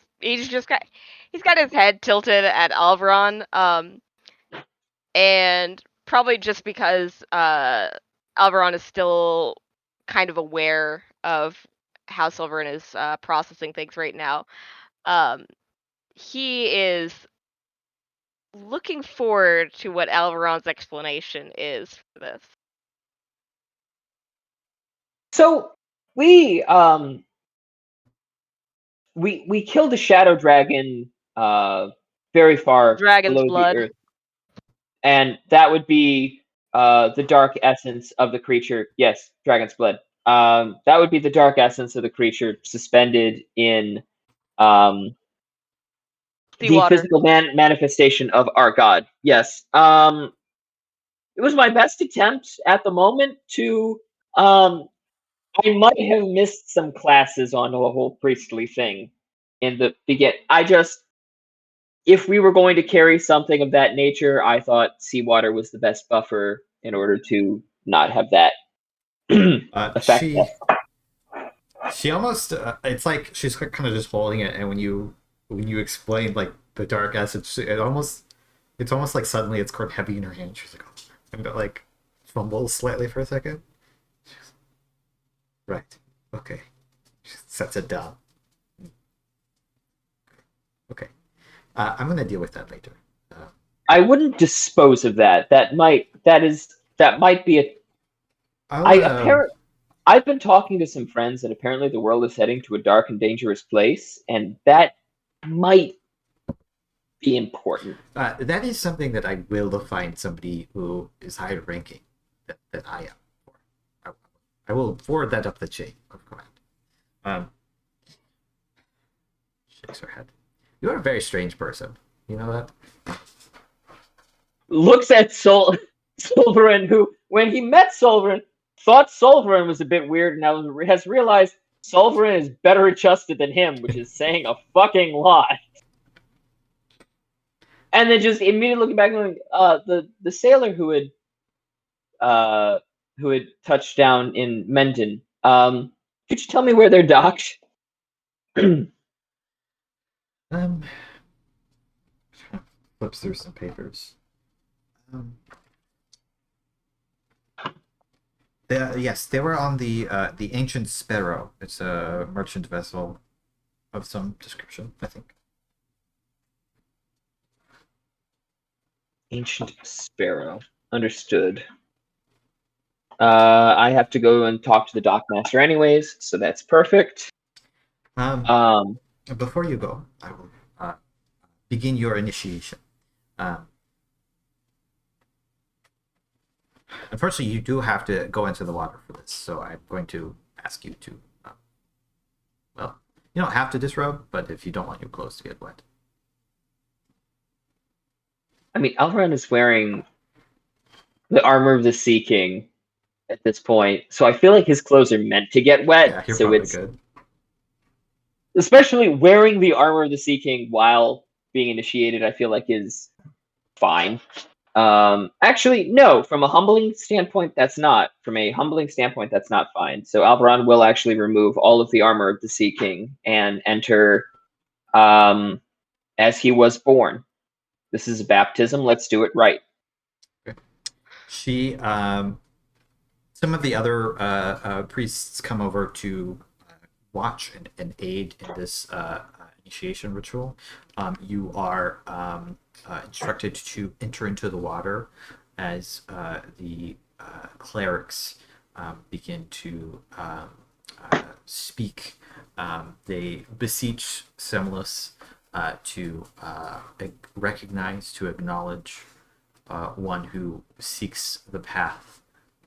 got his head tilted at Alveron, and probably just because Alveron is still kind of aware of how Sulveran is processing things right now. He is looking forward to what Alveron's explanation is for this. So we killed a shadow dragon very far Dragon's below blood. the earth, and that would be the dark essence of the creature. Yes, dragon's blood. That would be the dark essence of the creature suspended in the Seawater. physical manifestation of our god. Yes. It was my best attempt at the moment to I might have missed some classes on the whole priestly thing in the begin. If we were going to carry something of that nature, I thought seawater was the best buffer in order to not have that affect us. She almost it's like she's kind of just holding it, and when you explain like the dark acid, it's almost like suddenly it's quite heavy in her hand. She's like, oh, and like fumbles slightly for a second. Right. Okay. She sets it down. Okay. I'm gonna deal with that later. I wouldn't dispose of that. That might be a. I've been talking to some friends, and apparently the world is heading to a dark and dangerous place, and that might be important. That is something that I will find somebody who is higher ranking than I am. I will forward that up the chain of command. Shakes her head. You are a very strange person. You know that? Looks at Sulveran, who, when he met Sulveran, thought Sulveran was a bit weird, and now has realized Sulveran is better adjusted than him, which is saying a fucking lot. And then just immediately looking back, the sailor who had touched down in Menden, could you tell me where they're docked? Flips through some papers. Yes, they were on the Ancient Sparrow. It's a merchant vessel of some description, I think. Ancient Sparrow. Understood. I have to go and talk to the dockmaster anyways, so that's perfect. Before you go, I will begin your initiation. Unfortunately, you do have to go into the water for this, so I'm going to ask you to, well, you don't have to disrobe, but if you don't want your clothes to get wet. I mean, Alveron is wearing the armor of the Sea King at this point, so I feel like his clothes are meant to get wet. Yeah, you're so probably it's good. Especially wearing the armor of the Sea King while being initiated, I feel like is fine. Actually, no. From a humbling standpoint, that's not. From a humbling standpoint, that's not fine. So Alveron will actually remove all of the armor of the Sea King and enter as he was born. This is a baptism. Let's do it right. Okay. She Some of the other priests come over to watch and aid in this initiation ritual. You are instructed to enter into the water as the clerics begin to speak. They beseech Semlus to recognize, to acknowledge one who seeks the path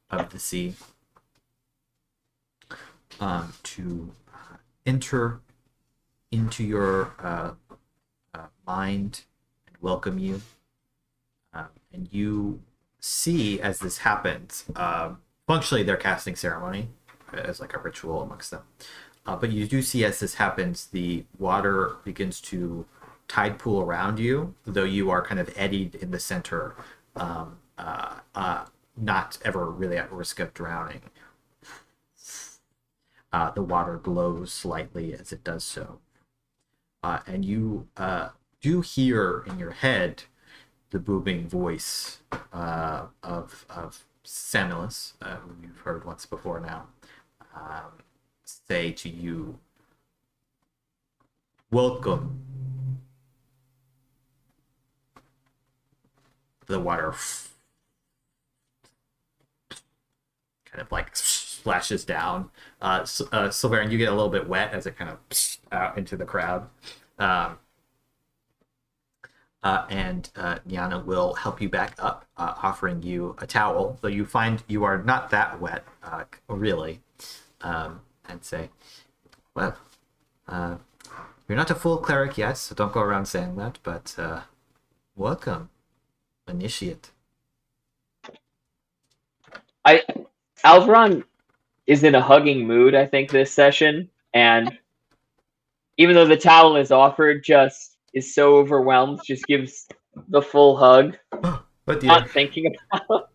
of the sea, to enter into your mind and welcome you. And you see, as this happens, functionally they're casting ceremony as like a ritual amongst them. But you do see, as this happens, the water begins to tide pool around you, though you are kind of eddied in the center, not ever really at risk of drowning. The water glows slightly as it does so. And you do hear in your head the booming voice of Semlus, who you've heard once before now, say to you, "Welcome." The water kind of like splashes down. Silverian, you get a little bit wet as it kind of out into the crowd. And Niana will help you back up, offering you a towel, though you find you are not that wet, really, and say, "Well, you're not a full cleric yet, so don't go around saying that, but welcome, initiate." Alveron is in a hugging mood, I think, this session, and even though the towel is offered, just is so overwhelmed, just gives the full hug, But not thinking about.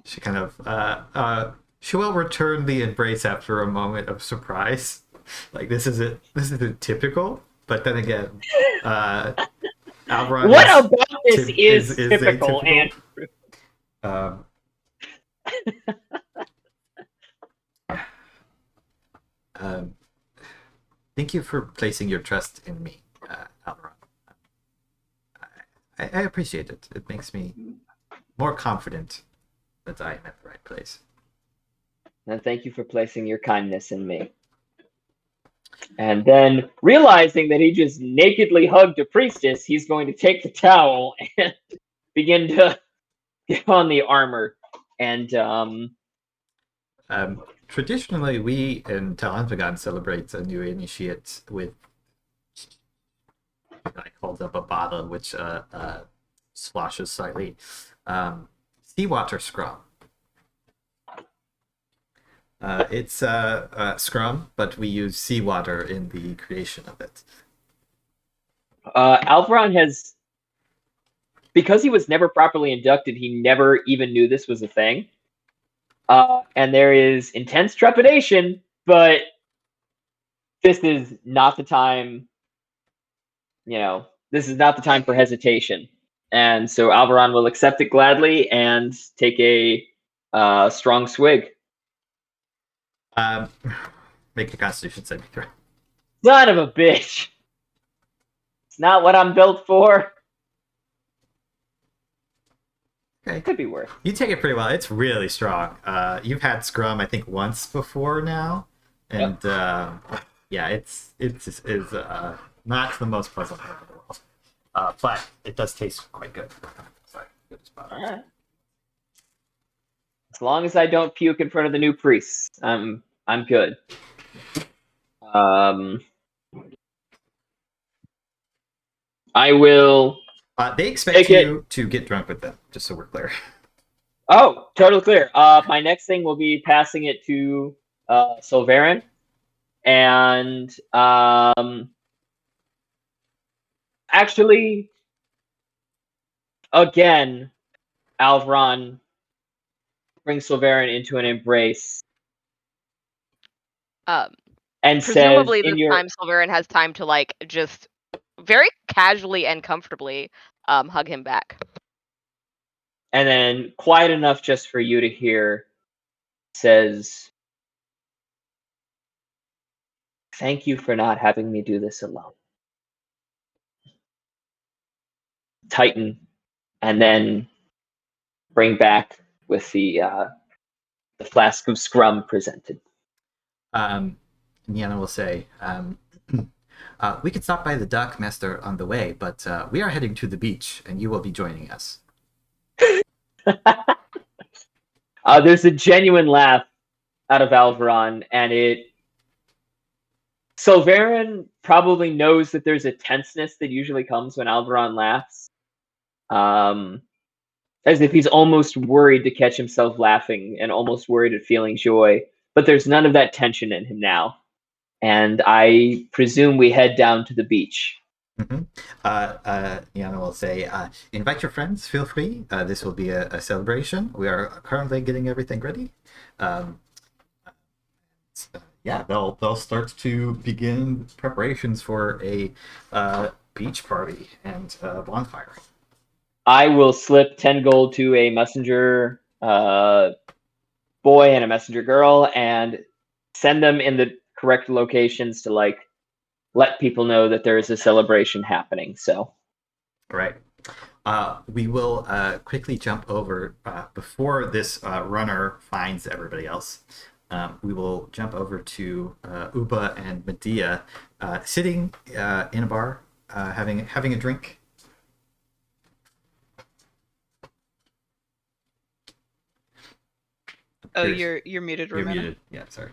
She kind of she will return the embrace after a moment of surprise. Like, this isn't typical, but then again, Alveron. What about this is typical, atypical. And thank you for placing your trust in me, Alveron. I appreciate it. It makes me more confident that I am at the right place. And thank you for placing your kindness in me. And then, realizing that he just nakedly hugged a priestess, he's going to take the towel and begin to get on the armor. And traditionally, we in Anfagon celebrate a new initiate with, I holds up a bottle which sloshes slightly, seawater scrum. It's scrum, but we use seawater in the creation of it. Alveron has, because he was never properly inducted, he never even knew this was a thing. And there is intense trepidation, but this is not the time, this is not the time for hesitation. And so Alveron will accept it gladly and take a strong swig. Make a Constitution saving throw. Son of a bitch! It's not what I'm built for. Okay. Could be worse. You take it pretty well. It's really strong. You've had scrum, I think, once before now, and yeah, it's not the most pleasant thing in the world, but it does taste quite good. Sorry, good spot. All right. As long as I don't puke in front of the new priests, I'm good. I will. They expect you to get drunk with them, just so we're clear. Oh, totally clear. My next thing will be passing it to Sulveran, and actually, again, Alveron brings Sulveran into an embrace, and presumably says, this time Sulveran has time to just very casually and comfortably hug him back. and then quiet enough just for you to hear, says, "Thank you for not having me do this alone." Tighten, and then bring back with the flask of scrum presented. Niana will say, we could stop by the dock, Master, on the way, but we are heading to the beach, and you will be joining us. There's a genuine laugh out of Alveron, and Sulveran probably knows that there's a tenseness that usually comes when Alveron laughs. As if he's almost worried to catch himself laughing and almost worried at feeling joy. But there's none of that tension in him now. And I presume we head down to the beach. Mm-hmm. Niana will say, invite your friends, feel free. This will be a celebration. We are currently getting everything ready. Yeah, they'll start to begin preparations for a beach party and bonfire. I will slip 10 gold to a messenger boy and a messenger girl and send them in the correct locations to let people know that there is a celebration happening. So, right. We will quickly jump over before this runner finds everybody else. We will jump over to Uba and Medea sitting in a bar, having a drink. Oh, you're muted, You're Romana. muted. Yeah, sorry.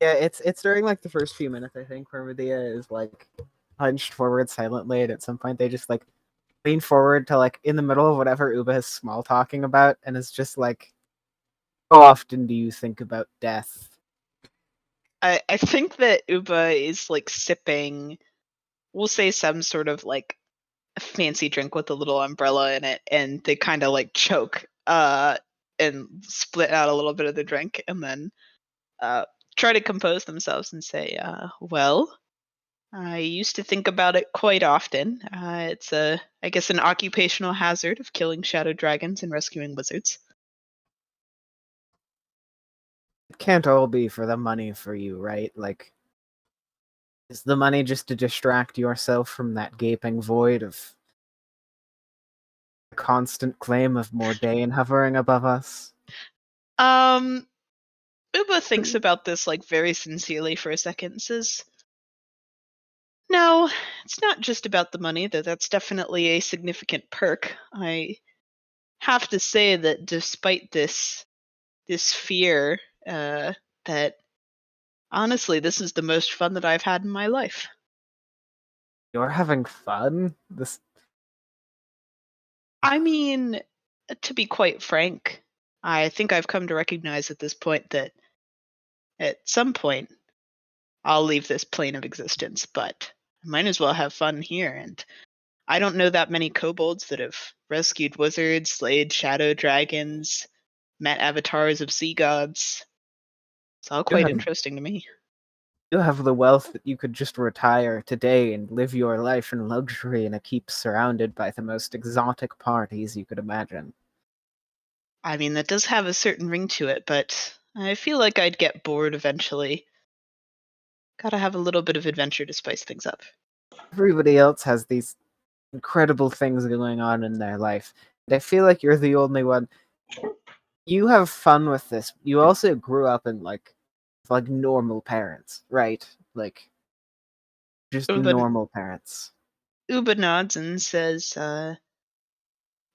Yeah, it's during like the first few minutes, I think, where Medea is like hunched forward silently, and at some point they just like lean forward to like in the middle of whatever Uba is small talking about, and it's just like, how often do you think about death? I think that Uba is like sipping, we'll say some sort of like a fancy drink with a little umbrella in it, and they kind of like choke and split out a little bit of the drink, and then try to compose themselves and say, well, I used to think about it quite often. It's I guess an occupational hazard of killing shadow dragons and rescuing wizards. It can't all be for the money for you, right? Like, is the money just to distract yourself from that gaping void of the constant claim of Mordain hovering above us? Uba thinks about this like very sincerely for a second and says, no, it's not just about the money, though that's definitely a significant perk. I have to say that despite this fear, that honestly, this is the most fun that I've had in my life. You're having fun? This I mean, to be quite frank, I think I've come to recognize at this point that at some point I'll leave this plane of existence, but I might as well have fun here. And I don't know that many kobolds that have rescued wizards, slayed shadow dragons, met avatars of sea gods. It's all quite interesting to me. you have the wealth that you could just retire today and live your life in luxury and keep surrounded by the most exotic parties you could imagine. I mean, that does have a certain ring to it, but I feel like I'd get bored eventually. Gotta have a little bit of adventure to spice things up. Everybody else has these incredible things going on in their life, and I feel like you're the only one. You have fun with this. You also grew up in like normal parents, right? Like just normal parents. Uba nods and says,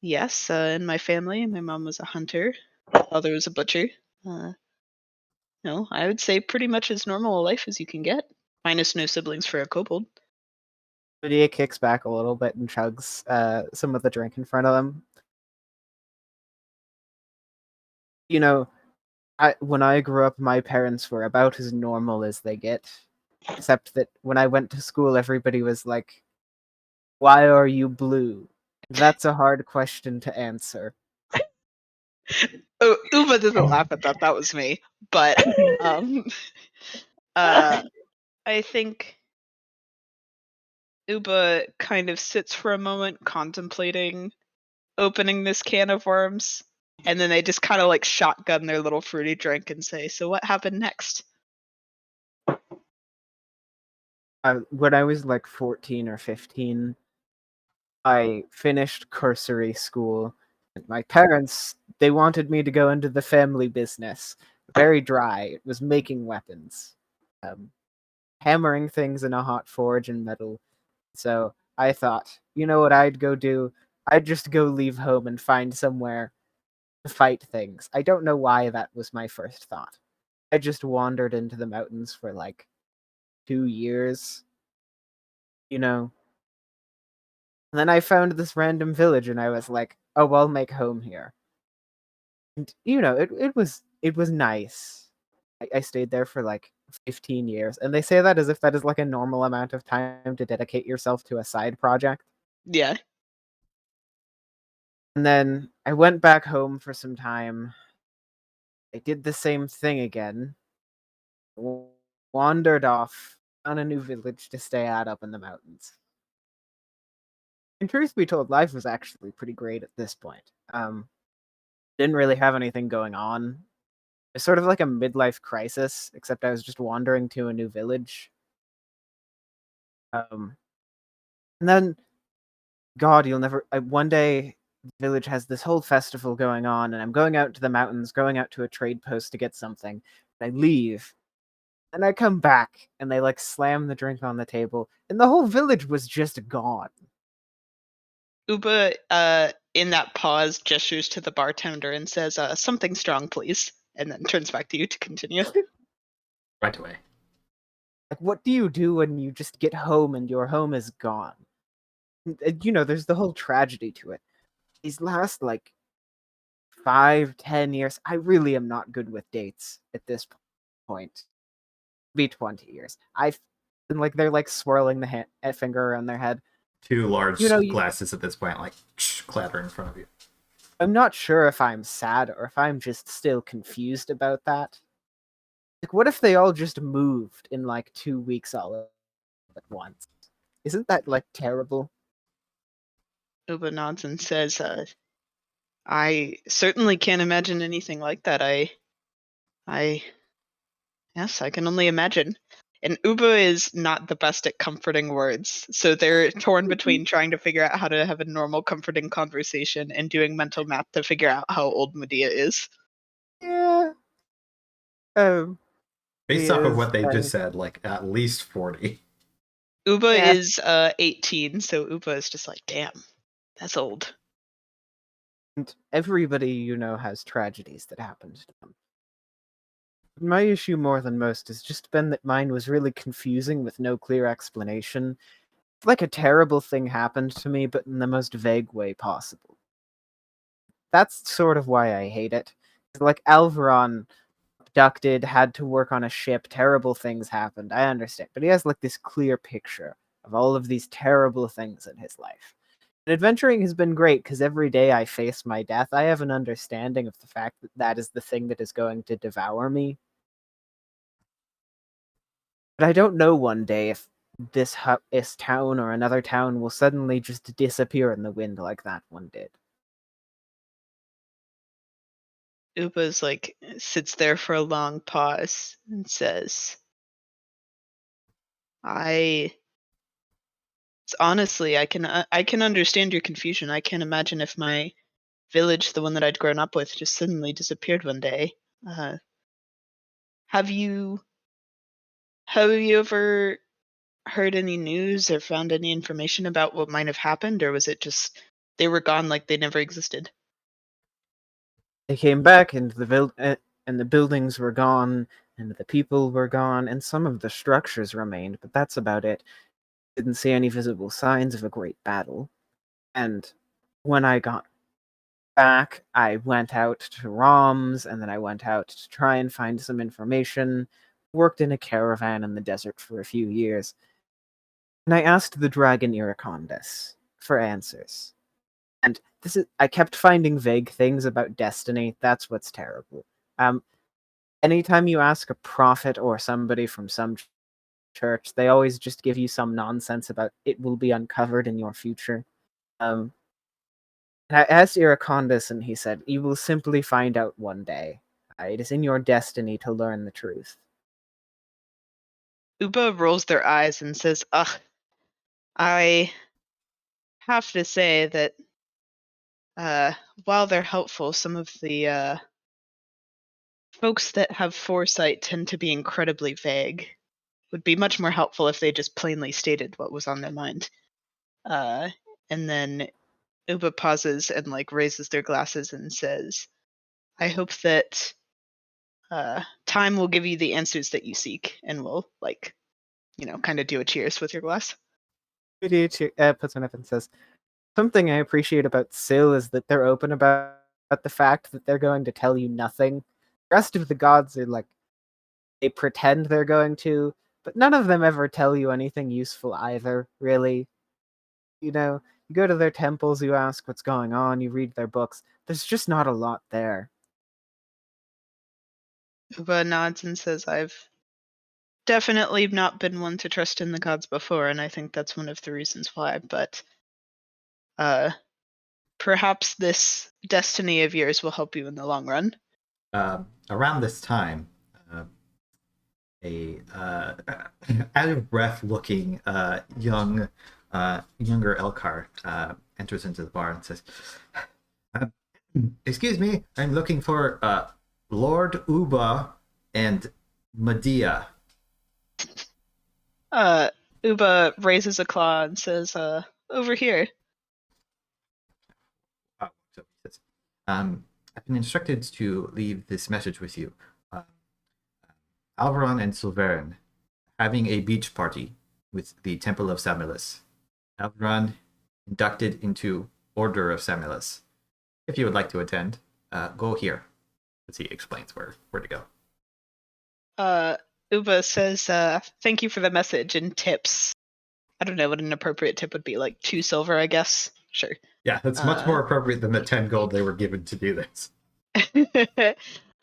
yes, in my family, my mom was a hunter, my father was a butcher. No, I would say pretty much as normal a life as you can get, minus no siblings for a kobold. Medea kicks back a little bit and chugs some of the drink in front of them. You know, when I grew up, my parents were about as normal as they get. Except that when I went to school, everybody was like, why are you blue? That's a hard question to answer. Oh, Uba doesn't laugh at that. That was me. But I think Uba kind of sits for a moment contemplating opening this can of worms. And then they just kind of like shotgun their little fruity drink and say, "So what happened next?" When I was like 14 or 15, I finished cursory school, and my parents, they wanted me to go into the family business. Very dry. It was making weapons, hammering things in a hot forge and metal. So I thought, you know what I'd go do? I'd just go leave home and find somewhere to fight things. I don't know why that was my first thought. I just wandered into the mountains for like 2 years, you know. And then I found this random village and I was like, oh, I'll make home here. And you know, it was nice. I stayed there for like 15 years. And they say that as if that is like a normal amount of time to dedicate yourself to a side project. Yeah. And then I went back home for some time. I did the same thing again. Wandered off on a new village to stay out up in the mountains. And truth be told, life was actually pretty great at this point. Didn't really have anything going on. It's sort of like a midlife crisis, except I was just wandering to a new village. And then, God, you'll never. One day, the village has this whole festival going on, and I'm going out to the mountains, going out to a trade post to get something. And I leave, and I come back, and they like slam the drink on the table, and the whole village was just gone. Uba, in that pause, gestures to the bartender and says, "Something strong, please," and then turns back to you to continue. Right away. Like, what do you do when you just get home and your home is gone? You know, there's the whole tragedy to it. These last, like, 5-10 years, I really am not good with dates at this point. Be 20 years. I've been like, they're like swirling the finger around their head. 2 large You know, glasses at this point, like clatter in front of you. I'm not sure if I'm sad or if I'm just still confused about that. Like, what if they all just moved in like 2 weeks all at once? Isn't that like terrible? Uba nods and says, "I certainly can't imagine anything like that. Yes, I can only imagine." And Uba is not the best at comforting words, so they're torn between trying to figure out how to have a normal, comforting conversation and doing mental math to figure out how old Medea is. Yeah. Based He off of is, what they just said, like at least 40. Uba Yeah. is 18, so Uba is just like, damn, that's old. And everybody, you know, has tragedies that happen to them. My issue more than most has just been that mine was really confusing with no clear explanation. It's like a terrible thing happened to me, but in the most vague way possible. That's sort of why I hate it. Like, Alveron abducted, had to work on a ship, terrible things happened, I understand. But he has like this clear picture of all of these terrible things in his life. And adventuring has been great because every day I face my death, I have an understanding of the fact that that is the thing that is going to devour me. But I don't know one day if this town or another town will suddenly just disappear in the wind like that one did. Uba's like, sits there for a long pause and says, honestly, I can understand your confusion. I can't imagine if my village, the one that I'd grown up with, just suddenly disappeared one day. Have you ever heard any news or found any information about what might have happened, or was it just they were gone like they never existed? They came back, and the buildings were gone, and the people were gone, and some of the structures remained, but that's about it. Didn't see any visible signs of a great battle. And when I got back, I went out to Rom's, and then I went out to try and find some information. Worked in a caravan in the desert for a few years. And I asked the dragon Iracondus for answers. And I kept finding vague things about destiny. That's what's terrible. Anytime you ask a prophet or somebody from some church, they always just give you some nonsense about it will be uncovered in your future. And I asked Iracondas, and he said, "You will simply find out one day. It is in your destiny to learn the truth." Uba rolls their eyes and says, "Ugh, I have to say that while they're helpful, some of the folks that have foresight tend to be incredibly vague. Would be much more helpful if they just plainly stated what was on their mind." And then Uba pauses and raises their glasses and says, "I hope that time will give you the answers that you seek," and will kind of do a cheers with your glass. Puts one up and says, "Something I appreciate about Sil is that they're open about the fact that they're going to tell you nothing. The rest of the gods are they pretend they're going to, but none of them ever tell you anything useful either, really. You go to their temples, you ask what's going on, you read their books. There's just not a lot there." Uba nods and says, "I've definitely not been one to trust in the gods before, and I think that's one of the reasons why, but perhaps this destiny of yours will help you in the long run." Around this time, a out of breath looking younger Elkar enters into the bar and says, "Excuse me, I'm looking for Lord Uba and Medea." Uba raises a claw and says, "Over here." Oh, so he says, "I've been instructed to leave this message with you. Alveron and Sulveran having a beach party with the Temple of Samilus. Alveron inducted into Order of Samilus. If you would like to attend, go here." As he explains where to go. Uba says, "Thank you for the message," and tips. I don't know what an appropriate tip would be, 2 silver, I guess. Sure. Yeah, that's much more appropriate than the 10 gold they were given to do this.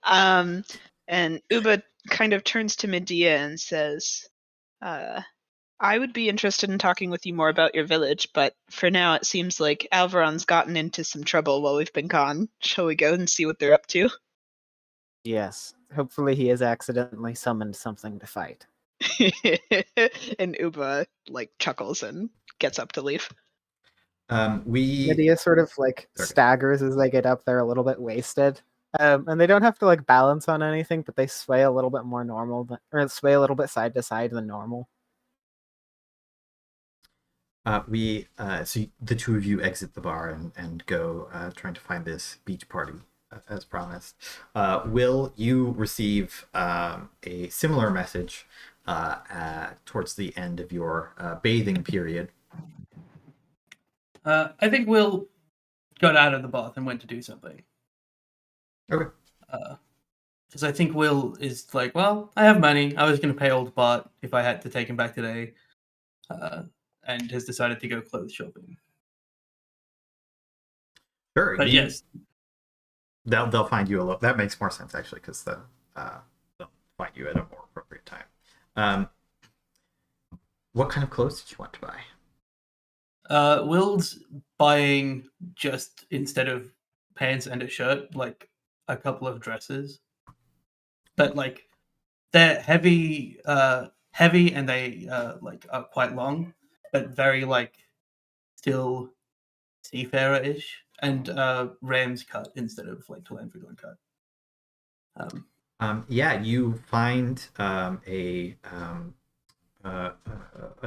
And Uba kind of turns to Medea and says, "I would be interested in talking with you more about your village, but for now it seems like Alveron's gotten into some trouble while we've been gone. Shall we go and see what they're up to?" Yes. Hopefully he has accidentally summoned something to fight. And Uba chuckles and gets up to leave. Medea sort of staggers as they get up there, a little bit wasted. And they don't have to balance on anything, but they sway a little bit more normal, or sway a little bit side to side than normal. So the two of you exit the bar and go trying to find this beach party as promised. Will, you receive a similar message towards the end of your bathing period. I think Will got out of the bath and went to do something. Okay. Because I think Will is well, I have money. I was going to pay old Bart if I had to take him back today. And has decided to go clothes shopping. Sure. But yes. They'll find you alone. That makes more sense, actually, because they'll find you at a more appropriate time. What kind of clothes did you want to buy? Will's buying just, instead of pants and a shirt, a couple of dresses. But they're heavy and they are quite long, but very still seafarer-ish, and ram's cut instead of Anfagon cut. You find a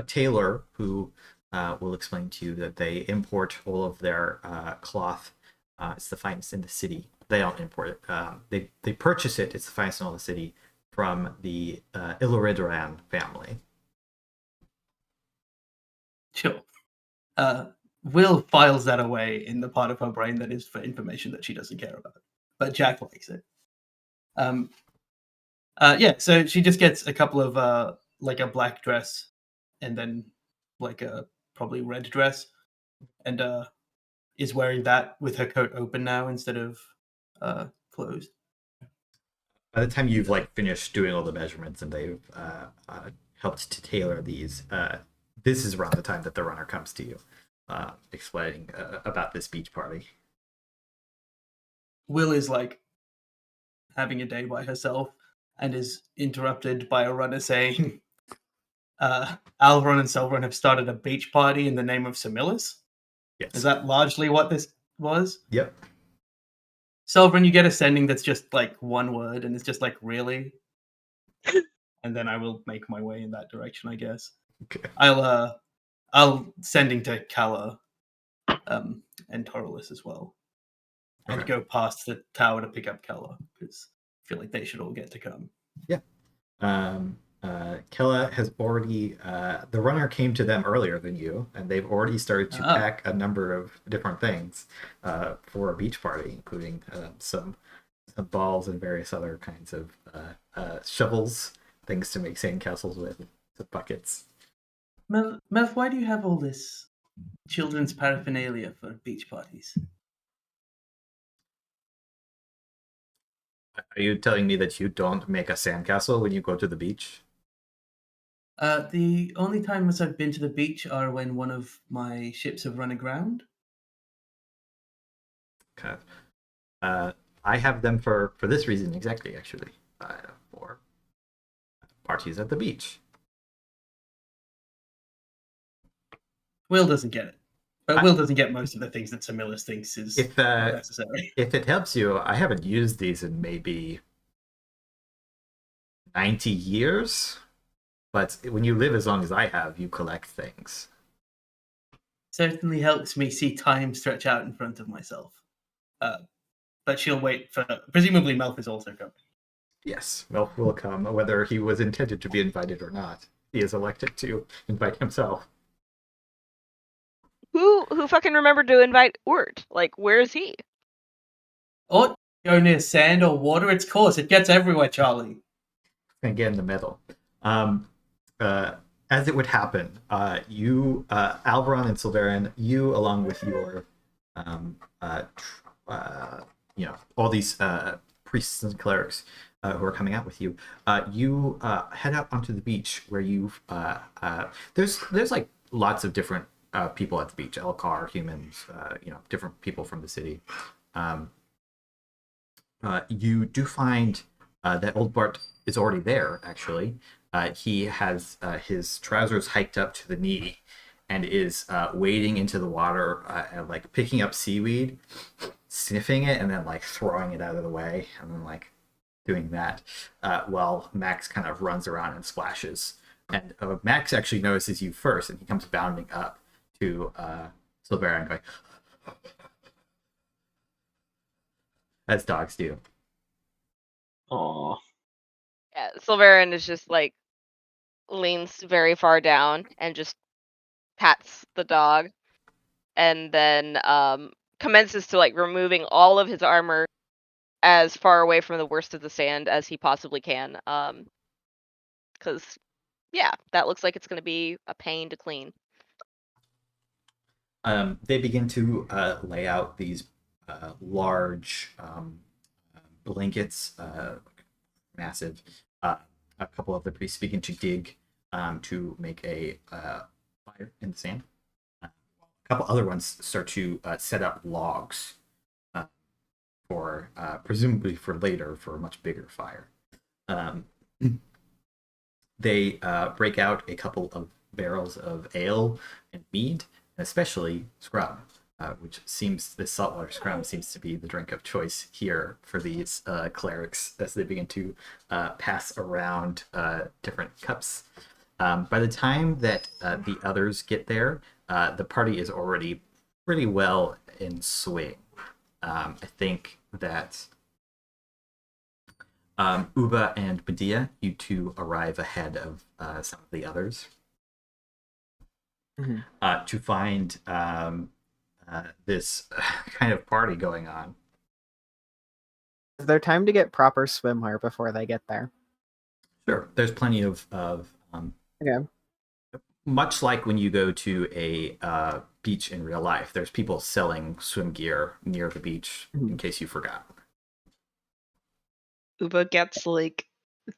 tailor who will explain to you that they import all of their cloth. It's the finest in the city. They don't import it. They purchase it. It's the finest in all the city from the Illuridran family. Sure. Will files that away in the part of her brain that is for information that she doesn't care about. But Jack likes it. So she just gets a couple of a black dress and then a probably red dress, and is wearing that with her coat open now instead of closed. By the time you've finished doing all the measurements and they've helped to tailor these, this is around the time that the runner comes to you, explaining about this beach party. Will is like having a day by herself and is interrupted by a runner saying, Alveron and Sulveran have started a beach party in the name of Samilis. Yes. Is that largely what this was? Yep. Sulveran, you get a sending that's just like one word, and it's just like, really? And then I will make my way in that direction, I guess. Okay. I'll sending to Kala and Toralus as well. And Okay. go past the tower to pick up Kala, because I feel like they should all get to come. Kella has already, the runner came to them earlier than you, and they've already started to pack a number of different things for a beach party, including some balls and various other kinds of shovels, things to make sandcastles with, some buckets. Mel, why do you have all this children's paraphernalia for beach parties? Are you telling me that you don't make a sandcastle when you go to the beach? The only times I've been to the beach are when one of my ships have run aground. Okay. I have them for this reason exactly, actually, for parties at the beach. Will doesn't get it. But Will doesn't get most of the things that Samilis thinks is necessary. If it helps you, I haven't used these in maybe 90 years. But when you live as long as I have, you collect things. Certainly helps me see time stretch out in front of myself. But she'll wait for... Presumably Melf is also coming. Yes, Melf will come, whether he was intended to be invited or not. He is elected to invite himself. Who fucking remembered to invite Urt? Like, where is he? Or go near sand or water, its course. It gets everywhere, Charlie. Again, the middle. As it would happen, you, Alveron and Silverian, you along with your, all these priests and clerics who are coming out with you, you head out onto the beach where you've there's like lots of different people at the beach, Elkar, humans, different people from the city. You do find that old Bart is already there, actually. He has his trousers hiked up to the knee and is wading into the water and like picking up seaweed, sniffing it, and then like throwing it out of the way, and then like doing that while Max kind of runs around and splashes. And Max actually notices you first, and he comes bounding up to Sulveran going, as dogs do. Aww. Yeah, Silverian is just like leans very far down and just pats the dog, and then commences to like removing all of his armor as far away from the worst of the sand as he possibly can. Because yeah, that looks like it's going to be a pain to clean. They begin to lay out these large blankets, massive. A couple of the priests begin to dig to make a fire in the sand. A couple other ones start to set up logs for presumably for later, for a much bigger fire. They break out a couple of barrels of ale and mead, and especially scrum, which seems, this saltwater scrum seems to be the drink of choice here for these clerics as they begin to pass around different cups. By the time that the others get there, the party is already pretty well in swing. I think that Uba and Medea, you two arrive ahead of some of the others to find this kind of party going on. Is there time to get proper swimwear before they get there? Sure, there's plenty of Okay. much like when you go to a beach in real life, there's people selling swim gear near the beach in case you forgot. Uba gets like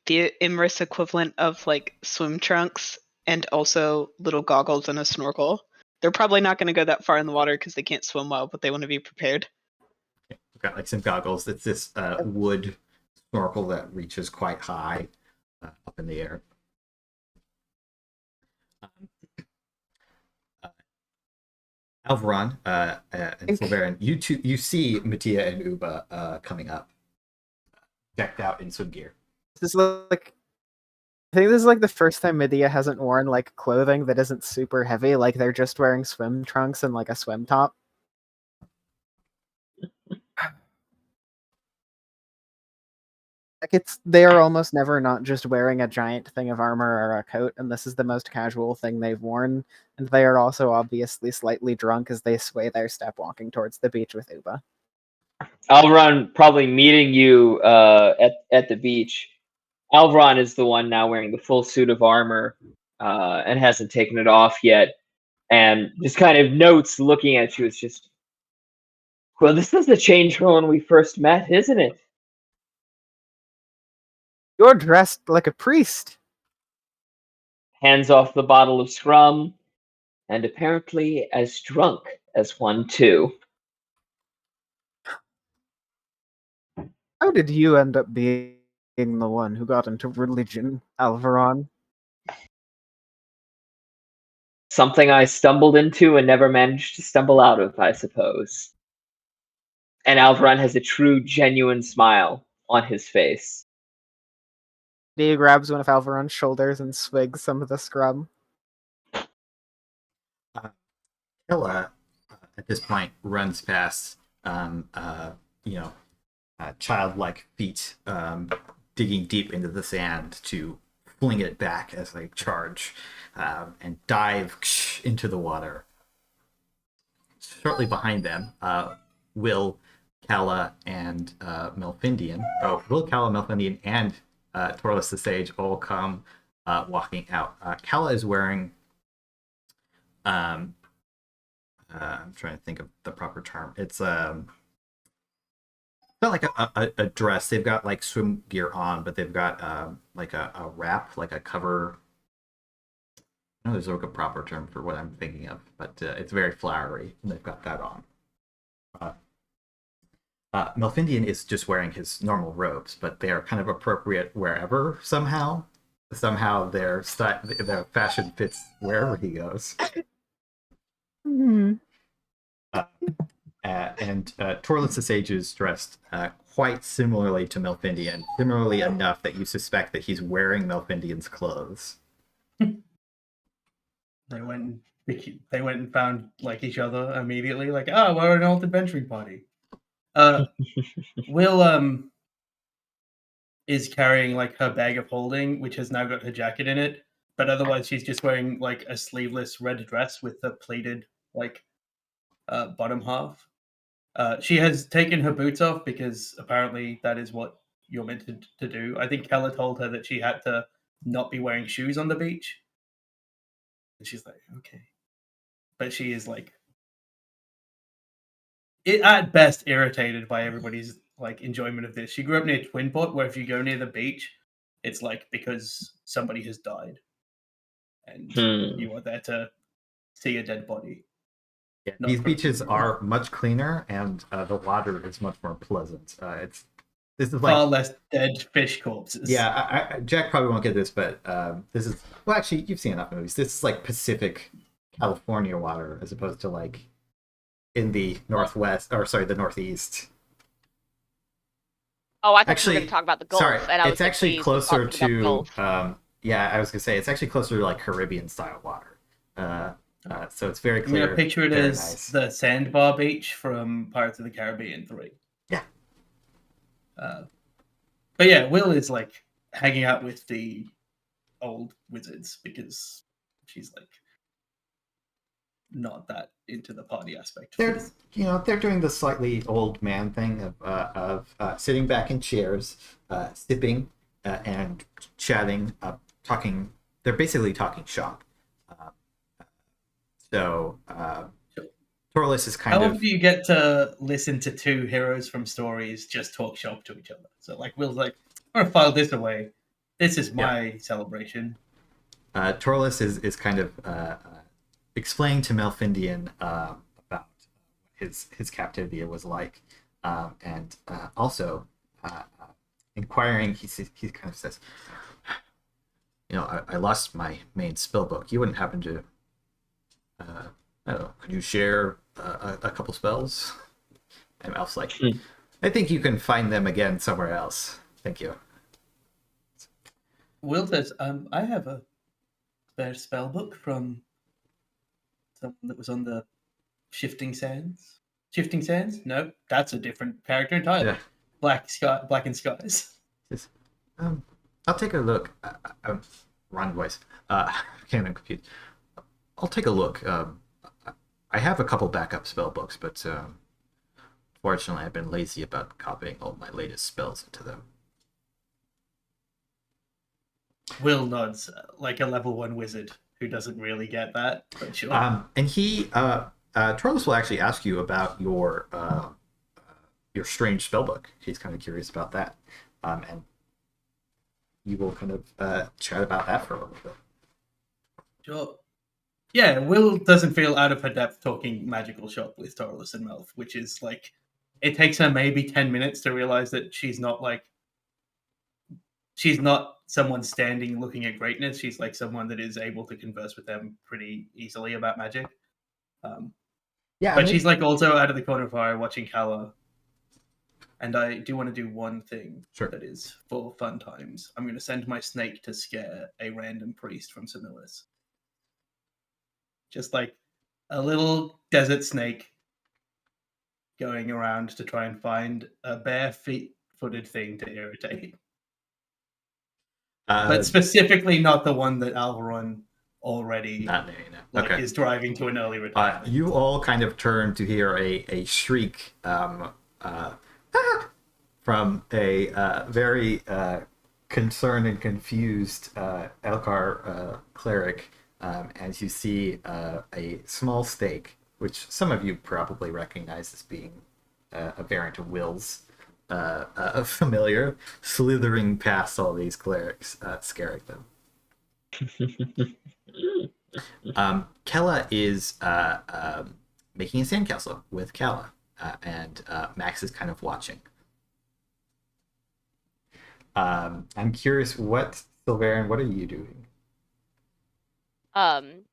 the Imris equivalent of like swim trunks and also little goggles and a snorkel. They're probably not going to go that far in the water because they can't swim well, but they want to be prepared. got like some goggles. It's this wood snorkel that reaches quite high up in the air. Alveron and Sulveran, you see Mattia and Uba coming up, decked out in swim gear. This is like, I think this is like the first time Medea hasn't worn like clothing that isn't super heavy. Like they're just wearing swim trunks and like a swim top. Like they are almost never not just wearing a giant thing of armor or a coat, and this is the most casual thing they've worn. And they are also obviously slightly drunk as they sway their step walking towards the beach with Uba. Alveron probably meeting you at the beach. Alveron is the one now wearing the full suit of armor and hasn't taken it off yet, and just kind of notes looking at you. It's just, well, this is the change from when we first met, isn't it? You're dressed like a priest. Hands off the bottle of scrum, and apparently as drunk as one too. How did you end up being the one who got into religion, Alveron? Something I stumbled into and never managed to stumble out of, I suppose. And Alveron has a true, genuine smile on his face. He grabs one of Alveron's shoulders and swigs some of the scrum. Killa, at this point, runs past, childlike feet, digging deep into the sand to fling it back as they charge and dive into the water. Shortly behind them, Will, Kalla, and Melfindian. Will, Kalla, Melfindian, and Torlus the Sage all come walking out. Kalla is wearing I'm trying to think of the proper term. It's not like a dress. They've got like swim gear on, but they've got like a wrap, like a cover. I know there's like a proper term for what I'm thinking of, but it's very flowery, and they've got that on. Melfindian is just wearing his normal robes, but they are kind of appropriate wherever somehow. Somehow their fashion fits wherever he goes. Mm-hmm. And Torlus the Sage is dressed quite similarly to Melfindian, similarly enough that you suspect that he's wearing Melfindian's clothes. They went and found like each other immediately, like, oh, we're an old adventuring party. Will is carrying like her bag of holding, which has now got her jacket in it, but otherwise she's just wearing like a sleeveless red dress with the pleated like bottom half. She has taken her boots off because apparently that is what you're meant to do. I think Kalla told her that she had to not be wearing shoes on the beach. And she's like, okay. But she is like, at best irritated by everybody's like enjoyment of this. She grew up near Twinport, where if you go near the beach, it's like because somebody has died. And you are there to see a dead body. Yeah, these beaches are much cleaner, and the water is much more pleasant. This is far like less dead fish corpses. Yeah, Jack probably won't get this, but this is actually you've seen enough movies. This is like Pacific California water as opposed to like in the northwest the northeast. Oh, I thought you were going to talk about the Gulf. Sorry, and I was it's actually confused closer talking about to. Gulf. I was gonna say it's actually closer to like Caribbean style water. So it's very clear. I'm gonna picture it as nice. the Sandbar Beach from Pirates of the Caribbean 3. Yeah. But yeah, Will is like hanging out with the old wizards because she's like not that into the party aspect. They're doing the slightly old man thing of sitting back in chairs, sipping and chatting, talking. They're basically talking shop. So Torlus is kind How of. often do you get to listen to two heroes from stories just talk shop to each other? So like Will's like, I'm gonna file this away. This is my celebration. Torlus is kind of explaining to Melfindian about his captivity was like. And also, inquiring, he kind of says, I lost my main spell book. You wouldn't happen to, I don't know, could you share a couple spells? And Elf's like, I think you can find them again somewhere else. Thank you. Will says, I have a spare spell book from someone that was on the Shifting Sands. Shifting Sands? No, that's a different character entirely. Yeah. Black and Skies. Says, I'll take a look. Wrong voice. I'm confused. I'll take a look. I have a couple backup spell books, but fortunately, I've been lazy about copying all my latest spells into them. Will nods like a level 1 wizard who doesn't really get that, but sure. And Torlus will actually ask you about your strange spellbook. He's kind of curious about that, and you will kind of chat about that for a little bit. Sure. Yeah, Will doesn't feel out of her depth talking magical shop with Torlus and Melf, which is like, it takes her maybe 10 minutes to realize that she's not someone standing looking at greatness. She's like someone that is able to converse with them pretty easily about magic. She's like also out of the corner of her eye watching Kala. And I do want to do one thing that is for fun times. I'm going to send my snake to scare a random priest from Similis. Just like a little desert snake going around to try and find a bare-footed thing to irritate. But specifically not the one that Alveron already is driving to an early retirement. You all kind of turn to hear a shriek from a very concerned and confused Elkar cleric, as you see a small stake, which some of you probably recognize as being a variant of Will's familiar, slithering past all these clerics, scaring them. Kella is making a sandcastle with Kella, and Max is kind of watching. I'm curious, Sylveran, what are you doing? I'm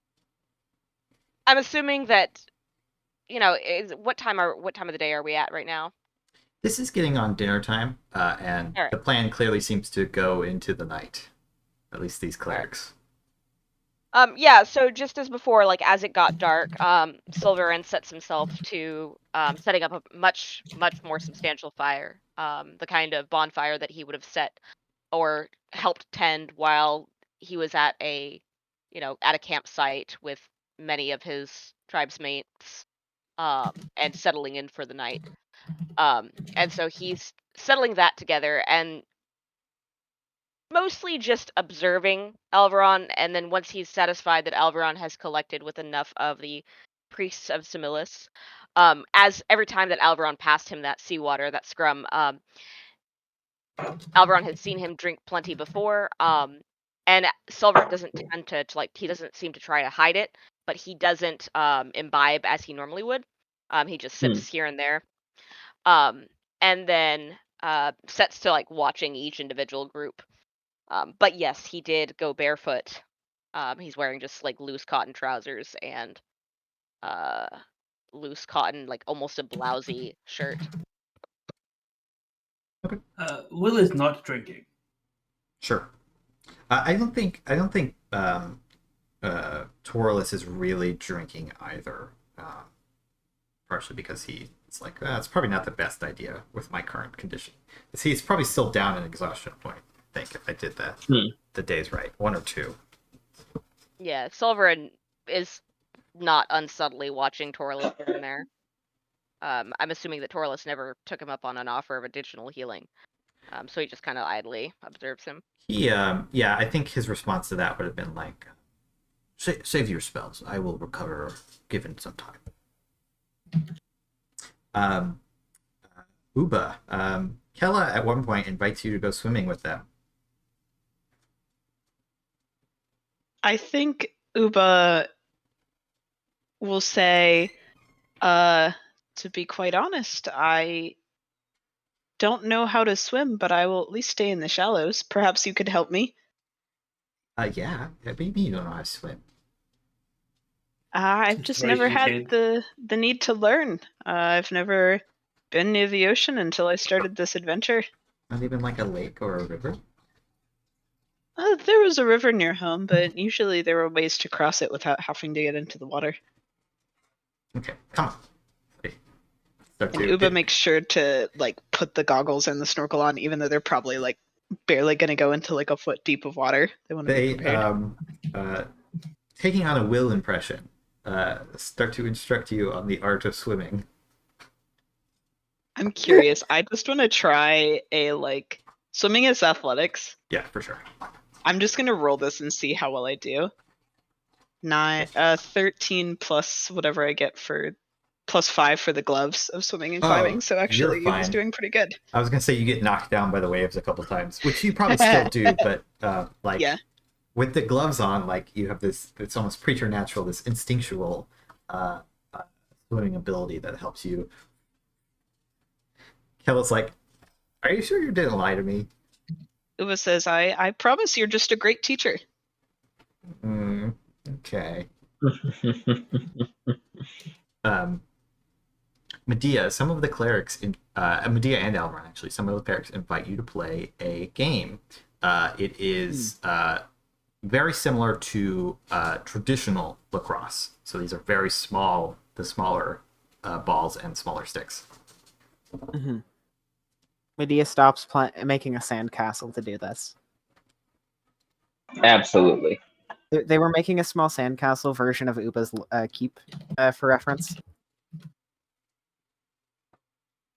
assuming that, what time of the day are we at right now? This is getting on dinner time, and the plan clearly seems to go into the night. At least these clerics. Yeah, so just as before, as it got dark, Sulveran sets himself to setting up a much, much more substantial fire. The kind of bonfire that he would have set or helped tend while he was at a campsite with many of his tribesmates, and settling in for the night. And so he's settling that together and mostly just observing Alveron, and then once he's satisfied that Alveron has collected with enough of the priests of Similis, as every time that Alveron passed him that seawater, that scrum, Alveron had seen him drink plenty before, and Sulveran doesn't tend to he doesn't seem to try to hide it, but he doesn't imbibe as he normally would. He just sips here and there, and then sets to watching each individual group. But yes, he did go barefoot. He's wearing just loose cotton trousers and loose cotton, almost a blousy shirt. Okay. Will is not drinking. Sure. I don't think Torlus is really drinking either. Partially because it's it's probably not the best idea with my current condition. He's probably still down at exhaustion point. I think if I did that, the day's right, 1 or 2. Yeah, Sulveran is not unsubtly watching Torlus in there. I'm assuming that Torlus never took him up on an offer of additional healing, so he just kind of idly observes him. I think his response to that would have been save your spells. I will recover given some time. Uba, Kella at one point invites you to go swimming with them. I think Uba will say, to be quite honest, I don't know how to swim, but I will at least stay in the shallows. Perhaps you could help me. Yeah. Maybe you don't know how to swim. I've It's just very never had easy. the need to learn. I've never been near the ocean until I started this adventure. Not even like a lake or a river. There was a river near home, but usually there were ways to cross it without having to get into the water. Okay, come on. Start And to Uba get- makes sure to like put the goggles and the snorkel on, even though they're probably like barely going to go into like a foot deep of water. They want to be They prepared. taking on a will impression. Start to instruct you on the art of swimming. I'm curious. I just want to try a like swimming is athletics. Yeah, for sure. I'm just gonna roll this and see how well I do. 13 plus whatever I get for plus 5 for the gloves of swimming and climbing. So actually, you're he was fine. doing pretty good. I was gonna say you get knocked down by the waves a couple times, which you probably still do, but like Yeah. with the gloves on, like you have this, it's almost preternatural, this instinctual swimming ability that helps you. Kella's like, are you sure you didn't lie to me? Uba says, I promise you're just a great teacher. Okay. Medea, some of the clerics, Medea and Alveron actually, some of the clerics invite you to play a game. It is very similar to traditional lacrosse. So these are very small, the smaller balls and smaller sticks. Mm-hmm. Medea stops making a sandcastle to do this. Absolutely. They were making a small sandcastle version of Uba's keep, for reference.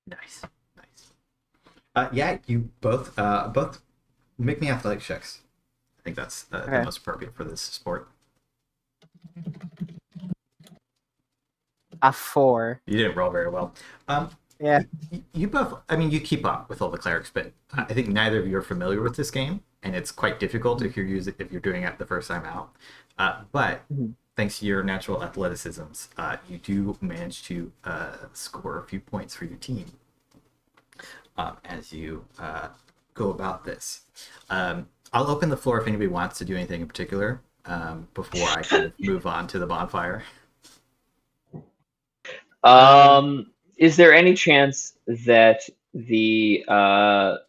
Nice. Yeah, you both make me athletic checks. I think that's the most appropriate for this sport. A 4. You didn't roll very well. Yeah. You both, I mean, you keep up with all the clerics, but I think neither of you are familiar with this game, and it's quite difficult if you're doing it the first time out. But thanks to your natural athleticisms, you do manage to score a few points for your team as you go about this. I'll open the floor if anybody wants to do anything in particular before I kind of move on to the bonfire. Is there any chance that that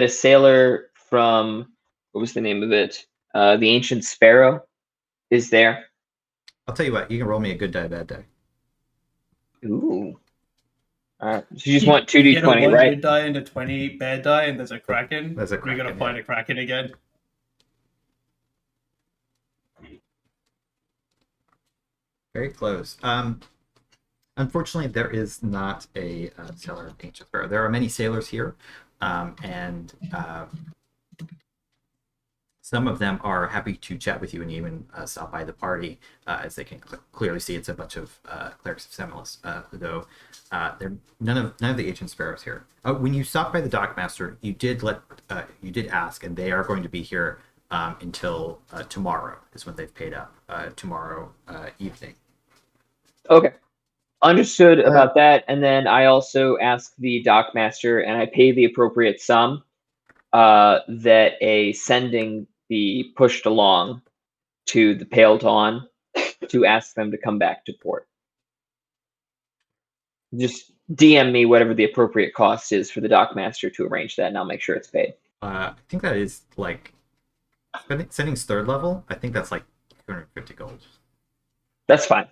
a sailor from, what was the name of it? The Ancient Sparrow is there? I'll tell you what, you can roll me a good die, bad die. Ooh. Alright. So you just want 2d20, Get a 1 right? good die and a 20 bad die, and there's a kraken. There's a We're gonna kraken, find yeah. a kraken again. Very close. Unfortunately, there is not a sailor of Ancient Sparrow. There are many sailors here, and some of them are happy to chat with you and even stop by the party, as they can clearly see it's a bunch of clerics of Semilus, though they're none of the Ancient Sparrows here. When you stopped by the Dockmaster, you did ask, and they are going to be here until tomorrow is when they've paid up. Tomorrow evening. Okay. Understood about that. And then I also ask the dockmaster, and I pay the appropriate sum, that a sending be pushed along to the Pale Dawn to ask them to come back to port. Just DM me whatever the appropriate cost is for the dockmaster to arrange that, and I'll make sure it's paid. I think that is like sending's third level. I think that's like 250 gold. That's fine.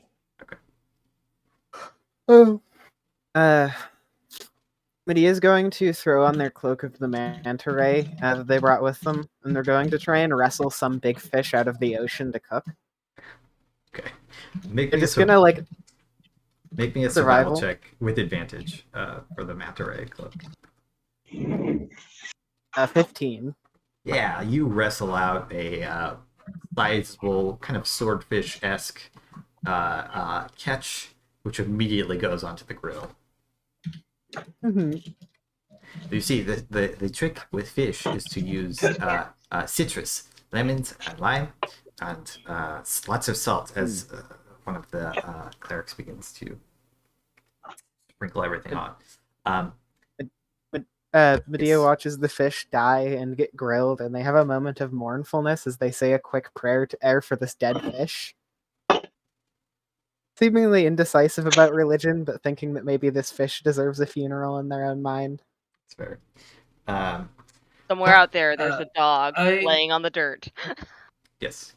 Medea's going to throw on their cloak of the manta ray that they brought with them, and they're going to try and wrestle some big fish out of the ocean to cook. Okay. They're just gonna like make me a survival check with advantage for the manta ray cloak. 15. Yeah, you wrestle out a sizable kind of swordfish-esque catch, which immediately goes onto the grill. You see, the trick with fish is to use citrus, lemons, and lime, and lots of salt, as one of the clerics begins to sprinkle everything on. Medea It's- watches the fish die and get grilled, and they have a moment of mournfulness as they say a quick prayer to air for this dead fish. Seemingly indecisive about religion, but thinking that maybe this fish deserves a funeral in their own mind. It's fair. Um, Somewhere out there, there's a dog I- laying on the dirt. yes.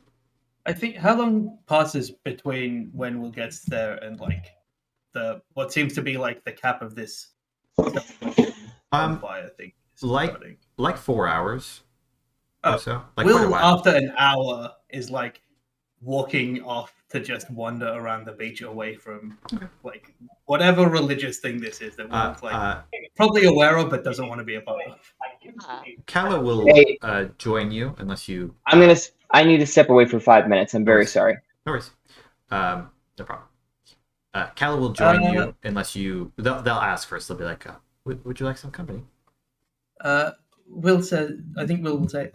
I think how long passes between when Will gets there and like the what seems to be like the cap of this bonfire thing is starting? Like 4 hours Oh, or so. Like quite a Will while. after an hour is like walking off to just wander around the beach away from like whatever religious thing this is that Will's like probably aware of but doesn't want to be a part of. Kala will Hey. join you unless you. I need to step away for 5 minutes. I'm very Nice. sorry. No worries. No problem. Kala will join you unless you. They'll ask first. They'll be like, would you like some company? Will said, I think Will will say,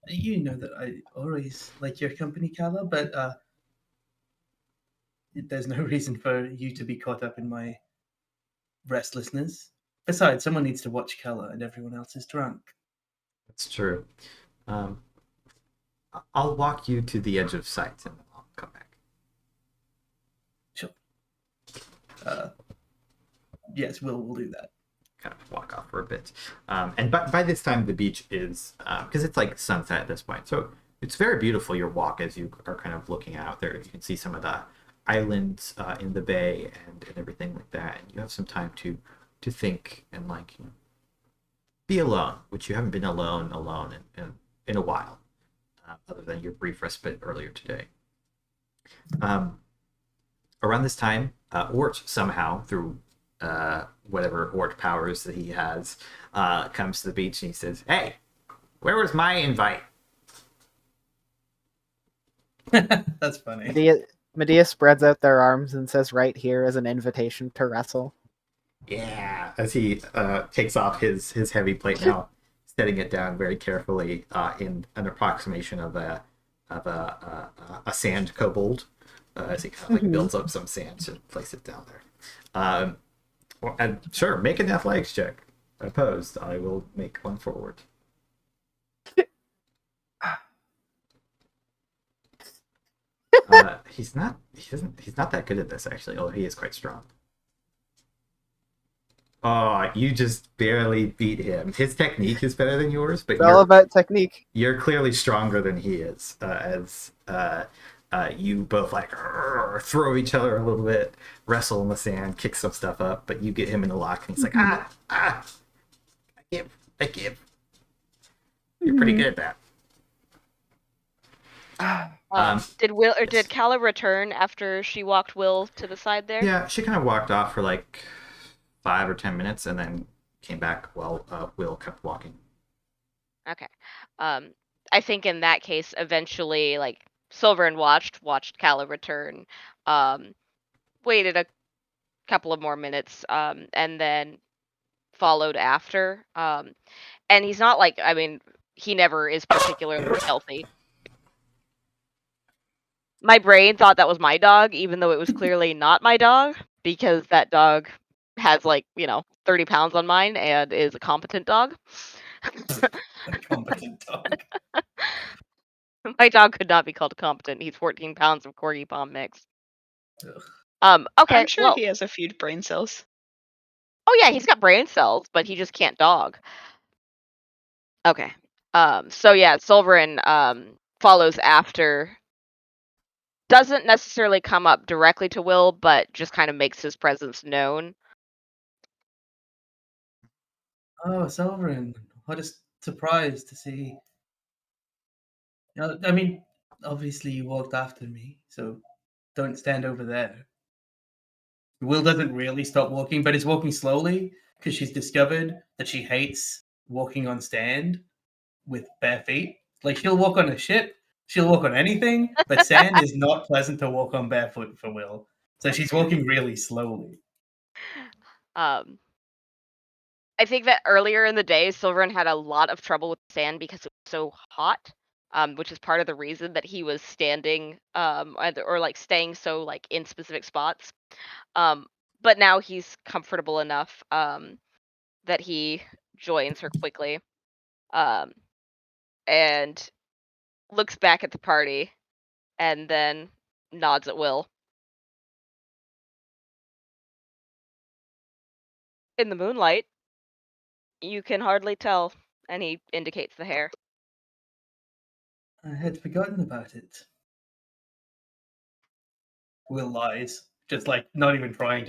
you know that I always like your company, Kala, but there's no reason for you to be caught up in my restlessness. Besides, someone needs to watch Kala, and everyone else is drunk. That's true. I'll walk you to the edge of sight and I'll come back. Sure. Yes, we'll do that. Kind of walk off for a bit. And by this time, the beach is, because it's like sunset at this point. So it's very beautiful, your walk, as you are kind of looking out there. You can see some of the islands in the bay and everything like that. And you have some time to think and like, be alone, which you haven't been alone in a while, other than your brief respite earlier today. Around this time, Ort somehow, through whatever Ort powers that he has, comes to the beach and he says, "Hey, where was my invite?" That's funny. Medea spreads out their arms and says, "Right here is an invitation to wrestle." Yeah, as he takes off his heavy plate now, setting it down very carefully in an approximation of a sand kobold, as he kind of like builds up some sand to place it down there. And sure, make an athletics check. Opposed, I will make one forward. He's not that good at this actually, although he is quite strong. Oh, you just barely beat him. His technique is better than yours, but It's all about technique. you're clearly stronger than he is. As you both like throw each other a little bit, wrestle in the sand, kick some stuff up, but you get him in the lock, and he's like, I give. You're pretty good at that. Did Kala return after she walked Will to the side there? Yeah, she kind of walked off for like 5 or 10 minutes, and then came back while Will kept walking. Okay. I think in that case, eventually, like Sulveran watched Kala return, waited a couple of more minutes, and then followed after. And he's not like, I mean, he never is particularly healthy. My brain thought that was my dog, even though it was clearly not my dog, because that dog has like 30 pounds on mine and is a competent dog. A competent dog. My dog could not be called competent. He's 14 pounds of corgi pom mix. Ugh. Okay. I'm sure well, he has a few brain cells. Oh yeah, he's got brain cells, but he just can't dog. Okay. So yeah, Sulveran follows after. Doesn't necessarily come up directly to Will, but just kind of makes his presence known. Oh, Sulveran, what a surprise to see. I mean, obviously you walked after me, so don't stand over there. Will doesn't really stop walking, but is walking slowly because she's discovered that she hates walking on sand with bare feet. Like she'll walk on a ship, she'll walk on anything, but sand is not pleasant to walk on barefoot for Will. So she's walking really slowly. I think that earlier in the day, Sulveran had a lot of trouble with sand because it was so hot, which is part of the reason that he was standing, or like staying so like in specific spots. But now he's comfortable enough that he joins her quickly, and looks back at the party, and then nods at Will. In the moonlight, you can hardly tell, and he indicates the hair. I had forgotten about it. Will lies, just like not even trying to